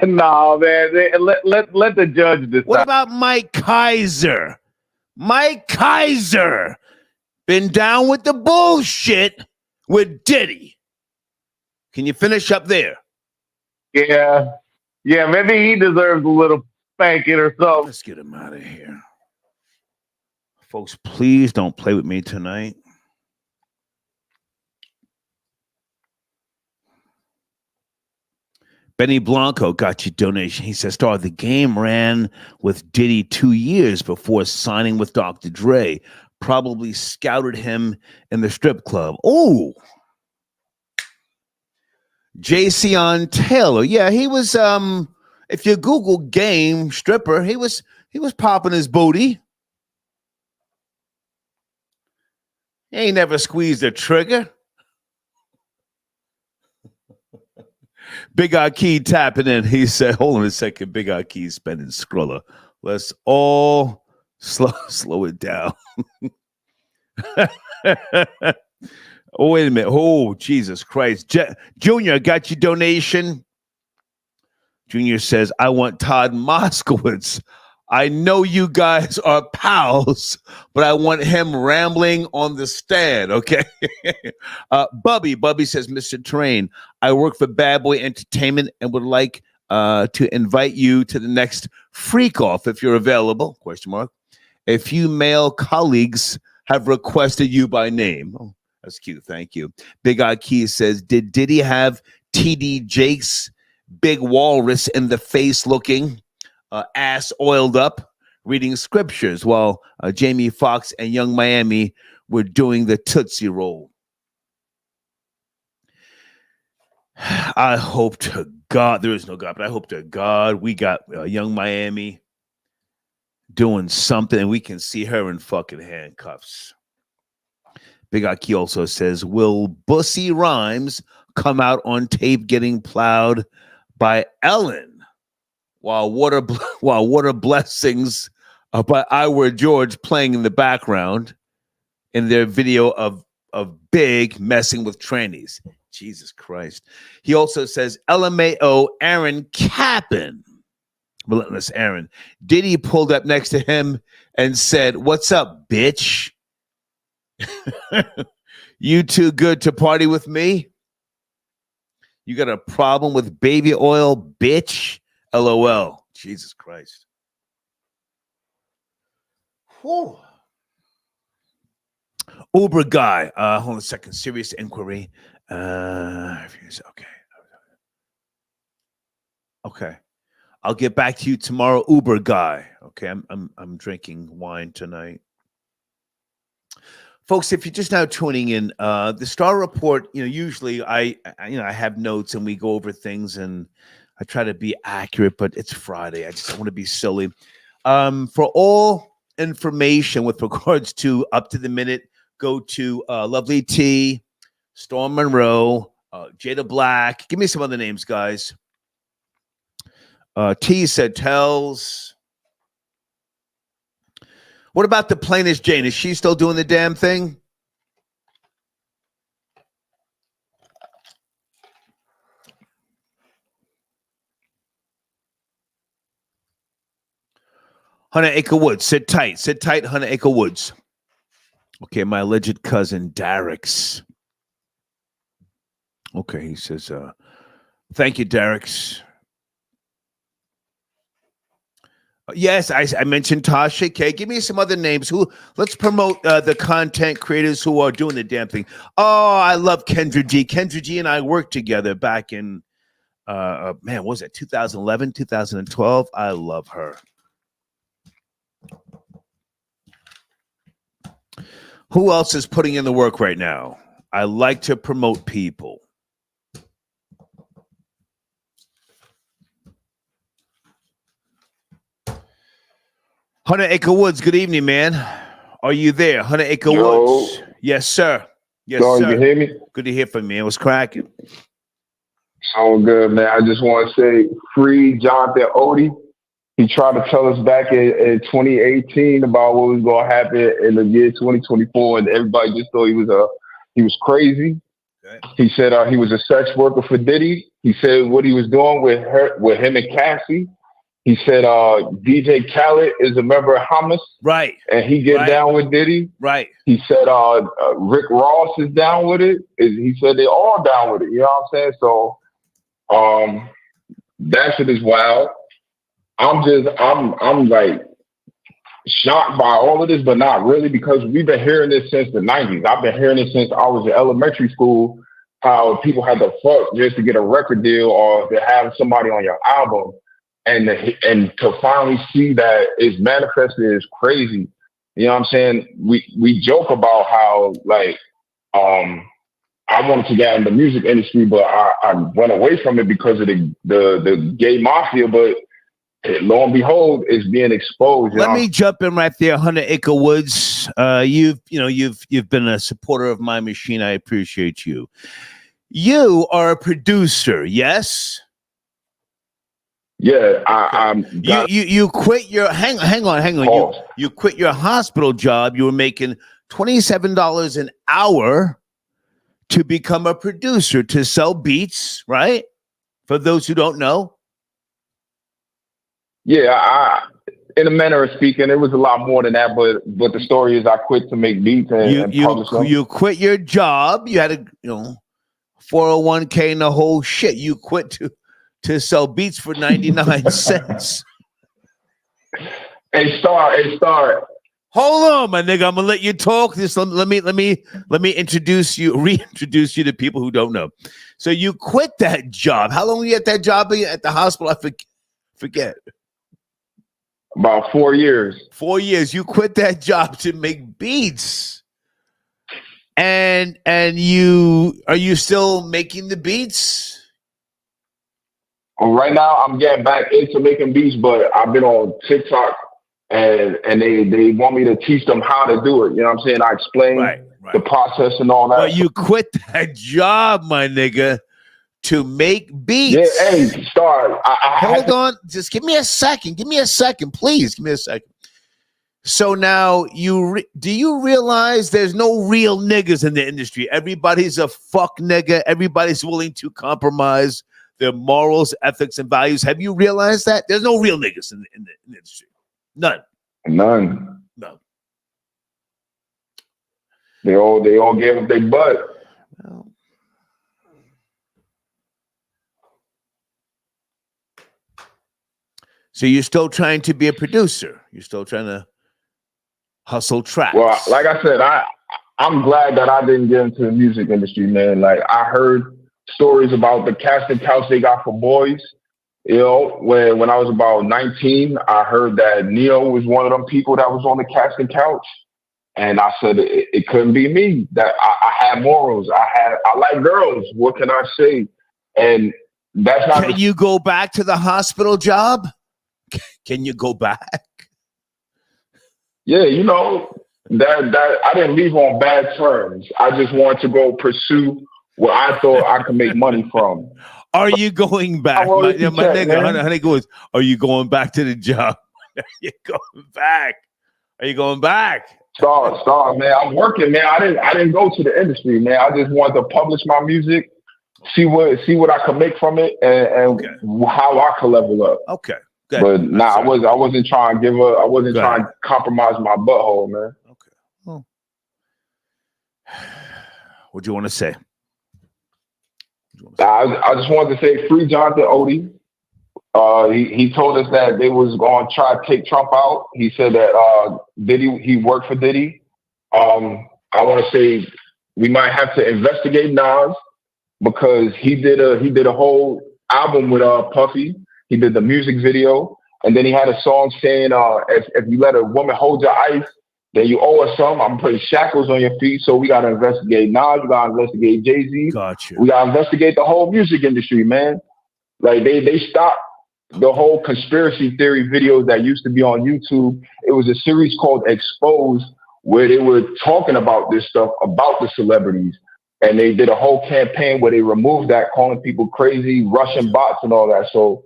No, man. Let the judge decide. What about Mike Kaiser? Mike Kaiser been down with the bullshit with Diddy. Can you finish up there? Yeah, maybe he deserves a little spanking or something. Let's get him out of here. Folks, please don't play with me tonight. Benny Blanco got your donation. He says, Star, the game ran with Diddy 2 years before signing with Dr. Dre. Probably scouted him in the strip club. Oh, Jason Taylor. Yeah, he was, if you Google game stripper, he was popping his booty. He ain't never squeezed a trigger. Big Key tapping in. He said, hold on a second. Big Key spending Skrilla. Let's all slow it down. Oh, wait a minute. Oh, Jesus Christ. Junior, got your donation. Junior says, I want Todd Moskowitz. I know you guys are pals, but I want him rambling on the stand, okay? Bubby says, Mr. Train, I work for Bad Boy Entertainment and would like to invite you to the next Freak Off if you're available, ? A few male colleagues have requested you by name. Oh, that's cute, thank you. Big Key says, did Diddy have TD Jakes, big walrus in the face looking? Ass oiled up, reading scriptures while Jamie Foxx and Young Miami were doing the Tootsie Roll. I hope to God, there is no God, but I hope to God we got young Miami doing something and we can see her in fucking handcuffs. Big Aki also says, will Bussy Rhymes come out on tape getting plowed by Ellen while Water Blessings by I Were George playing in the background in their video of Big messing with trannies? Jesus Christ. He also says, LMAO Aaron Capin, Relentless Aaron. Diddy pulled up next to him and said, what's up, bitch? You too good to party with me? You got a problem with baby oil, bitch? LOL. Jesus Christ. Whew. Uber guy. Hold on a second. Serious inquiry. Okay. Okay. I'll get back to you tomorrow, Uber guy. Okay, I'm drinking wine tonight. Folks, if you're just now tuning in, the Star Report, usually I have notes and we go over things and I try to be accurate, but it's Friday. I just want to be silly. For all information with regards to Up to the Minute, go to Lovely T, Storm Monroe, Jada Black. Give me some other names, guys. T said tells. What about the plainest Jane? Is she still doing the damn thing? Hunter Acre Woods. Sit tight, 100 Acre Woods. Okay, my alleged cousin, Darix. Okay, he says, thank you, Darix. Yes, I mentioned Tasha. Okay, give me some other names. Let's promote the content creators who are doing the damn thing. Oh, I love Kendra G. Kendra G and I worked together back in, what was it, 2011, 2012? I love her. Who else is putting in the work right now? I like to promote people. Hunter Acre Woods, good evening, man. Are you there? Hunter Acre Woods. Yes, sir. Yes, sir. You can hear me? Good to hear from you. It was cracking. So good, man. I just want to say, free Jonathan Odie. He tried to tell us back in 2018 about what was going to happen in the year 2024, and everybody just thought he was crazy. Okay. He said he was a sex worker for Diddy. He said what he was doing with him and Cassie. He said DJ Khaled is a member of Hamas. Right. And he get down with Diddy. Right. He said Rick Ross is down with it. He said they all down with it. You know what I'm saying? So that shit is wild. I'm like shocked by all of this, but not really, because we've been hearing this since the 90s. I've been hearing it since I was in elementary school, how people had to fuck just to get a record deal or to have somebody on your album. And to finally see that it's manifested is crazy. You know what I'm saying? We joke about how I wanted to get in the music industry, but I went away from it because of the gay mafia. But lo and behold, it's being exposed. Let me jump in right there, Hunter Acre Woods. You've been a supporter of my machine. I appreciate you. You are a producer, yes? Yeah, you quit your hang on. You quit your hospital job. You were making $27 an hour to become a producer, to sell beats, right? For those who don't know. Yeah, in a manner of speaking, it was a lot more than that. But the story is, I quit to make beats and publish them. You quit your job. You had a 401k and the whole shit. You quit to sell beats for 99 cents. Hey, Star. Hold on, my nigga. I'm gonna let you talk. Let me reintroduce you to people who don't know. So you quit that job. How long were you at that job at the hospital? I forget. About 4 years. 4 years. You quit that job to make beats. And are you still making the beats? Right now, I'm getting back into making beats, but I've been on TikTok, and they want me to teach them how to do it. You know what I'm saying? I explain the process and all that. But you quit that job, my nigga, to make beats. Yeah, hey, Star. Hold on. Just give me a second. Give me a second, please. Give me a second. So now do you realize there's no real niggas in the industry? Everybody's a fuck nigga. Everybody's willing to compromise their morals, ethics, and values. Have you realized that? There's no real niggas in the industry. None. They all gave up their butt. Well, so you're still trying to be a producer. You're still trying to hustle tracks. Well, like I said, I'm glad that I didn't get into the music industry, man. Like I heard stories about the casting couch they got for boys. You know, when I was about 19, I heard that Neo was one of them people that was on the casting couch. And I said it couldn't be me. That I had morals. I like girls. What can I say? And that's not. Can you go back to the hospital job? Can you go back? Yeah, you know that I didn't leave on bad terms. I just wanted to go pursue what I thought I could make money from. Are you going back? My nigga, honey goes, are you going back to the job? Are you going back? Are you going back? Star, man. I'm working, man. I didn't go to the industry, man. I just wanted to publish my music, see what I could make from it, and how I could level up. Okay. Good. But I wasn't trying to give up. I wasn't trying to compromise my butthole, man. Okay. Well, what do you want to say? I just wanted to say free Jonathan Odie. He told us that they was going to try to take Trump out. He said that he worked for Diddy. I want to say we might have to investigate Nas because he did a whole album with Puffy. He did the music video, and then he had a song saying, if you let a woman hold your ice, then you owe her some. I'm putting shackles on your feet. So we got to investigate Nas. We got to investigate Jay-Z. Gotcha. We got to investigate the whole music industry, man. Like they stopped the whole conspiracy theory videos that used to be on YouTube. It was a series called Exposed where they were talking about this stuff, about the celebrities. And they did a whole campaign where they removed that, calling people crazy, Russian bots and all that. So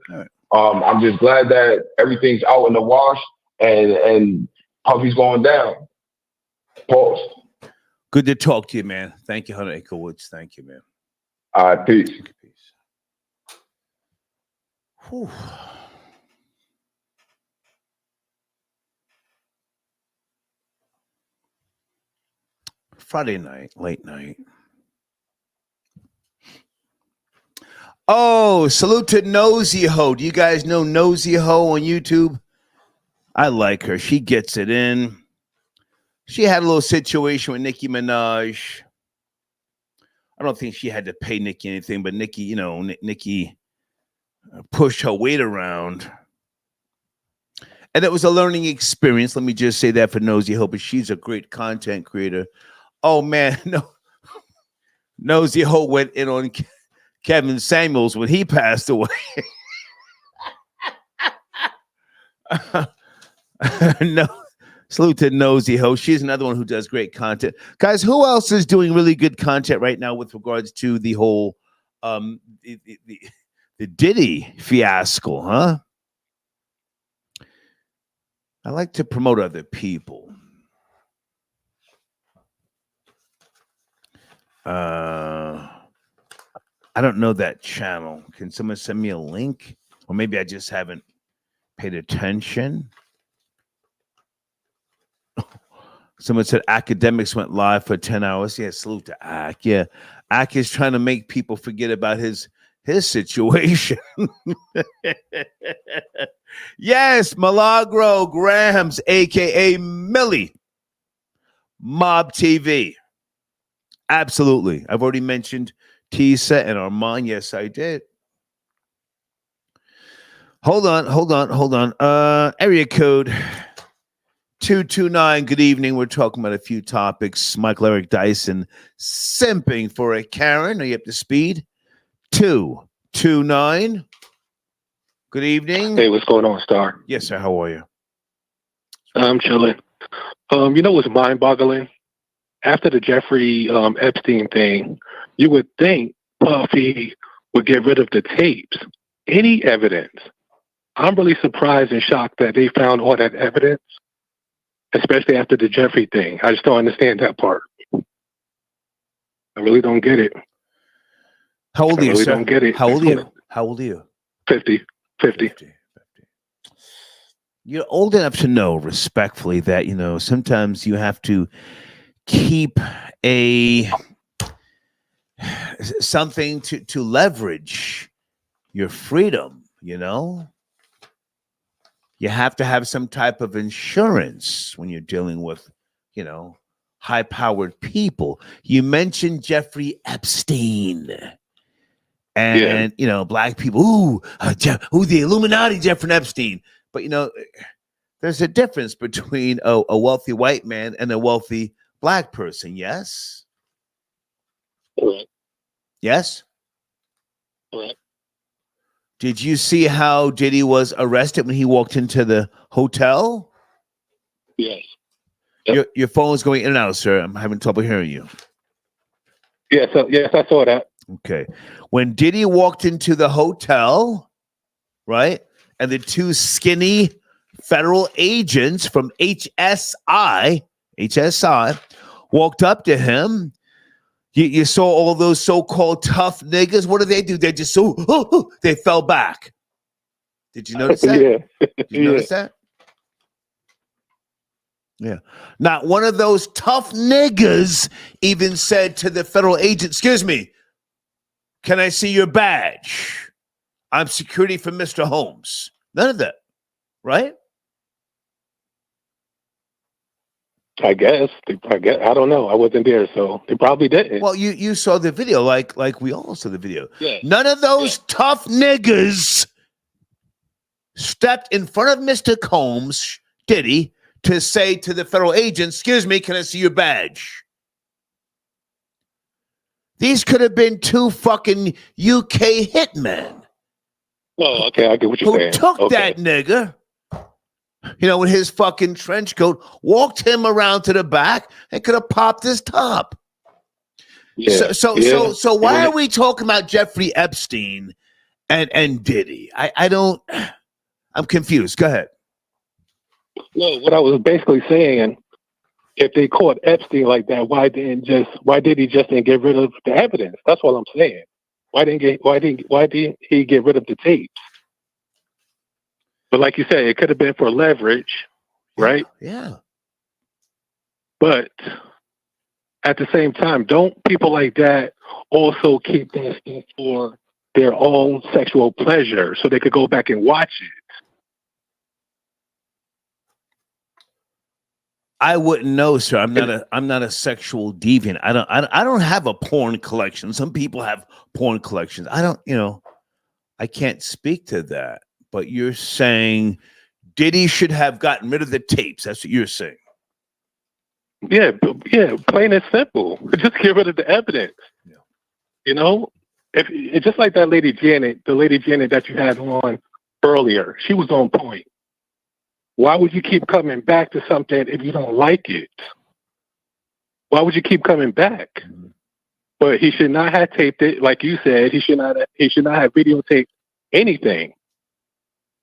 I'm just glad that everything's out in the wash and Puffy's going down. Pause. Good to talk to you, man. Thank you, Hunter Acrewoods. Thank you, man. All right, peace. Whew. Friday night, late night. Oh, salute to Nosy Ho. Do you guys know Nosy Ho on YouTube? I like her. She gets it in. She had a little situation with Nicki Minaj. I don't think she had to pay Nicki anything, but Nicki, Nicki pushed her weight around. And it was a learning experience. Let me just say that for Nosy Ho, but she's a great content creator. Oh, man, no. Nosy Ho went in on Kevin Samuels when he passed away. No, salute to Nosy Ho. She's another one who does great content. Guys, who else is doing really good content right now with regards to the whole the Diddy fiasco, huh? I like to promote other people. I don't know that channel. Can someone send me a link? Or maybe I just haven't paid attention. Someone said academics went live for 10 hours. Yeah, salute to Ak. Yeah, Ak is trying to make people forget about his situation. Yes, Milagro Grams, a.k.a. Millie. Mob TV. Absolutely. I've already mentioned Tisa and Armand. Yes, I did. Hold on. Area code 229. Good evening. We're talking about a few topics. Michael Eric Dyson simping for a Karen. Are you up to speed? 229. Good evening. Hey, what's going on, Star? Yes, sir. How are you? I'm chilling. You know what's mind-boggling? After the Jeffrey Epstein thing, you would think Puffy would get rid of the tapes, any evidence. I'm really surprised and shocked that they found all that evidence, especially after the Jeffrey thing. I just don't understand that part. I really don't get it. How old are you, I really sir? don't get it. How old are you? How old are you? 50. You're old enough to know, respectfully, that, you know, sometimes you have to keep something to leverage your freedom, you know? You have to have some type of insurance when you're dealing with, you know, high-powered people. You mentioned Jeffrey Epstein. And, you know, black people, the Illuminati, Jeffrey Epstein. But, you know, there's a difference between a wealthy white man and a wealthy black person, yes? Correct. Yes? Correct. Did you see how Diddy was arrested when he walked into the hotel? Yes. Your phone's going in and out, sir. I'm having trouble hearing you. Yes, I saw that. Okay. When Diddy walked into the hotel, right, and the two skinny federal agents from HSI walked up to him, you saw all those so-called tough niggas. What did they do? They just they fell back. Did you notice that? Yeah. Did you notice that? Yeah. Not one of those tough niggas even said to the federal agent, "Excuse me, can I see your badge? I'm security for Mr. Holmes." None of that, right? I guess. I don't know. I wasn't there, so they probably didn't. Well, you saw the video, like we all saw the video. Yeah. None of those tough niggas stepped in front of Mr. Combs, Diddy, to say to the federal agent, "Excuse me, can I see your badge?" These could have been two fucking UK hitmen. Oh, okay, I get what you're saying. Who took that nigga, you know, with his fucking trench coat, walked him around to the back, and could have popped his top. Yeah. So why are we talking about Jeffrey Epstein and Diddy? I'm confused. Go ahead. No, what I was basically saying, if they caught Epstein like that, why didn't he just get rid of the evidence? That's all I'm saying. Why didn't he get rid of the tapes? But like you said, it could have been for leverage, right? Yeah. But at the same time, don't people like that also keep that stuff for their own sexual pleasure so they could go back and watch it? I wouldn't know, sir. I'm not a sexual deviant. I don't have a porn collection. Some people have porn collections. I can't speak to that. But you're saying Diddy should have gotten rid of the tapes. That's what you're saying. Yeah, plain and simple. Just get rid of the evidence. Yeah. You know, if it's just like that lady Janet, the lady Janet that you had on earlier, she was on point. Why would you keep coming back to something if you don't like it? Why would you keep coming back? Mm-hmm. But he should not have taped it, like you said. He should not have videotaped anything.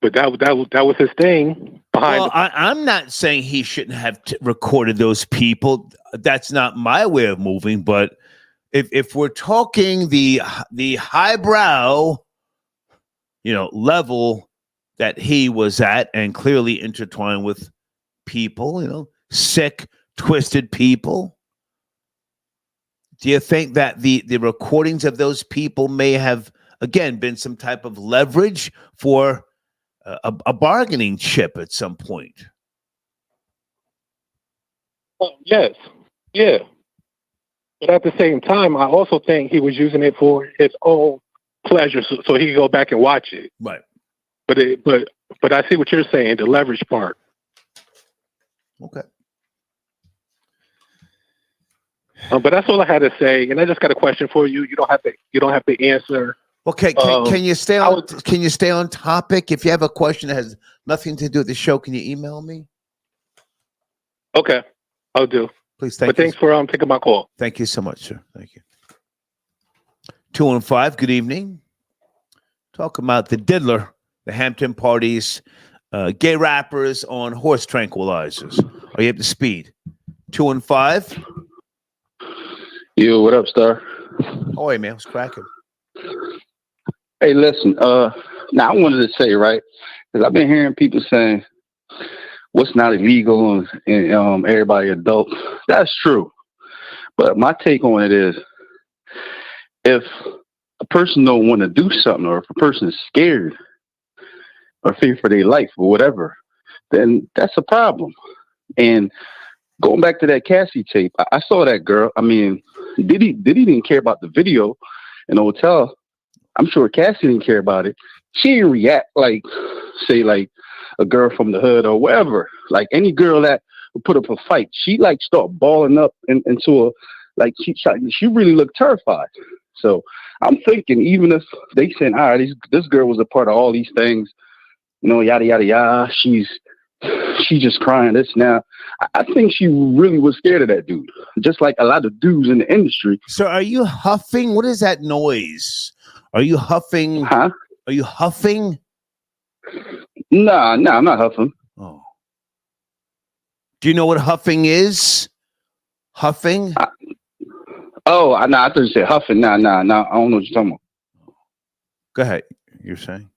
But that was his thing behind. Well, I'm not saying he shouldn't have recorded those people. That's not my way of moving. But if we're talking the highbrow, level that he was at, and clearly intertwined with people, sick, twisted people, do you think that the recordings of those people may have, again, been some type of leverage for a bargaining chip at some point? Yes. Yeah. But at the same time, I also think he was using it for his own pleasure so he could go back and watch it. Right. But I see what you're saying, the leverage part. Okay. But that's all I had to say, and I just got a question for you. You don't have to answer Okay, can you stay on? Can you stay on topic? If you have a question that has nothing to do with the show, can you email me? Okay, I'll do. Please, thank you. Thanks for taking my call. Thank you so much, sir. Thank you. 215. Good evening. Talking about the diddler, the Hampton parties, gay rappers on horse tranquilizers. Are you up to speed? 215. Yo, what up, Star? Oh, hey, man. What's cracking? Hey, listen. Now I wanted to say, right, because I've been hearing people saying what's not illegal and everybody adult. That's true. But my take on it is, if a person don't want to do something, or if a person is scared or fear for their life or whatever, then that's a problem. And going back to that Cassie tape, I saw that girl. I mean, Diddy didn't care about the video in the hotel. I'm sure Cassie didn't care about it. She didn't react like, say, like a girl from the hood or whatever. Like any girl that would put up a fight, she like start balling up into a, like she really looked terrified. So I'm thinking, even if they said, all right, this girl was a part of all these things, you know, yada yada yada, she's just crying this now. I think she really was scared of that dude, just like a lot of dudes in the industry. So are you huffing? What is that noise? Are you huffing? Huh? Are you huffing? Nah, I'm not huffing. Oh. Do you know what huffing is? Huffing? I thought you said huffing. Nah, I don't know what you're talking about. Go ahead. You're saying?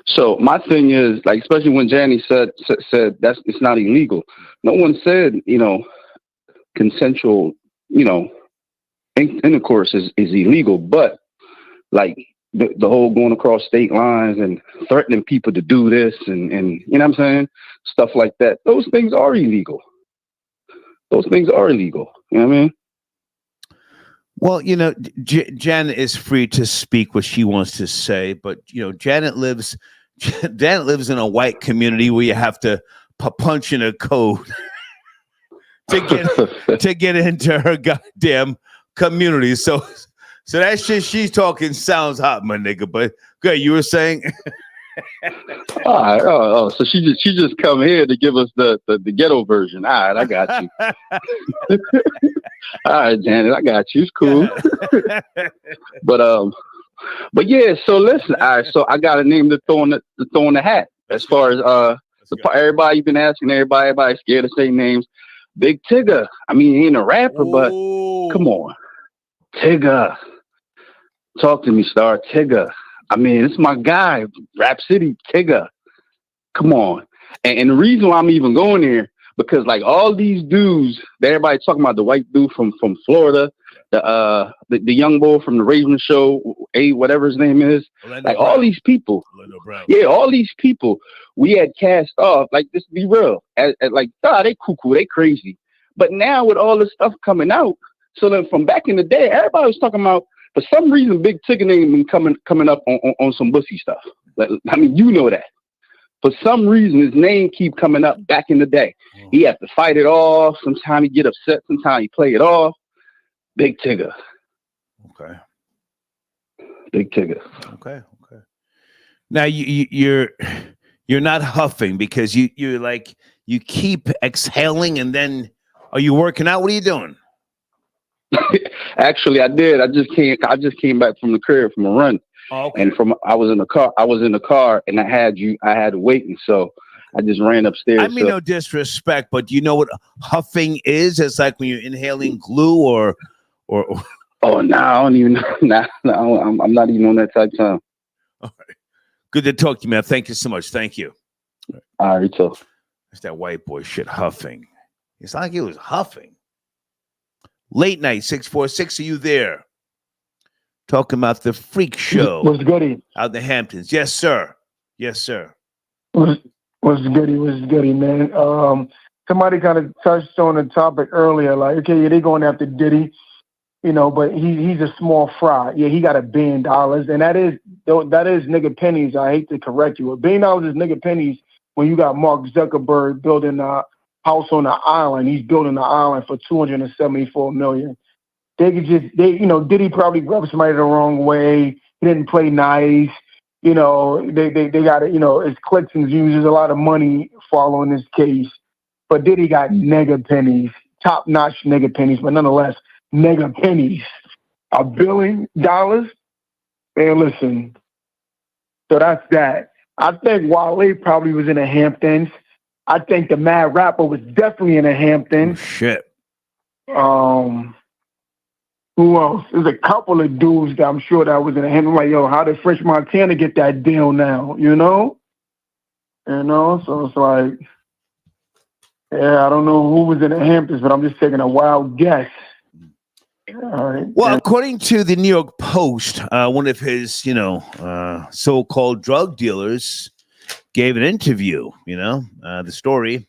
So my thing is, like, especially when Janny said that's it's not illegal. No one said, you know, consensual, you know, intercourse is illegal, but like the whole going across state lines and threatening people to do this and you know what I'm saying, stuff like that. Those things are illegal. Those things are illegal. You know what I mean? Well, you know, Janet is free to speak what she wants to say, but you know, Janet lives in a white community where you have to punch in a code to get into her goddamn community. So that shit she's talking sounds hot, my nigga. But good, you were saying. All right. Oh, so she just come here to give us the ghetto version. All right, I got you. All right, Janet, I got you. It's cool. But yeah. So listen. All right. So I got a name to throw in the hat. As far as everybody been asking, everybody's scared to say names. Big Tigger. I mean, he ain't a rapper, but come on, Tigger. Talk to me, Star. Tigger. I mean, it's my guy, Rap City, Tigger. Come on. And the reason why I'm even going there, because like all these dudes that everybody's talking about, the white dude from Florida, the young boy from the Raven Show, whatever his name is, Orlando like Brown. All these people. Yeah, all these people we had cast off, like, this be real. Like, they cuckoo, they crazy. But now with all this stuff coming out, so then from back in the day, everybody was talking about, for some reason, Big Tigger ain't been coming up on some bussy stuff. Like, I mean, you know that. For some reason, his name keep coming up back in the day. He has to fight it off. Sometimes he get upset. Sometimes he play it off. Big Tigger. Okay. Big Tigger. Okay. Now you're not huffing because you're like, you keep exhaling, and then are you working out? What are you doing? Actually, I did. I just came back from the crib from a run. Oh, okay. And I was in the car and I had to wait, and so I just ran upstairs. I mean, no disrespect, but do you know what huffing is? It's like when you're inhaling glue or Oh, no, I don't even know. I'm not even on that type of time. All right. Good to talk to you, man. Thank you so much. Thank you. All right, so it's that white boy shit, huffing. It's not like he was huffing. Late night 646. Are you there? Talking about the freak show. What's goody? Out in the Hamptons. Yes, sir. Yes, sir. What's goody, man? Somebody kind of touched on the topic earlier, like, okay, yeah, they going after Diddy, you know, but he's a small fry. Yeah, he got $1 billion, and that is nigga pennies. I hate to correct you. $1 billion is nigga pennies when you got Mark Zuckerberg building a house on an island. He's building an island for $274 million. Diddy probably rubbed somebody the wrong way. He didn't play nice. You know, they got it. You know, his clicks and views. There's a lot of money following this case, but Diddy got nigga pennies, top notch nigga pennies, but nonetheless nigga pennies. $1 billion. Man, listen. So that's that. I think Wale probably was in the Hamptons. I think the Mad Rapper was definitely in the Hamptons. Oh, shit. Who else? There's a couple of dudes that I'm sure that was in the Hamptons. Like, yo, how did Fresh Montana get that deal now? You know? So it's like, yeah, I don't know who was in the Hamptons, but I'm just taking a wild guess. All right. Well, according to the New York Post, one of his, so-called drug dealers gave an interview. The story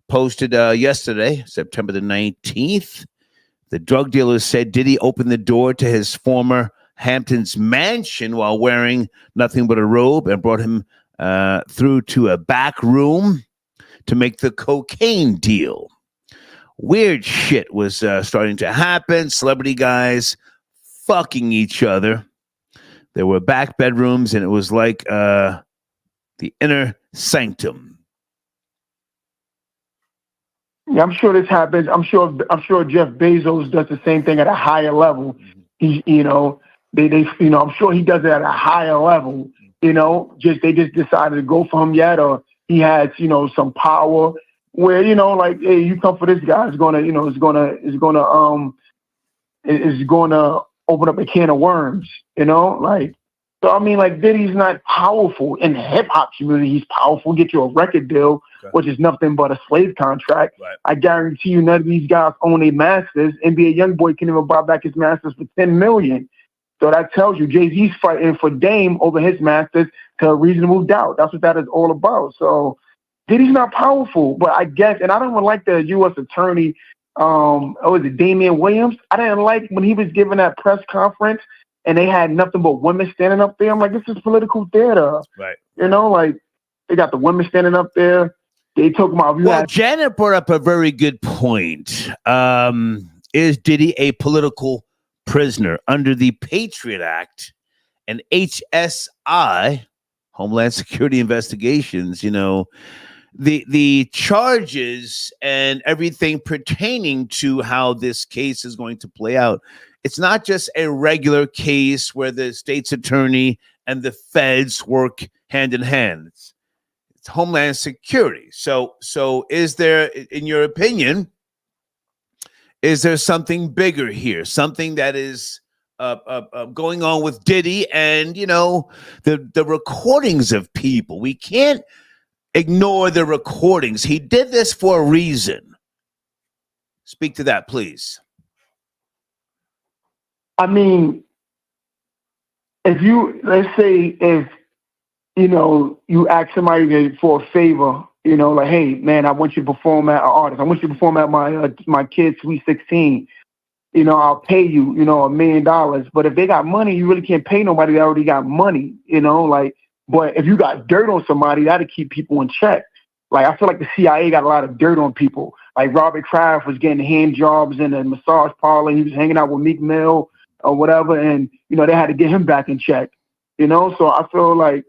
posted yesterday, September the 19th. The drug dealer said Diddy opened the door to his former Hamptons mansion while wearing nothing but a robe and brought him through to a back room to make the cocaine deal. Weird shit was starting to happen. Celebrity guys fucking each other. There were back bedrooms, and it was like the inner sanctum. Yeah, I'm sure this happens. I'm sure Jeff Bezos does the same thing at a higher level. I'm sure he does it at a higher level. They just decided to go for him yet, or he has, some power. Where like, hey, you come for this guy, it's gonna open up a can of worms, like. So I mean, like, Diddy's not powerful in the hip hop community. He's powerful. Get you a record deal, which is nothing but a slave contract. Right. I guarantee you, none of these guys own a masters. NBA YoungBoy can't even buy back his masters for $10 million. So that tells you Jay-Z's fighting for Dame over his masters to a reasonable doubt. That's what that is all about. So Diddy's not powerful, but I guess, and I don't even like the U.S. attorney, was it Damian Williams? I didn't like when he was giving that press conference and they had nothing but women standing up there. I'm like, this is political theater. Right. Like, they got the women standing up there. They talk about Janet brought up a very good point. Is Diddy a political prisoner under the Patriot Act and HSI, Homeland Security Investigations? The charges and everything pertaining to how this case is going to play out. It's not just a regular case where the state's attorney and the feds work hand in hand. It's Homeland Security. So is there, in your opinion, is there something bigger here? Something that is going on with Diddy and, the recordings of people. We can't ignore the recordings. He did this for a reason. Speak to that, please. I mean, let's say you ask somebody for a favor, like, hey, man, I want you to perform at an artist. I want you to perform at my kid's Sweet 16. I'll pay you, $1 million. But if they got money, you really can't pay nobody that already got money, But if you got dirt on somebody, that'll keep people in check. Like, I feel like the CIA got a lot of dirt on people. Like, Robert Kraft was getting hand jobs in a massage parlor. He was hanging out with Meek Mill or whatever. And, they had to get him back in check, So I feel like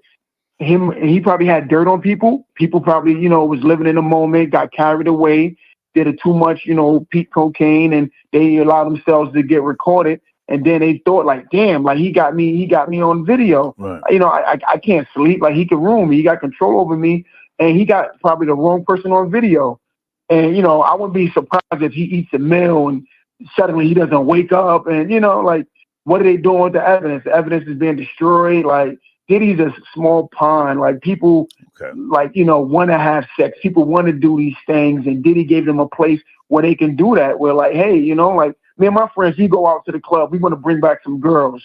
he probably had dirt on people. People probably, was living in the moment, got carried away, did it too much, peak cocaine, and they allowed themselves to get recorded. And then they thought, like, damn, like, he got me on video. Right. I can't sleep. Like, he can ruin me. He got control over me. And he got probably the wrong person on video. And, I wouldn't be surprised if he eats a meal and suddenly he doesn't wake up. And, like, what are they doing with the evidence? The evidence is being destroyed. Like, Diddy's a small pond. Like, people, want to have sex. People want to do these things. And Diddy gave them a place where they can do that. Where, like, hey, like, me and my friends, we go out to the club. We want to bring back some girls,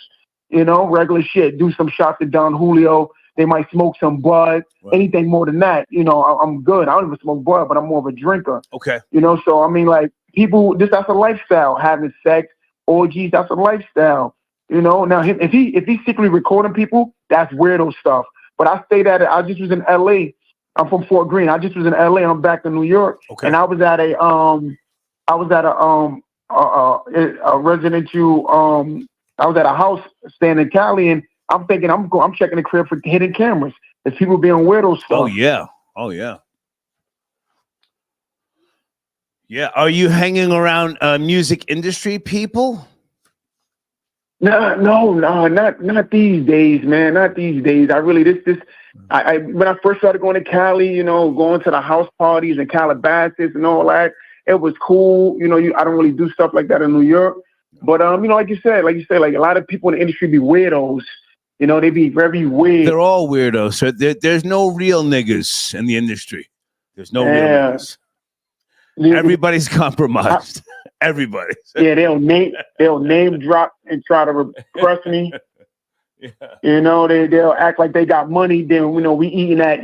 regular shit. Do some shots at Don Julio. They might smoke some bud. Right. Anything more than that, I'm good. I don't even smoke bud, but I'm more of a drinker. Okay. So I mean, like, people, that's a lifestyle. Having sex, orgies, that's a lifestyle. Now if he's secretly recording people, that's weirdo stuff. But I say that I just was in LA. I'm from Fort Greene. I just was in LA. I'm back in New York. Okay. And I was at a residential, I was at a house staying in Cali, and I'm thinking I'm checking the crib for hidden cameras. There's people being weirdo stuff. Oh yeah. Oh yeah. Yeah. Are you hanging around music industry people? No, not these days, man. Not these days. I really I when I first started going to Cali, going to the house parties and Calabasas and all that, it was cool. I don't really do stuff like that in New York. But like you said, like a lot of people in the industry be weirdos. They be very weird. They're all weirdos. So there's no real niggas in the industry. There's no real niggas. Everybody's compromised. Everybody. Yeah, they'll name drop and try to repress me. Yeah. They'll act like they got money. Then we eating that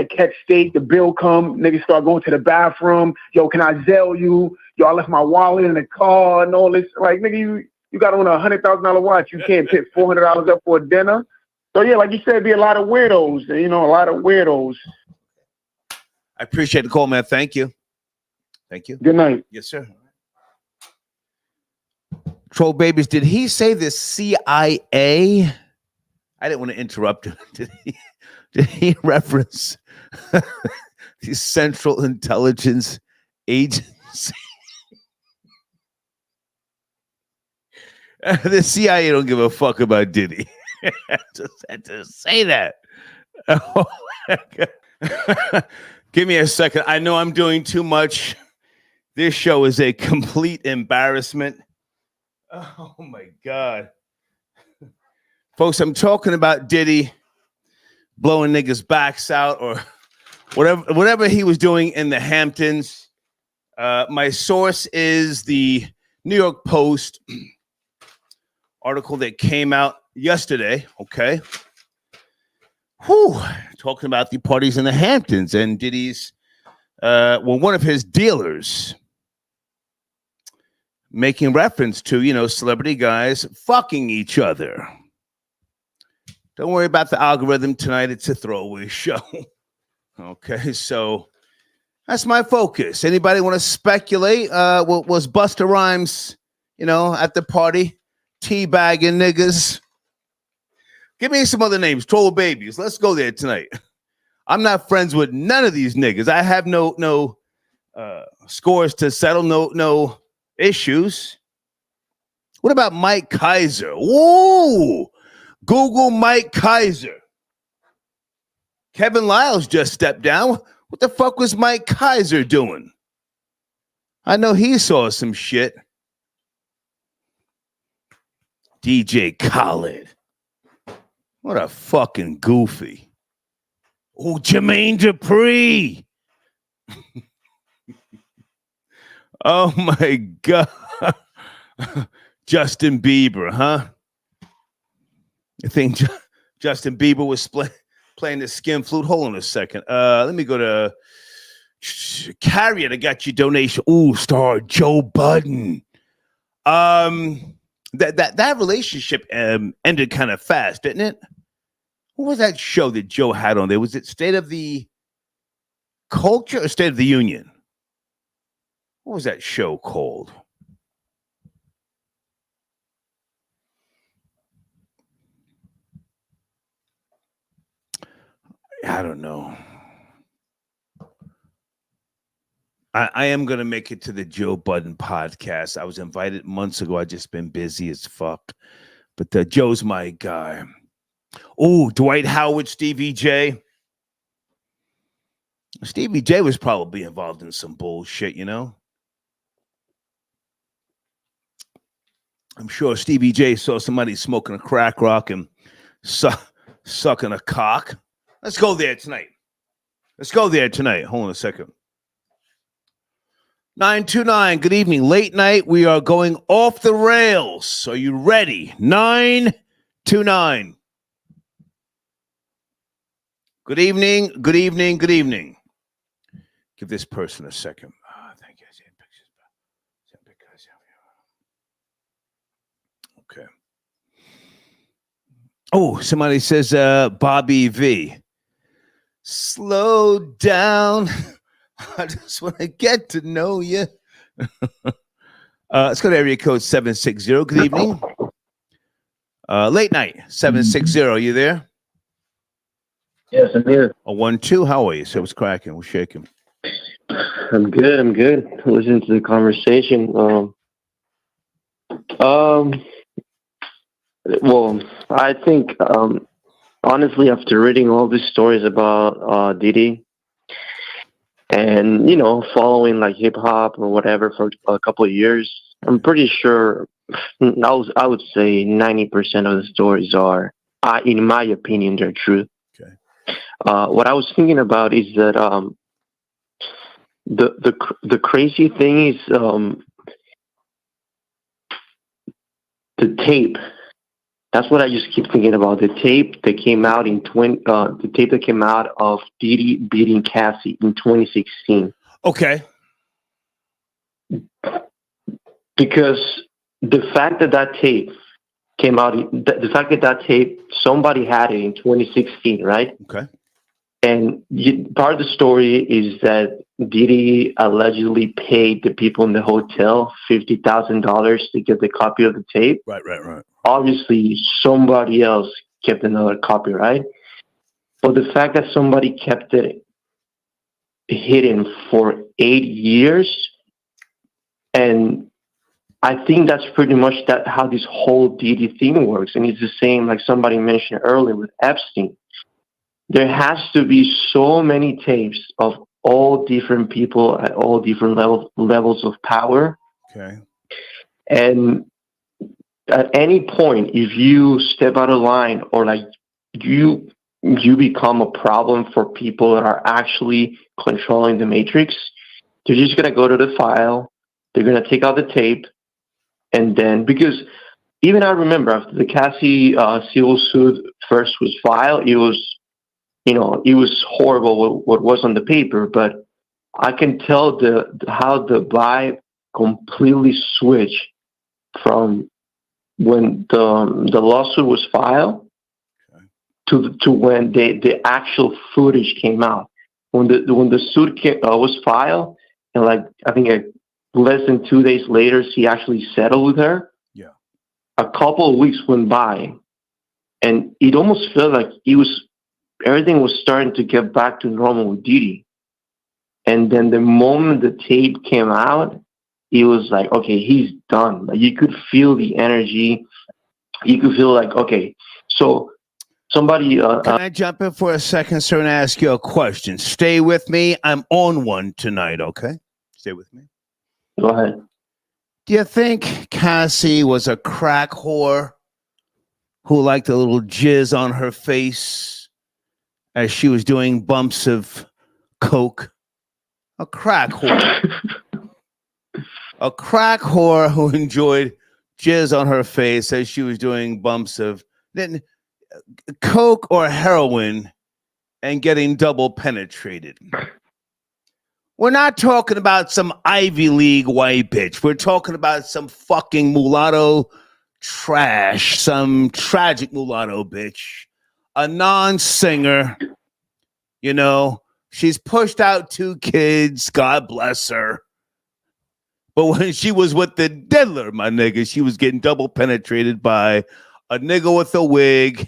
catch steak. The bill come. Niggas start going to the bathroom. Yo, can I Zelle you? Yo, I left my wallet in the car and all this. Like, nigga, you got on a $100,000 watch. You can't pick $400 up for a dinner. So yeah, like you said, be a lot of weirdos. A lot of weirdos. I appreciate the call, man. Thank you. Thank you. Good night. Yes, sir. Troll Babies, did he say the CIA? I didn't want to interrupt him. Did he reference the Central Intelligence Agency? The CIA don't give a fuck about Diddy. Just had to say that. Oh, my God. Give me a second. I know I'm doing too much. This show is a complete embarrassment. Oh, my God. Folks, I'm talking about Diddy blowing niggas' backs out or whatever he was doing in the Hamptons. My source is the New York Post article that came out yesterday, okay? Whew. Talking about the parties in the Hamptons and Diddy's, one of his dealers making reference to, celebrity guys fucking each other. Don't worry about the algorithm tonight. It's a throwaway show. Okay, so that's my focus. Anybody want to speculate? Was Busta Rhymes, at the party, teabagging niggas? Give me some other names. Troll Babies. Let's go there tonight. I'm not friends with none of these niggas. I have no scores to settle. No issues. What about Mike Kaiser? Whoa! Google Mike Kaiser. Kevin Lyles just stepped down. What the fuck was Mike Kaiser doing? I know he saw some shit. DJ Khaled. What a fucking goofy. Oh, Jermaine Dupri. Oh my God. Justin Bieber, huh? I think Justin Bieber was playing the skin flute. Hold on a second. Let me go to Carrier. I got your donation. Ooh, star Joe Budden. That relationship ended kind of fast, didn't it? What was that show that Joe had on there? Was it State of the Culture or State of the Union? What was that show called? I don't know. I am going to make it to the Joe Budden podcast. I was invited months ago. I've just been busy as fuck. But Joe's my guy. Oh, Dwight Howard, Stevie J. Stevie J was probably involved in some bullshit, I'm sure Stevie J saw somebody smoking a crack rock and sucking a cock. Let's go there tonight. Hold on a second. 929, good evening. Late night. We are going off the rails. Are you ready? 929. Good evening. Give this person a second. Thank you. Okay. Oh, somebody says Bobby V. Slow down. I just want to get to know you. Let's go to area code 760. Good evening. Late night 760. You there? Yes, I'm here. A 1-2. How are you? So what's cracking? What's shaking? I'm good. I'm good. Listening to the conversation. Well, I think honestly, after reading all these stories about Diddy, and following like hip hop or whatever for a couple of years, I'm pretty sure I would say 90% of the stories are, in my opinion, they're true. Okay. What I was thinking about is that the crazy thing is the tape. That's what I just keep thinking about. The tape that came out the tape that came out of Diddy beating Cassie in 2016. Okay. Because the fact that tape came out, the fact that tape, somebody had it in 2016, right? Okay. And part of the story is that Diddy allegedly paid the people in the hotel $50,000 to get the copy of the tape. Right. Obviously, somebody else kept another copy, right? But the fact that somebody kept it hidden for 8 years, and I think that's pretty much how this whole Diddy thing works. And it's the same, like somebody mentioned earlier with Epstein. There has to be so many tapes of all different people at all different levels of power. Okay. And at any point, if you step out of line or like you become a problem for people that are actually controlling the matrix, they're just going to go to the file. They're going to take out the tape. And then, because even I remember after the Cassie civil suit first was filed, it was horrible what was on the paper, but I can tell how the vibe completely switched from when the lawsuit was filed to when the actual footage came out. When the suit was filed, and like I think less than 2 days later, he actually settled with her. Yeah. A couple of weeks went by, and it almost felt like everything was starting to get back to normal with Diddy. And then the moment the tape came out, it was like, okay, he's done. Like you could feel the energy. You could feel like, okay, so somebody. Can I jump in for a second, sir, and ask you a question? Stay with me. I'm on one tonight, okay? Stay with me. Go ahead. Do you think Cassie was a crack whore who liked a little jizz on her face as she was doing bumps of coke? A crack whore. A crack whore who enjoyed jizz on her face as she was doing bumps of coke or heroin and getting double penetrated. We're not talking about some Ivy League white bitch. We're talking about some fucking mulatto trash, some tragic mulatto bitch, a non-singer. She's pushed out 2 kids, God bless her. But when she was with the diddler, my nigga, she was getting double penetrated by a nigga with a wig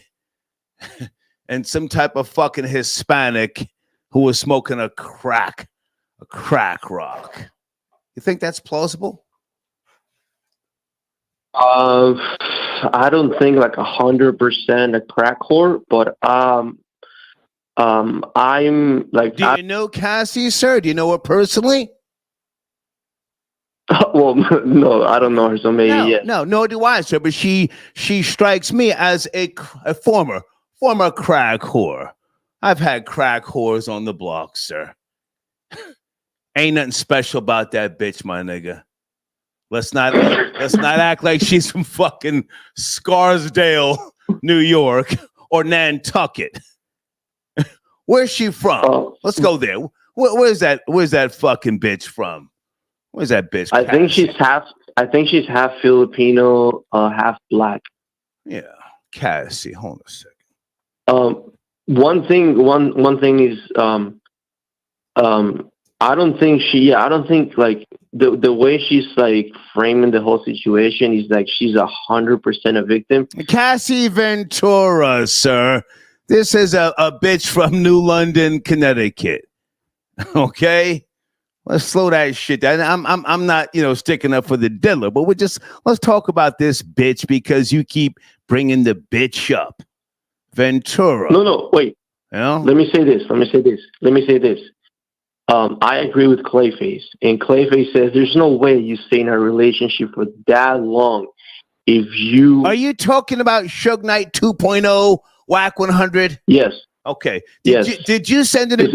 and some type of fucking Hispanic who was smoking a crack rock. You think that's plausible? I don't think like 100% a crack whore, but I'm like. Do you know Cassie, sir? Do you know her personally? Well, no, I don't know her, so maybe yeah. No, nor do I, sir. But she strikes me as a former crack whore. I've had crack whores on the block, sir. Ain't nothing special about that bitch, my nigga. Let's not act like she's from fucking Scarsdale, New York, or Nantucket. Where's she from? Let's go there. Where's that fucking bitch from? Where's that bitch? I think she's half Filipino, half black. Yeah, Cassie. Hold on a second. One thing is, I don't think like the way she's like framing the whole situation is like she's 100% a victim. Cassie Ventura, sir. This is a bitch from New London, Connecticut. Okay, let's slow that shit down. I'm not sticking up for the diddler, but let's talk about this bitch because you keep bringing the bitch up. Ventura. No, wait. Let me say this. I agree with Clayface. And Clayface says there's no way you stay in a relationship for that long if you... Are you talking about Suge Knight 2.0, Whack 100? Yes. Okay. Yes. Did you send it a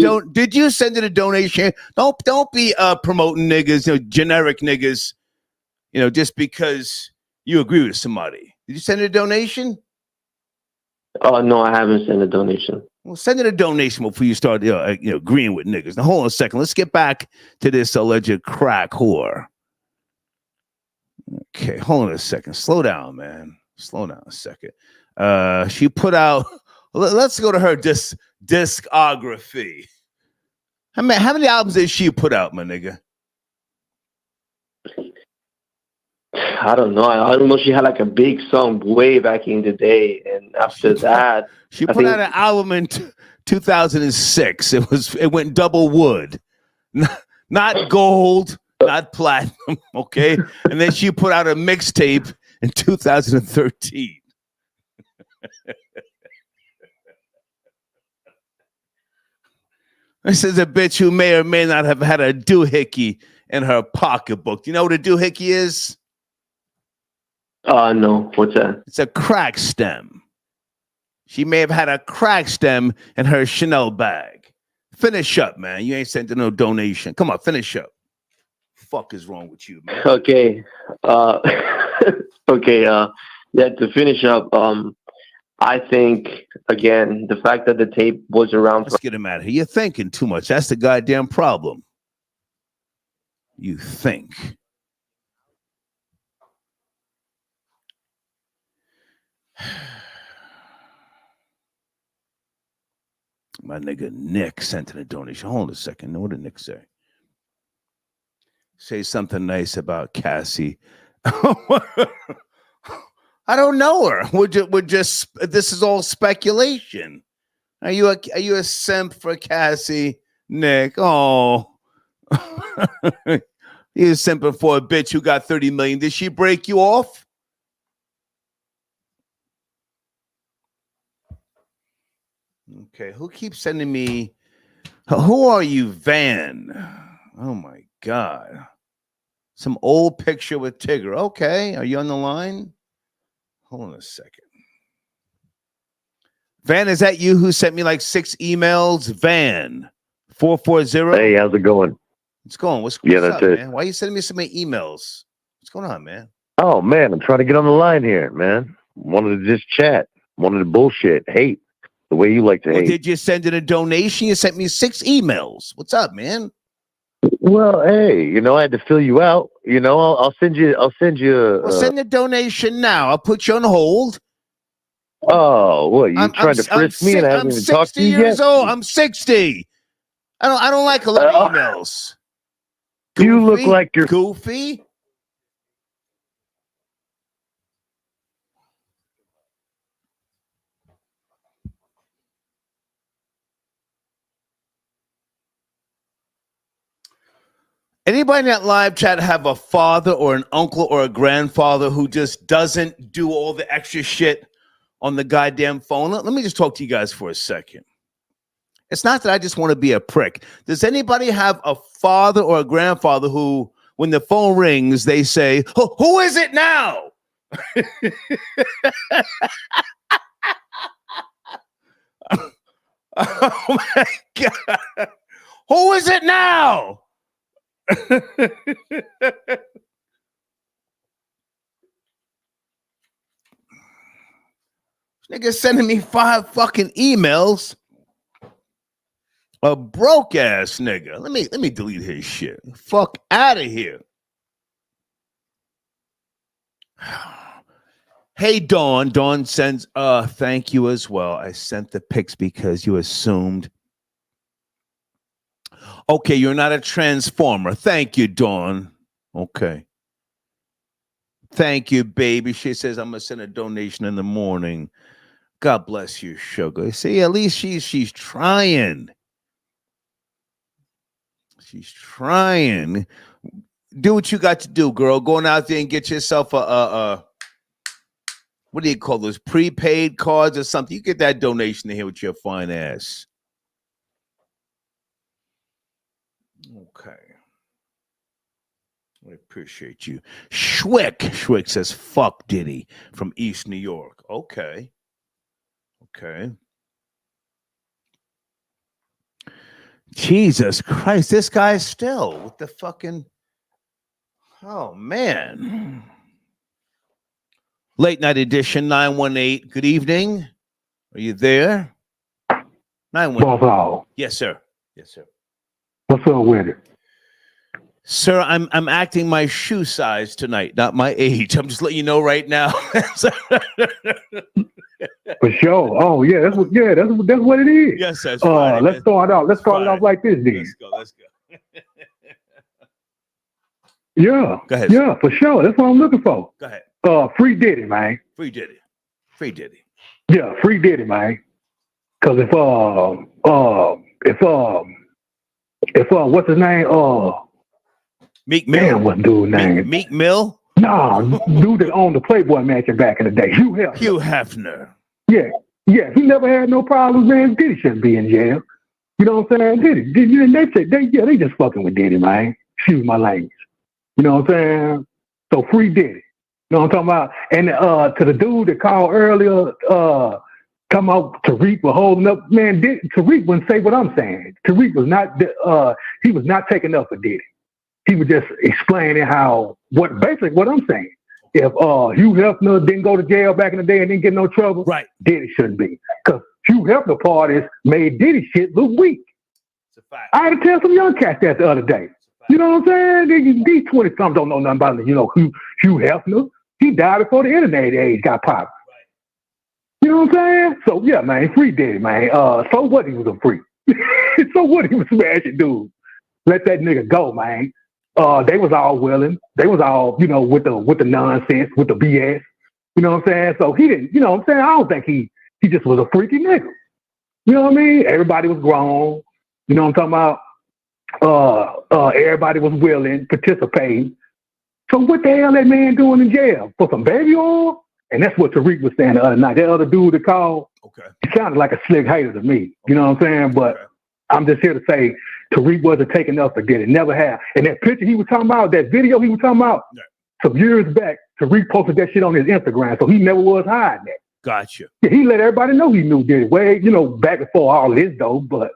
donation? Don't be promoting niggas, generic niggas, just because you agree with somebody. Did you send a donation? Oh, no, I haven't sent a donation. Well, send it a donation before you start, agreeing with niggas. Now, hold on a second. Let's get back to this alleged crack whore. Okay, hold on a second. Slow down, man. Slow down a second. She put out. Let's go to her discography. How many albums did she put out, my nigga? I don't know. I don't know. She had like a big song way back in the day, and after that, she put out an album in 2006. It went double wood, not gold, not platinum. Okay, and then she put out a mixtape in 2013. This is a bitch who may or may not have had a doohickey in her pocketbook. You know what a doohickey is? No. What's that? It's a crack stem. She may have had a crack stem in her Chanel bag. Finish up, man. You ain't sending no donation. Come on, finish up. Fuck is wrong with you, man? Okay. Okay. Yeah. To finish up, I think again the fact that the tape was around. Let's get him out of here. You're thinking too much. That's the goddamn problem. You think. My nigga Nick sent in a donation. Hold on a second. What did Nick say? Say something nice about Cassie. I don't know her. We're just. This is all speculation. Are you a simp for Cassie, Nick? Oh, you're simping for a bitch who got 30 million. Did she break you off? Okay, who keeps sending me? Who are you, Van? Oh my God. Some old picture with Tigger. Okay, are you on the line? Hold on a second. Van, is that you who sent me like 6 emails? Van 440. Hey, how's it going? What's going? What's that's up, it. man? Why are you sending me so many emails? What's going on, man? Oh man, I'm trying to get on the line here, man. Wanted to just chat. Wanted to bullshit, hate the way you like to hate. Did you send in a donation? You sent me 6 emails. What's up, man? Well, hey, I had to fill you out. I'll send you. Well, send the donation now. I'll put you on hold. Oh, what? You trying to frisk me and I haven't even talked to you yet? I'm 60 years old. I'm 60. I don't like a lot of emails. Goofy? You look like you're goofy. Anybody in that live chat have a father or an uncle or a grandfather who just doesn't do all the extra shit on the goddamn phone? Let me just talk to you guys for a second. It's not that I just want to be a prick. Does anybody have a father or a grandfather who, when the phone rings, they say, who is it now? Oh my God. Who is it now? Nigga sending me 5 fucking emails. A broke ass nigga. Let me delete his shit. Fuck out of here. Hey Dawn. Dawn sends thank you as well. I sent the pics because you assumed. Okay, you're not a transformer. Thank you, Dawn. Okay. Thank you, baby. She says, I'm going to send a donation in the morning. God bless you, sugar. See, at least she's trying. She's trying. Do what you got to do, girl. Going out there and get yourself a what do you call those, prepaid cards or something? You get that donation in here with your fine ass. Okay. I appreciate you. Schwick says, fuck Diddy from East New York. Okay. Okay. Jesus Christ, this guy's still with the fucking, oh man. Late night edition, 918. Good evening. Are you there? 918. Boss, yes, sir. Yes, sir. what's up with it? Sir, I'm acting my shoe size tonight, not my age. I'm just letting you know right now. For sure. Oh yeah, that's what it is. Yes, that's Friday, let's start out. Let's start it off like this, then. Let's go. Yeah. Go ahead. Yeah, for sure. That's what I'm looking for. Go ahead. Free Diddy, man. Free Diddy. Free Diddy. Yeah, free Diddy, man. Cause if what's his name? Meek Mill. Damn, what's dude's name? Meek Mill? Nah, dude that owned the Playboy Mansion back in the day. Hugh Hefner. Yeah. He never had no problems, man. Diddy shouldn't be in jail. You know what I'm saying? Diddy. They say they just fucking with Diddy, man. Excuse my language. You know what I'm saying? So free Diddy. You know what I'm talking about? And to the dude that called earlier, come out, Tariq was holding up. Man, Tariq wouldn't say what I'm saying. Tariq was not. He was not taking up for Diddy. He was just explaining basically what I'm saying. If Hugh Hefner didn't go to jail back in the day and didn't get no trouble, right? Diddy shouldn't be. Because Hugh Hefner parties made Diddy shit look weak. I had to tell some young cats that the other day. You know what I'm saying? These 20-somethings don't know nothing about it. You know, Hugh Hefner, he died before the internet age got popular. You know what I'm saying? So, yeah, man, free Diddy, man. So what he was a freak? So what he was smashing dudes? Let that nigga go, man. They was all willing. They was all, you know, with the nonsense, with the BS. You know what I'm saying? So he didn't, you know what I'm saying? I don't think he just was a freaky nigga. You know what I mean? Everybody was grown. You know what I'm talking about? Everybody was willing, participating. So what the hell that man doing in jail? For some baby oil? And that's what Tariq was saying the other night. That other dude that called, he sounded like a slick hater to me. You know what I'm saying? But I'm just here to say Tariq wasn't taking up for Diddy. Never have. And that picture he was talking about, that video he was talking about, some years back, Tariq posted that shit on his Instagram. So he never was hiding that. Gotcha. Yeah, he let everybody know he knew Diddy. Well, you know, back before all this though, but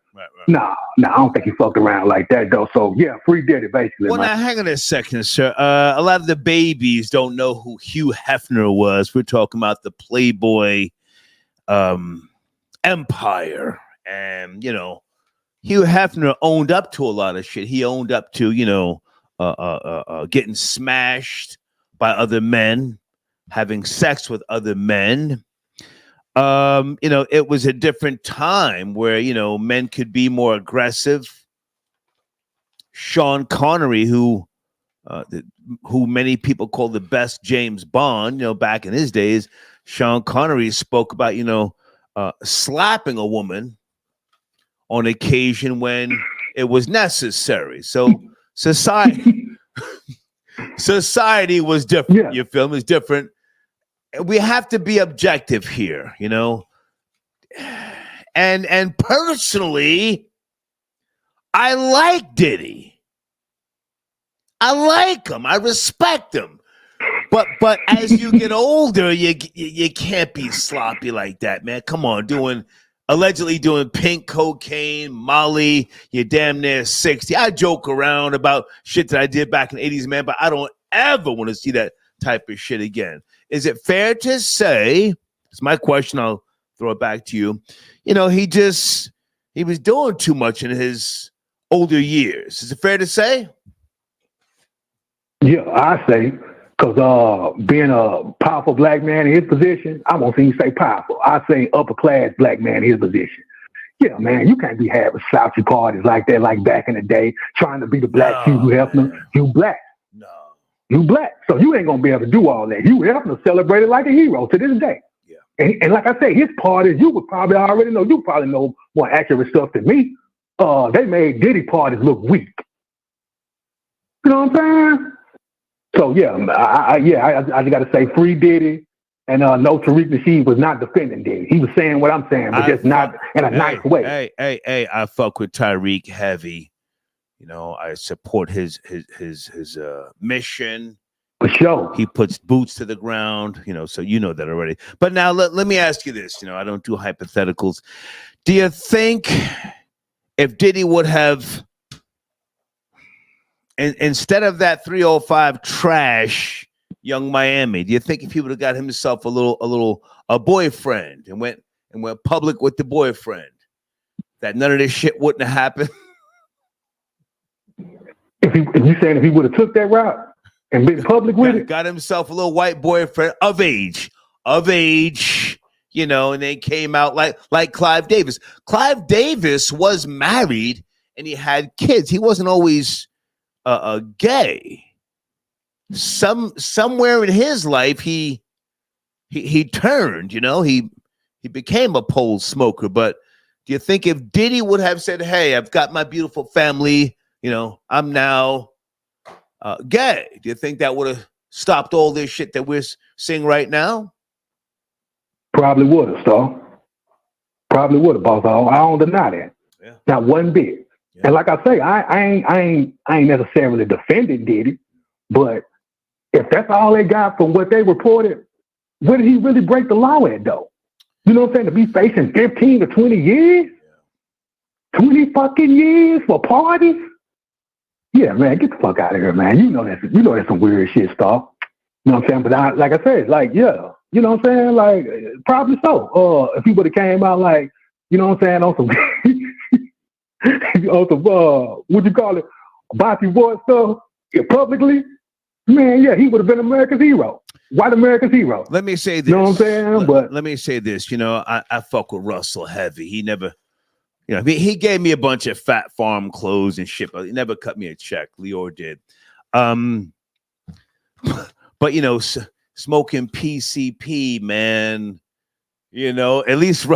nah, I don't think he fucked around like that though. So yeah, free Diddy basically. Well, now hang on a second, sir. A lot of the babies don't know who Hugh Hefner was. We're talking about the Playboy empire, and you know, Hugh Hefner owned up to a lot of shit. He owned up to, you know, getting smashed by other men, having sex with other men. You know, it was a different time where, you know, men could be more aggressive. Sean Connery, who many people call the best James Bond, you know, back in his days, Sean Connery spoke about, you know, slapping a woman on occasion when it was necessary. So society was different. Yeah. Your film is different. We have to be objective here, you know. And personally, I like Diddy. I like him. I respect him. But as you get older, you can't be sloppy like that, man. Come on, allegedly doing pink cocaine, Molly, you're damn near 60. I joke around about shit that I did back in the 80s, man, but I don't ever want to see that type of shit again. Is it fair to say, it's my question, I'll throw it back to you, you know, he was doing too much in his older years. Is it fair to say? Yeah, I say, because being a powerful black man in his position, I won't even say powerful. I say upper class black man in his position. Yeah, man, you can't be having slouchy parties like that, like back in the day, trying to be the black Hugh Hefner. You black. You black, so you ain't gonna be able to do all that. Hugh Hefner celebrated like a hero to this day. Yeah. And like I say, his parties, you would probably already know. You probably know more accurate stuff than me. They made Diddy parties look weak. You know what I'm saying? So yeah, I just got to say, free Diddy, and no, Tariq Nasheed was not defending Diddy. He was saying what I'm saying, but just not in a nice way. Hey, I fuck with Tariq heavy. You know, I support his mission. For sure. He puts boots to the ground, you know, so you know that already. But now let me ask you this. You know, I don't do hypotheticals. Do you think if Diddy would have, instead of that 305 trash Young Miami, do you think if he would have got himself a boyfriend and went public with the boyfriend, that none of this shit wouldn't have happened? If you saying if he would have took that route and been public with it, got himself a little white boyfriend of age, you know, and they came out like Clive Davis. Clive Davis was married and he had kids. He wasn't always gay. Somewhere in his life he turned, you know, he became a pole smoker. But do you think if Diddy would have said, "Hey, I've got my beautiful family, you know, I'm now gay," do you think that would have stopped all this shit that we're seeing right now? Probably would have, so. Probably would have, boss. I don't deny that. Yeah. Not one bit. Yeah. And like I say, I ain't necessarily defending Diddy, but if that's all they got from what they reported, where did he really break the law at, though? You know what I'm saying? To be facing 15 to 20 years? 20 fucking years for parties? Yeah, man, get the fuck out of here, man. You know that's some weird shit stuff. You know what I'm saying? But like I said, like, yeah, you know what I'm saying? Like, probably so. If he would have came out like, you know what I'm saying, on some, what you call it, Bossy Boy stuff, publicly, man, yeah, he would have been America's hero. White America's hero. Let me say this. You know what I'm saying? Let me say this. You know, I fuck with Russell heavy. He never, you know, he gave me a bunch of Fat Farm clothes and shit, but he never cut me a check. Lior did. But you know, smoking PCP, man, you know, at least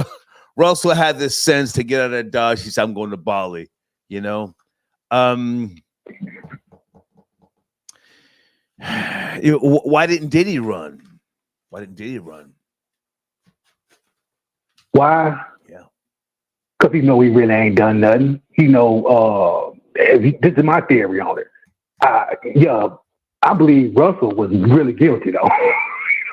Russell had the sense to get out of Dodge. He said, "I'm going to Bali," you know. Why didn't Diddy run? Why? Yeah. Because he know he really ain't done nothing. He know, this is my theory on it. I believe Russell was really guilty, though.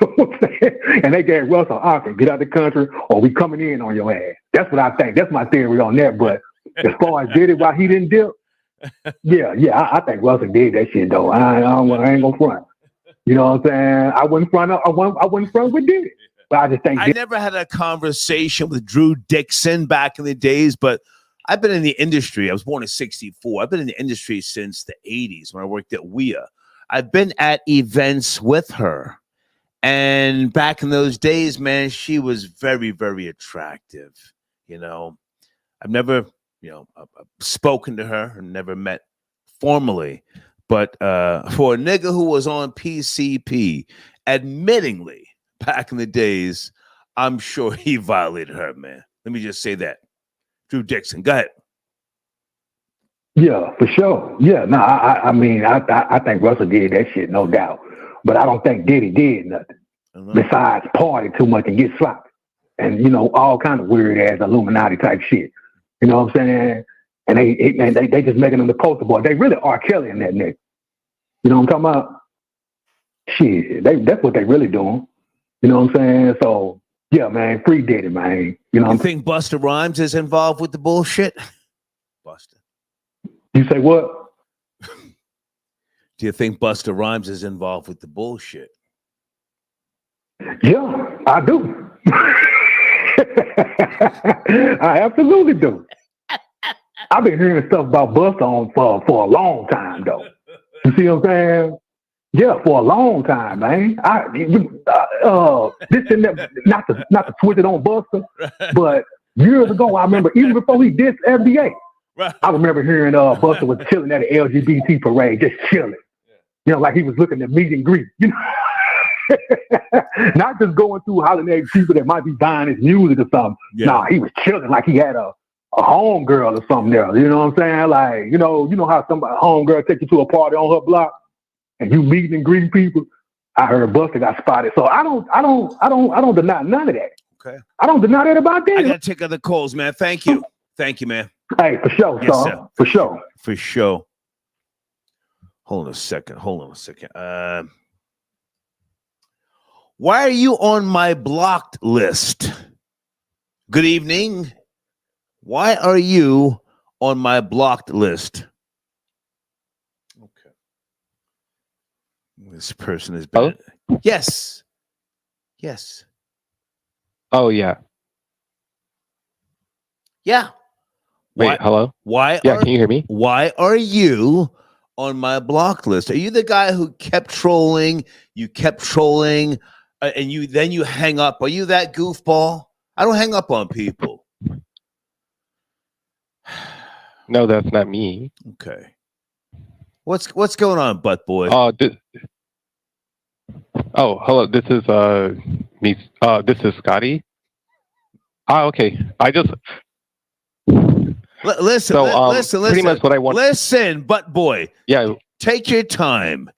You know what I'm saying? And they gave Russell an option: get out the country, or we coming in on your ass. That's what I think. That's my theory on that. But as far as Diddy, why he didn't dip, I think Russell did that shit, though. I ain't gonna front. You know what I'm saying? I wouldn't front with Diddy. But I just think I never had a conversation with Drew Dixon back in the days, but I've been in the industry. I was born in '64. I've been in the industry since the '80s when I worked at WIA. I've been at events with her. And back in those days, man, she was very, very attractive. You know, I've never, spoken to her and never met formally. But for a nigga who was on PCP, admittingly, back in the days, I'm sure he violated her, man. Let me just say that. Drew Dixon, go ahead. Yeah, for sure. Yeah, no, I mean, I think Russell did that shit, no doubt. But I don't think Diddy did nothing besides party too much and get sloppy. And, all kind of weird-ass Illuminati type shit. You know what I'm saying? And they just making him the poster boy. They really are killing that nigga. You know what I'm talking about? Shit, that's what they really doing. You know what I'm saying? So, yeah, man, free Diddy, man. You think Busta Rhymes is involved with the bullshit? Busta. You say what? Do you think Busta Rhymes is involved with the bullshit? Yeah, I do. I absolutely do. I've been hearing stuff about Busta for a long time, though. You see what I'm saying? Yeah, for a long time, man. This and that, not to switch it on Busta, but years ago, I remember even before he dissed FBA, I remember hearing Busta was chilling at an LGBT parade, just chilling. You know, like he was looking to meet and greet. You know, not just going through hollering at people that might be buying his music or something. Yeah. Nah, he was chilling like he had a home girl or something there. You know what I'm saying? Like, you know how somebody home girl take you to a party on her block and you meeting and greeting people. I heard Buster got spotted, so I don't deny none of that. Okay, I don't deny that about that. I gotta take other calls, man. Thank you, man. Hey, for sure, Yes, son. sir. For sure. For sure. Hold on a second. Why are you on my blocked list? Good evening. Why are you on my blocked list? Okay. This person has been. Hello? Yes. Oh, yeah. Yeah. Wait, hello? Why? Yeah, can you hear me? Why are you on my block list? Are you the guy who kept trolling? You kept trolling, and you hang up. Are you that goofball? I don't hang up on people. No, that's not me. Okay. What's going on, butt boy? Oh, hello. This is me. This is Scotty. Okay. I just listen. Pretty much what I want. Listen, butt boy. Yeah. Take your time.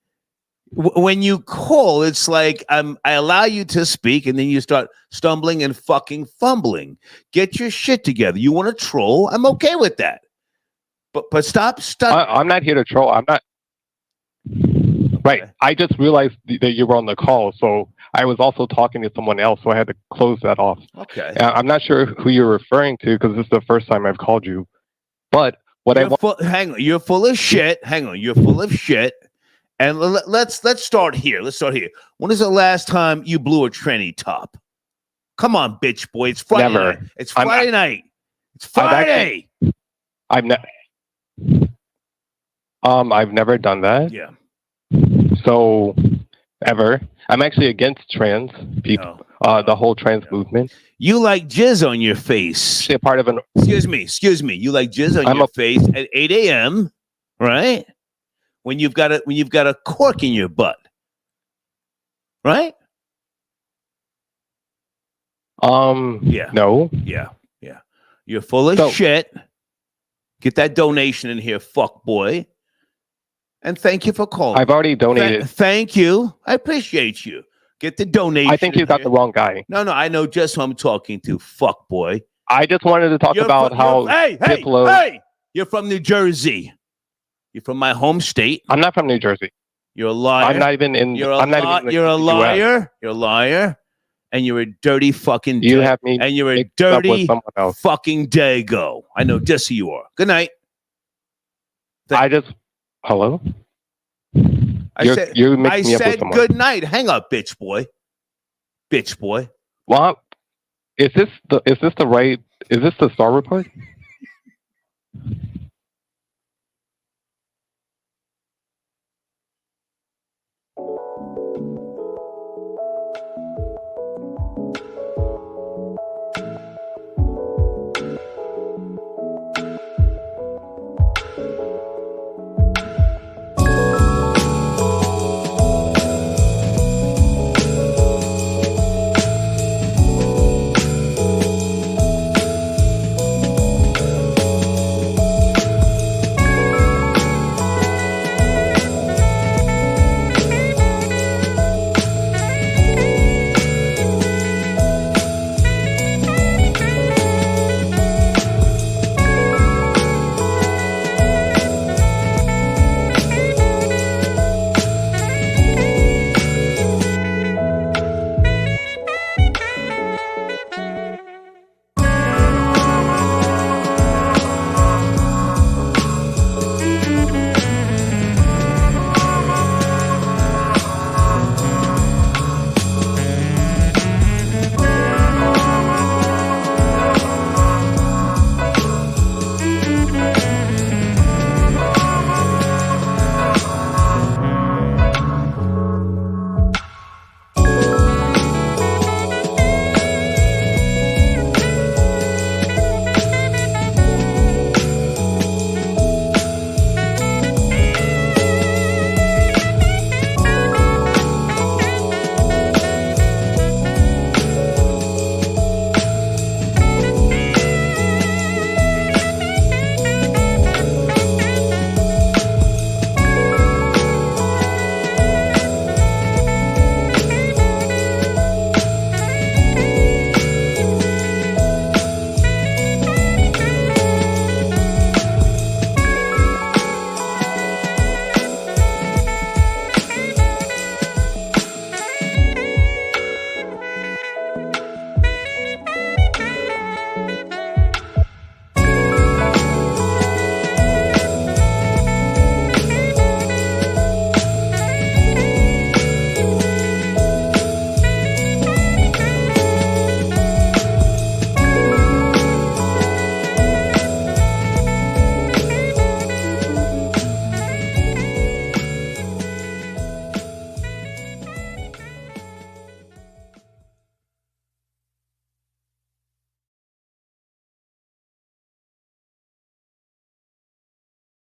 When you call, it's like I allow you to speak, and then you start stumbling and fucking fumbling. Get your shit together. You want to troll? I'm okay with that. But stop. I'm not here to troll. I'm not. Right. I just realized that you were on the call, so I was also talking to someone else, so I had to close that off. Okay. I'm not sure who you're referring to because this is the first time I've called you. But what hang on, you're full of shit. Hang on, you're full of shit. And let's start here. When is the last time you blew a tranny top? Come on, bitch boy. It's Friday Never. night. It's Friday night. It's Friday. I've never done that. Yeah. So ever. I'm actually against trans people. The whole trans movement. You like jizz on your face. Actually a part of an. Excuse me. You like jizz on your face at 8 a.m. Right? When you've got a cork in your butt. Right? Yeah. No. Yeah. You're full of shit. Get that donation in here, fuck boy. And thank you for calling. I've already donated. Thank you. I appreciate you. Get the donation. I think you got the wrong guy. No, I know just who I'm talking to, fuck boy. I just wanted to talk about how Diplo. Hey, you're from New Jersey. You're from my home state. I'm not from New Jersey. You're a liar. I'm not even in. You're a US. liar. You're a liar. And you're a dirty fucking. You have me. And you're a dirty fucking dago. I know just who you are. Good night. Hello. I said good night. Hang up, bitch boy. Bitch boy. Well, is this the right? Is this the Star Report?